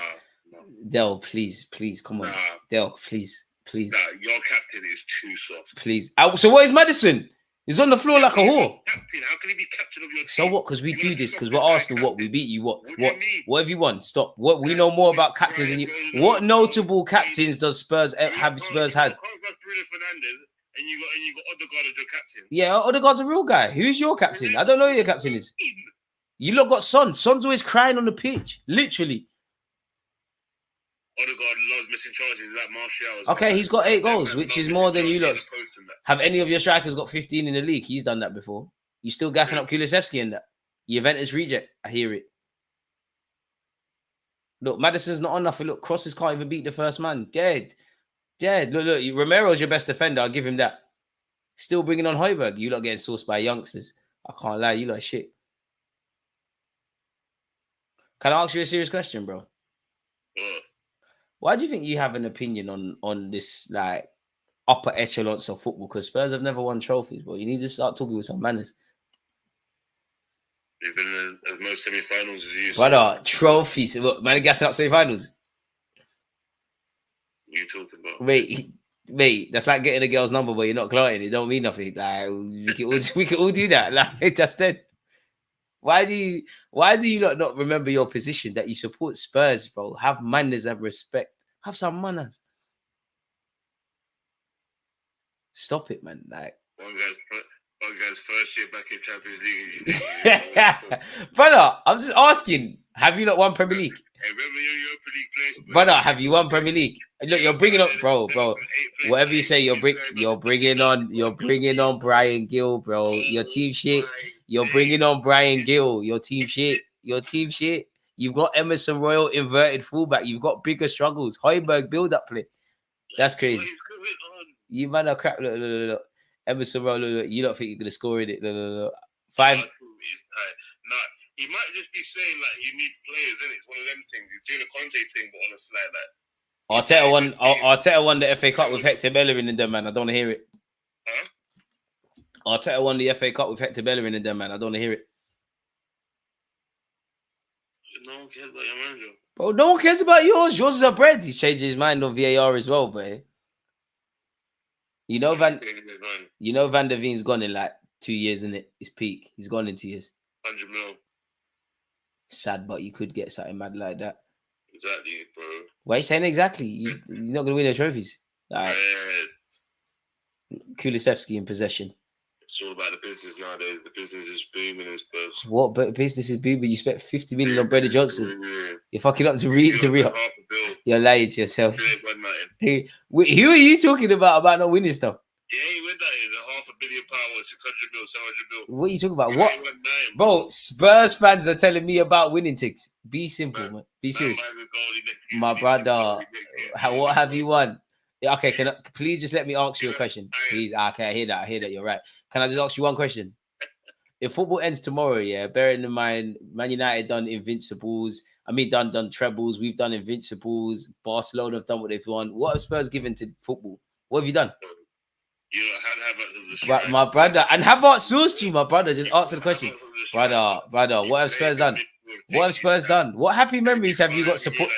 Speaker 1: Nah.
Speaker 3: Del, please, come on.
Speaker 1: Nah.
Speaker 3: Del, please.
Speaker 1: Nah, your captain is too soft.
Speaker 3: Please. So what is Maddison? He's on the floor like a whore.
Speaker 1: Captain, how can he be captain of your team?
Speaker 3: So what? Because we do this, because we're Arsenal. What? We beat you. What?
Speaker 1: What do you mean?
Speaker 3: What have you won? Stop. What? We know more about captains than you. What notable captains does Spurs have? Spurs had?
Speaker 1: You can't have Bruno Fernandes and you got Odegaard as your captain.
Speaker 3: Yeah, Odegaard's a real guy. Who's your captain? I don't know who your captain is. You lot got Son. Son's always crying on the pitch. Literally.
Speaker 1: Odegaard loves missing chances like Martial.
Speaker 3: Okay, he's got 8 goals, which is more than you lot. Have any of your strikers got 15 in the league? He's done that before. You still gassing up Kulusevski in that. Juventus reject. I hear it. Look, Maddison's not on nothing. Look, crosses can't even beat the first man. Dead. Look. Romero's your best defender. I'll give him that. Still bringing on Højbjerg. You lot getting sourced by youngsters. I can't lie. You lot shit. Can I ask you a serious question, bro? Why do you think you have an opinion on this, like, upper echelons of football? Because Spurs have never won trophies, but you need to start talking with some manners.
Speaker 1: They've been in as most semi-finals as you.
Speaker 3: Brother, trophies. Look, man, gassing up semi-finals.
Speaker 1: What are you talking about?
Speaker 3: Wait, that's like getting a girl's number, but you're not clotting. It don't mean nothing. Like, we can all do that. Like, just then. Why do you not remember your position that you support Spurs, bro? Have manners, have respect. Have some manners. Stop it, man. Like,
Speaker 1: one guy's first year back in Champions League.
Speaker 3: Brother, I'm just asking. Have you not won Premier League?
Speaker 1: Hey, remember your Europa League place?
Speaker 3: Brother, have you won Premier League? Look, you're bringing up, bro. Whatever you say, you're bringing on Brian Gill, bro. Your team shit. You're bringing on Brian Gill. Your team shit. You've got Emerson Royal inverted fullback. You've got bigger struggles. Højbjerg build-up play. That's crazy. You man are crap. Look. Emerson Royal, look. You don't think you're gonna score in it? Look. 5.
Speaker 1: Nah, he might just be saying like he needs players, and it's one of them things. He's doing a Conte thing, but on a slide like.
Speaker 3: Arteta won the FA Cup with Hector Bellerin in them, man. I don't want to hear it.
Speaker 1: Huh?
Speaker 3: Arteta won the FA Cup with Hector Bellerin in them, man. I don't want to hear it.
Speaker 1: No one cares about your manager.
Speaker 3: Bro, no one cares about yours. Yours is a bread. He's changed his mind on VAR as well, but you know Van der Veen's gone in like 2 years, isn't it? His peak. He's gone in 2 years.
Speaker 1: 100 mil.
Speaker 3: Sad, but you could get something mad like that.
Speaker 1: Exactly, bro.
Speaker 3: Why are you saying exactly? You're not going to win the trophies. Like, Kulusevski in possession.
Speaker 1: It's all about the business nowadays. The business is booming in Spurs.
Speaker 3: What business is booming? You spent 50 million on Brendan Johnson. You're fucking up to read. You're lying to yourself. Hey, who are you talking about not winning stuff?
Speaker 1: Yeah, he went that in £500 million, or 600 mil, 700 mil.
Speaker 3: What are you talking about? What? Bro, Spurs fans are telling me about winning things. Be simple, man. Be serious. My brother, what have you won? Yeah, okay, please just let me ask you a question. Please. Okay, I hear that. You're right. Can I just ask you one question? if football ends tomorrow, yeah, bearing in mind Man United done invincibles. I mean, done trebles. We've done invincibles. Barcelona have done what they've won. What have Spurs given to football? What have you done?
Speaker 1: You know, had Havertz as a striker.
Speaker 3: My brother, and Havertz sourced you, my brother. Just answer the question, brother. What have Spurs done? What have Spurs done? What happy memories have you got support,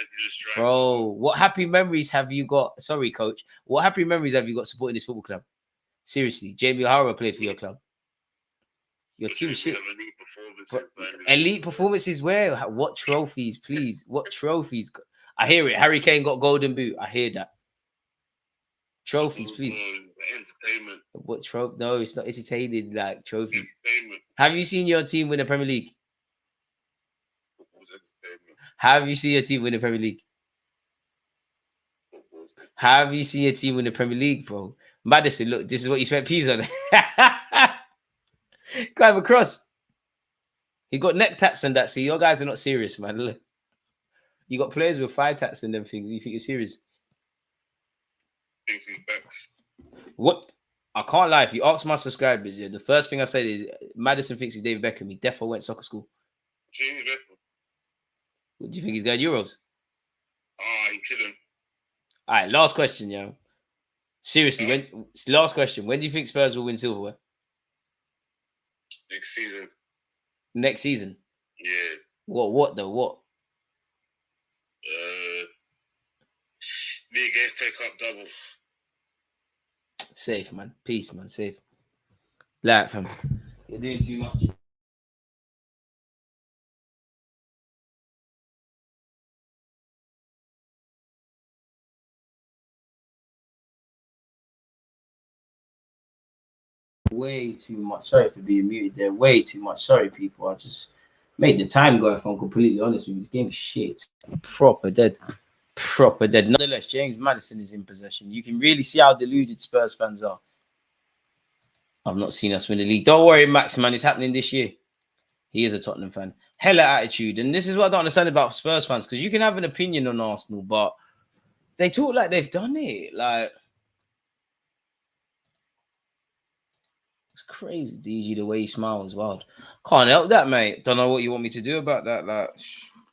Speaker 3: bro? What happy memories have you got? Sorry, coach. What happy memories have you got supporting this football club? Seriously, Jamie O'Hara played for your club. Your team shit. Elite performances where? What trophies, please? What trophies? I hear it. Harry Kane got golden boot. I hear that. Trophies, please.
Speaker 1: Entertainment.
Speaker 3: What trophy? No, it's not entertaining. Like trophies. Have you seen your team win the Premier League? Have you seen your team win the Premier League? Have you seen your team win the Premier League, bro? Madison, look, this is what you spent peas on. Clive across. He got neck tats and that. See, your guys are not serious, man. Look. You got players with 5 tats and them things. You think you're serious? What? I can't lie. If you ask my subscribers, yeah, the first thing I said is Madison thinks he's David Beckham. He defo went soccer school.
Speaker 1: James Beckham.
Speaker 3: What do you think he's going Euros?
Speaker 1: He couldn't.
Speaker 3: All right, last question, yeah. Seriously, last question. When do you think Spurs will win silverware?
Speaker 1: Next season.
Speaker 3: Next season?
Speaker 1: Yeah.
Speaker 3: What?
Speaker 1: League FA Cup double.
Speaker 3: Safe, man. Peace, man. Safe. Like, fam. You're doing too much. Way too much. Sorry for being muted there. Way too much. Sorry, people. I just made the time go, if I'm completely honest with you. This game is shit. Proper dead. Nonetheless, James Maddison is in possession. You can really see how deluded Spurs fans are. I've not seen us win the league. Don't worry, Max, man. It's happening this year. He is a Tottenham fan. Hella attitude. And this is what I don't understand about Spurs fans, because you can have an opinion on Arsenal, but they talk like they've done it. Like, it's crazy, DG, the way he smiles. Wild. Can't help that, mate. Don't know what you want me to do about that. Like,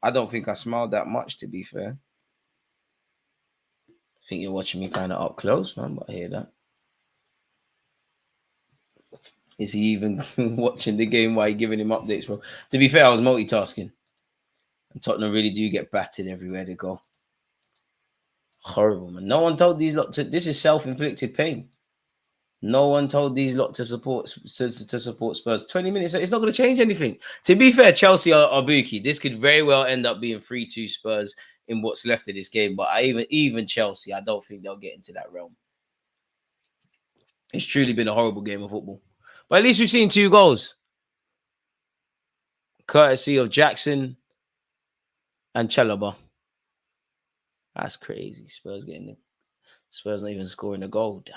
Speaker 3: I don't think I smiled that much, to be fair. I think you're watching me kind of up close, man, but I hear that. Is he even watching the game while you're giving him updates, bro? To be fair, I was multitasking. And Tottenham really do get battered everywhere they go. Horrible, man. No one told these lot to... This is self-inflicted pain. No one told these lot to support Spurs. 20 minutes, it's not going to change anything. To be fair, Chelsea are bookie. This could very well end up being 3-2 Spurs in what's left of this game. But even Chelsea, I don't think they'll get into that realm. It's truly been a horrible game of football. But at least we've seen 2 goals. Courtesy of Jackson and Chalobah. That's crazy. Spurs not even scoring a goal. Dang.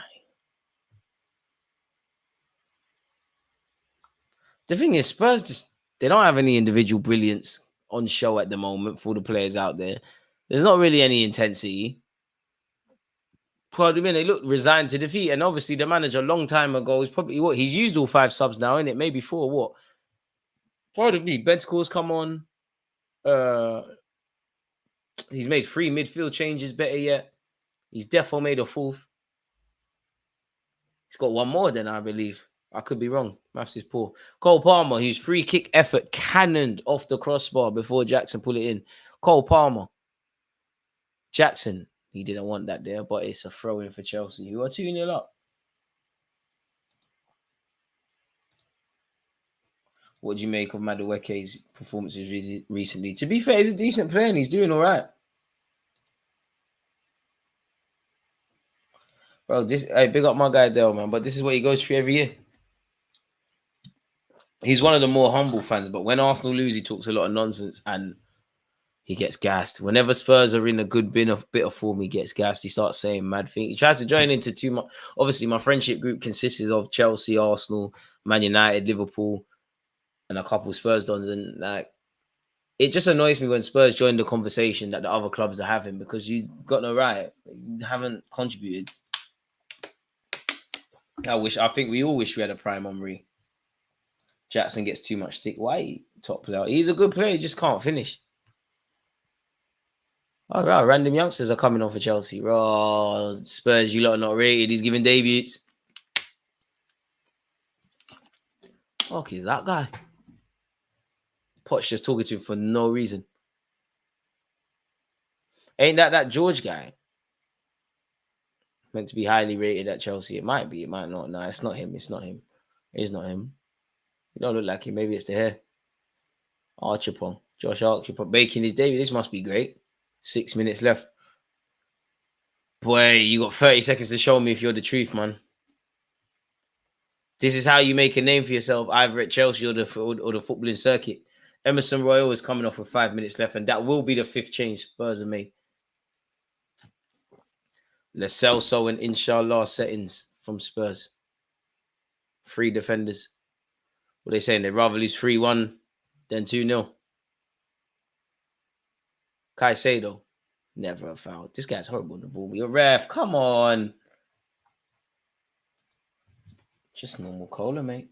Speaker 3: The thing is, Spurs they don't have any individual brilliance on show at the moment for the players out there. There's not really any intensity. Pardon me, they look resigned to defeat. And obviously, the manager a long time ago is probably he's used all 5 subs now, isn't it? Maybe 4. What? Pardon me, Bentacle's come on. He's made 3 midfield changes, better yet. He's defo made a 4th. He's got 1 more then, I believe. I could be wrong. Maths is poor. Cole Palmer, whose free kick effort cannoned off the crossbar before Jackson pulled it in. Cole Palmer. Jackson, he didn't want that there, but it's a throw-in for Chelsea, who are 2-0 up. What do you make of Madueke's performances recently? To be fair, he's a decent player and he's doing all right. Bro, big up my guy Dale, man, but this is what he goes through every year. He's one of the more humble fans, but when Arsenal lose, he talks a lot of nonsense and he gets gassed. Whenever Spurs are in a good bit of form, he gets gassed. He starts saying mad things. He tries to join into too much. Obviously, my friendship group consists of Chelsea, Arsenal, Man United, Liverpool, and a couple of Spurs dons. And like, it just annoys me when Spurs join the conversation that the other clubs are having, because you got no right. You haven't contributed. I think we all wish we had a prime Henry. Jackson gets too much stick. Why? Top player. He's a good player. He just can't finish. All right, random youngsters are coming on for Chelsea. Oh, Spurs, you lot are not rated. He's giving debuts. Fuck, is that guy? Potts just talking to him for no reason. Ain't that George guy? Meant to be highly rated at Chelsea. It might be. It might not. No, it's not him. It's not him. It's not him. You don't look like him. Maybe it's the hair. Archipong. Josh Archipong making his debut. This must be great. 6 minutes left. Boy, you got 30 seconds to show me if you're the truth, man. This is how you make a name for yourself, either at Chelsea or the footballing circuit. Emerson Royal is coming off with 5 minutes left, and that will be the 5th change Spurs have made. Lo Celso and Inshallah settings from Spurs. 3 defenders. What are they saying? They'd rather lose 3-1 than 2-0. Caicedo. Never a foul. This guy's horrible on the ball. You're ref. Come on. Just normal cola, mate.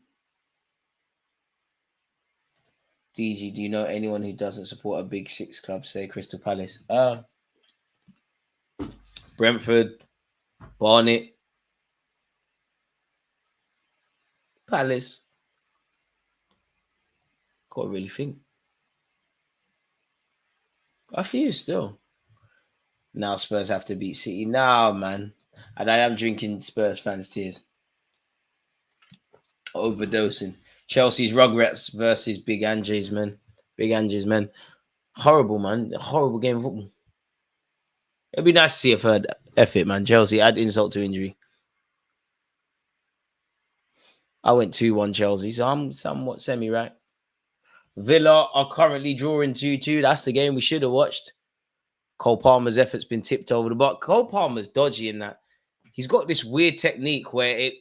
Speaker 3: DG, do you know anyone who doesn't support a big 6 club, say Crystal Palace? Brentford, Barnet, Palace. Gotta really think. A few still. Now Spurs have to beat City. Now, man. And I am drinking Spurs fans' tears. Overdosing. Chelsea's Rugrats versus Big Ange's men. Big Ange's men. Horrible, man. Horrible game of football. It'd be nice to see a third effort, man. Chelsea, add insult to injury. I went 2-1 Chelsea, so I'm somewhat semi-right. Villa are currently drawing 2-2. That's the game we should have watched. Cole Palmer's effort's been tipped over the bar. Cole Palmer's dodgy in that. He's got this weird technique where it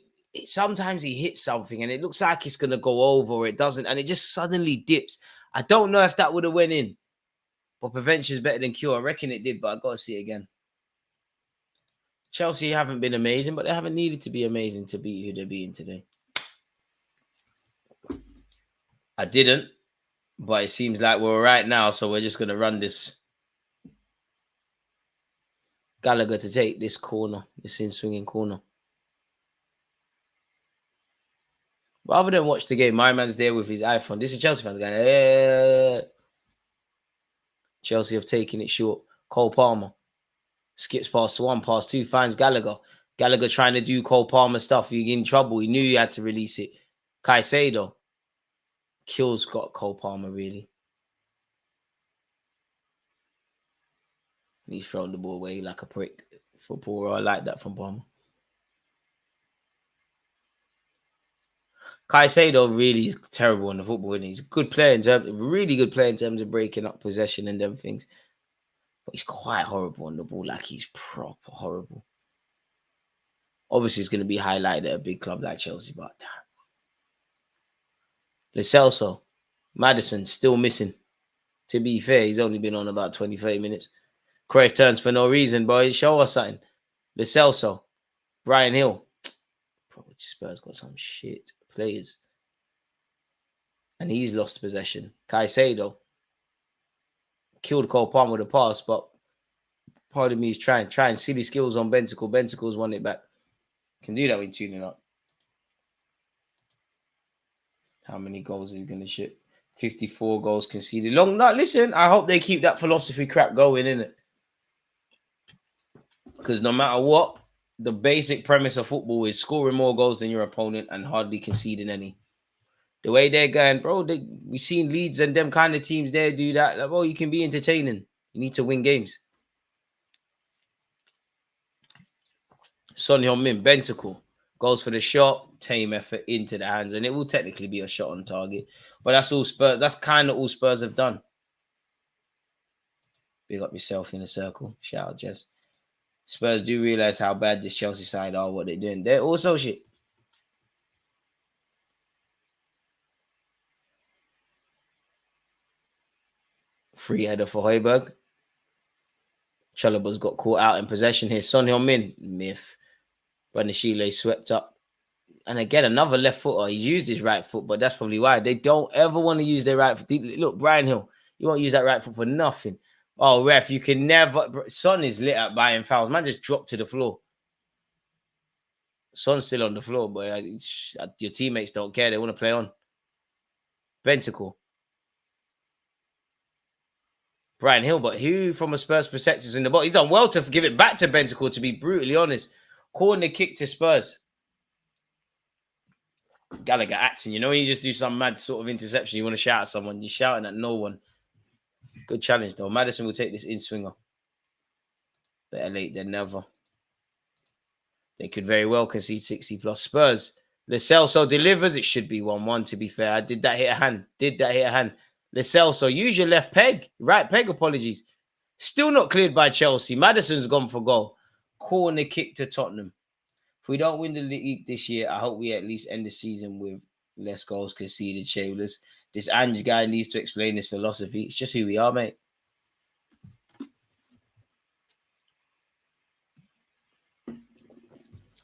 Speaker 3: sometimes he hits something and it looks like it's going to go over or it doesn't, and it just suddenly dips. I don't know if that would have went in, but prevention is better than cure. I reckon it did, but I got to see it again. Chelsea haven't been amazing, but they haven't needed to be amazing to beat who they're beating today. I didn't, but it seems like we're all right now, so we're just going to run this. Gallagher to take this corner, this in-swinging corner. Rather than watch the game, my man's there with his iPhone. This is Chelsea fans going, eh. Chelsea have taken it short. Cole Palmer skips past 1, past 2, finds Gallagher. Gallagher trying to do Cole Palmer stuff. He's in trouble. He knew he had to release it. Caicedo kills got Cole Palmer, really. He's thrown the ball away like a prick. Footballer, I like that from Palmer. Caicedo really is terrible on the football, and he's a good player in terms, really good player in terms of breaking up possession and them things. But he's quite horrible on the ball, like he's proper horrible. Obviously, it's going to be highlighted at a big club like Chelsea, but damn. Lo Celso, Maddison still missing. To be fair, he's only been on about 20, 30 minutes. Cruyff turns for no reason, boy. Show us something. Lo Celso, Brian Hill. Probably Spurs got some shit players. And he's lost possession. Caicedo killed Cole Palmer with a pass, but part of me is trying silly skills on Bentacle. Bentacle's won it back. Can do that with tuning up. How many goals is he going to ship? 54 goals conceded. Long. No, listen, I hope they keep that philosophy crap going, innit? Because no matter what, the basic premise of football is scoring more goals than your opponent and hardly conceding any. The way they're going, bro, we've seen Leeds and them kind of teams there do that. Like, well, you can be entertaining. You need to win games. Son Heung-min, Bentacle, goes for the shot, tame effort into the hands, and it will technically be a shot on target. But that's all Spurs. That's kind of all Spurs have done. Big up yourself in the circle. Shout out, Jess. Spurs do realize how bad this Chelsea side are, what they're doing. They're also shit. Free header for Højbjerg. Chalobah's got caught out in possession here. Son Heung-min, myth. Branishile swept up. And again, another left footer. He's used his right foot, but that's probably why they don't ever want to use their right foot. Look, Brian Hill, you won't use that right foot for nothing. Oh, ref, you can never. Son is lit up buying fouls. Man just dropped to the floor. Son's still on the floor, but your teammates don't care. They want to play on. Bentacle. Brian Hill, but who from a Spurs perspective is in the box? He's done well to give it back to Bentacle, to be brutally honest. Corner kick to Spurs. Gallagher acting, you know, you just do some mad sort of interception. You want to shout at someone, you're shouting at no one. Good challenge, though. Maddison will take this in swinger. Better late than never. They could very well concede 60 plus. Spurs. Lo Celso delivers. It should be 1-1, to be fair. Did that hit a hand? Lo Celso, use your left peg. Right peg, apologies. Still not cleared by Chelsea. Maddison's gone for goal. Corner kick to Tottenham. If we don't win the league this year, I hope we at least end the season with less goals conceded, Shaveless. This Ange guy needs to explain this philosophy. It's just who we are, mate.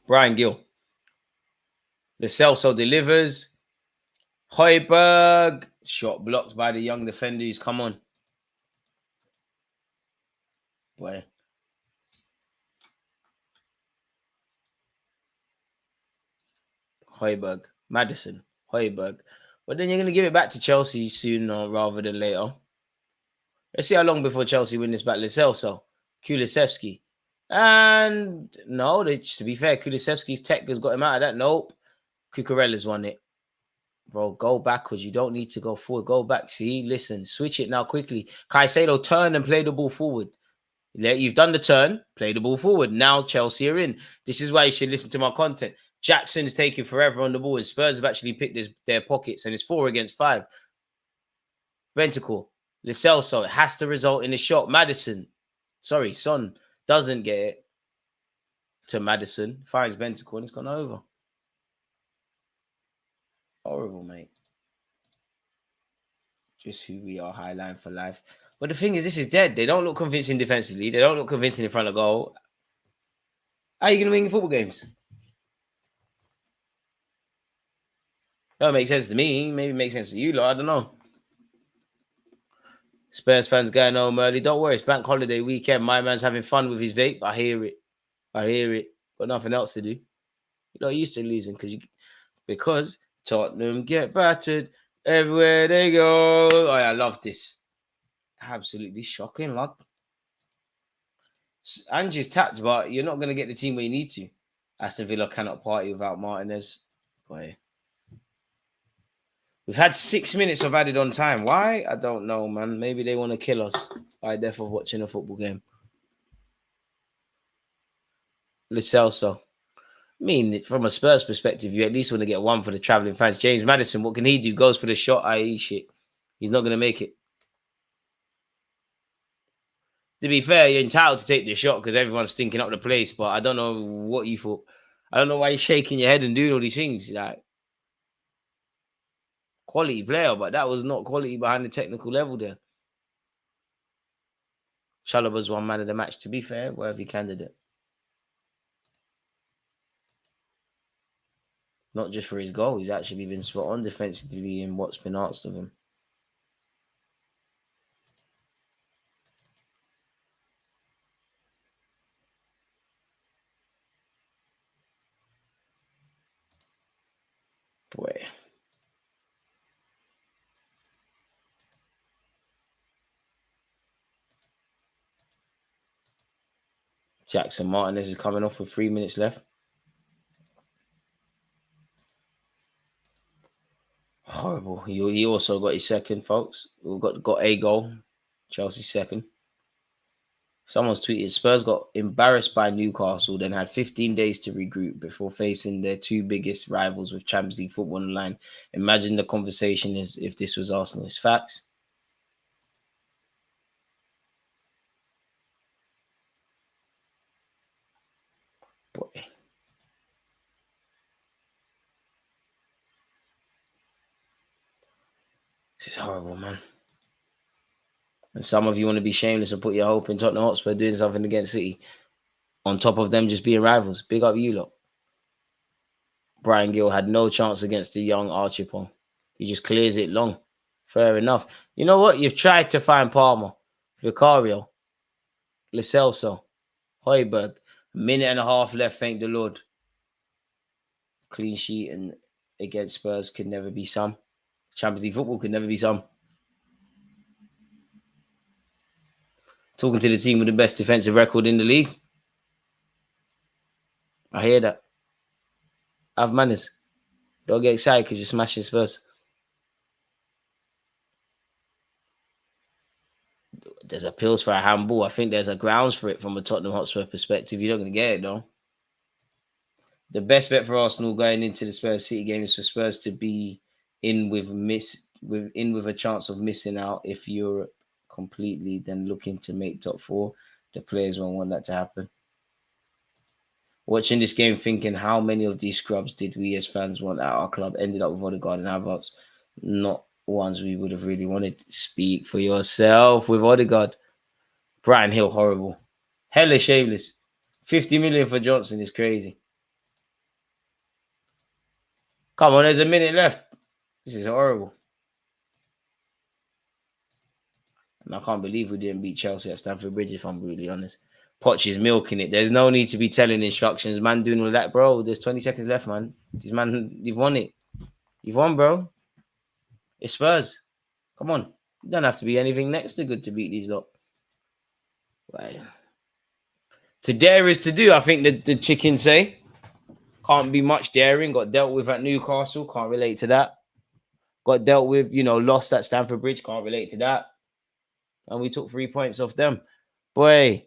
Speaker 3: Brian Gill. Lo Celso delivers. Højbjerg. Shot blocked by the young defenders. Come on. Boy. Højbjerg. Maddison. Højbjerg. But then you're going to give it back to Chelsea sooner rather than later. Let's see how long before Chelsea win this back. Lo Celso. Kulusevski. And no, to be fair, Kulusevski's tech has got him out of that. Nope. Cucurella's won it. Bro, go backwards. You don't need to go forward. Go back. See, listen, switch it now quickly. Caicedo, turn and play the ball forward. You've done the turn, play the ball forward. Now Chelsea are in. This is why you should listen to my content. Jackson's taking forever on the ball, and Spurs have actually picked their pockets, and it's 4 against 5. Bentacle, Lo Celso, it has to result in a shot. Son doesn't get it to Maddison. Finds Bentacle, and it's gone over. Horrible, mate. Just who we are, high line for life. But the thing is, this is dead. They don't look convincing defensively. They don't look convincing in front of goal. How are you going to win football games? That makes sense to me. Maybe it makes sense to you, lot. I don't know. Spurs fans going home early. Don't worry, it's bank holiday weekend. My man's having fun with his vape. I hear it. Got nothing else to do. You're not used to losing because Tottenham get battered everywhere they go. Oh, I love this. Absolutely shocking, lad. Ange's tapped, but you're not going to get the team where you need to. Aston Villa cannot party without Martinez. Boy. We've had 6 minutes of added on time. Why? I don't know, man. Maybe they want to kill us by death of watching a football game. Lo Celso. I mean, from a Spurs perspective, you at least want to get one for the travelling fans. James Maddison, what can he do? Goes for the shot, i.e. shit. He's not going to make it. To be fair, you're entitled to take the shot because everyone's stinking up the place, but I don't know what you thought. I don't know why you're shaking your head and doing all these things. Like, quality player, but that was not quality behind the technical level there. Chalobah's one man of the match, to be fair, worthy candidate. Not just for his goal, he's actually been spot on defensively in what's been asked of him. Boy. Jackson Martinez is coming off with 3 minutes left. Horrible. He also got his second, folks. We've got a goal. Chelsea second. Someone's tweeted, Spurs got embarrassed by Newcastle, then had 15 days to regroup before facing their 2 biggest rivals with Champions League football on the line. Imagine the conversation is if this was Arsenal. It's facts. Boy. This is horrible, man. And some of you want to be shameless and put your hope in Tottenham Hotspur doing something against City. On top of them just being rivals. Big up you lot. Brian Gill had no chance against the young Archipong. He just clears it long. Fair enough. You know what? You've tried to find Palmer, Vicario, Lo Celso, Højbjerg. A minute and a half left, thank the Lord. Clean sheet and against Spurs could never be some. Champions League football could never be some. Talking to the team with the best defensive record in the league. I hear that. Have manners. Don't get excited because you're smashing Spurs. There's appeals for a handball. I think there's a grounds for it from a Tottenham Hotspur perspective. You're not going to get it, though. The best bet for Arsenal going into the Spurs City game is for Spurs to be in with a chance of missing out if Europe completely, then looking to make top four. The players won't want that to happen. Watching this game, thinking how many of these scrubs did we as fans want at our club? Ended up with Odegaard and Havertz, not ones we would have really wanted. Speak for yourself with Odegaard. Brian Hill, horrible. Hella shameless. 50 million for Johnson is crazy. Come on, there's a minute left. This is horrible. And I can't believe we didn't beat Chelsea at Stamford Bridge, if I'm brutally honest. Poch is milking it. There's no need to be telling instructions. Man doing all that, bro. There's 20 seconds left, man. These man, you've won it. You've won, bro. It's Spurs. Come on. You don't have to be anything next to good to beat these lot. Right. To dare is to do, I think the chickens say. Can't be much daring. Got dealt with at Newcastle. Can't relate to that. Got dealt with, lost at Stamford Bridge. Can't relate to that. And we took 3 points off them. Boy.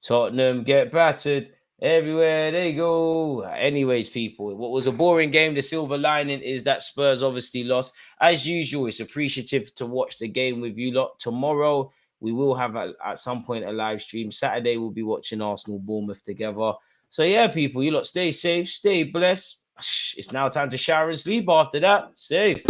Speaker 3: Tottenham get battered everywhere they go. Anyways, people, what was a boring game, the silver lining is that Spurs obviously lost. As usual, it's appreciative to watch the game with you lot. Tomorrow, we will have at some point a live stream. Saturday, we'll be watching Arsenal Bournemouth together. So yeah, people, you lot stay safe, stay blessed. It's now time to shower and sleep after that. Safe.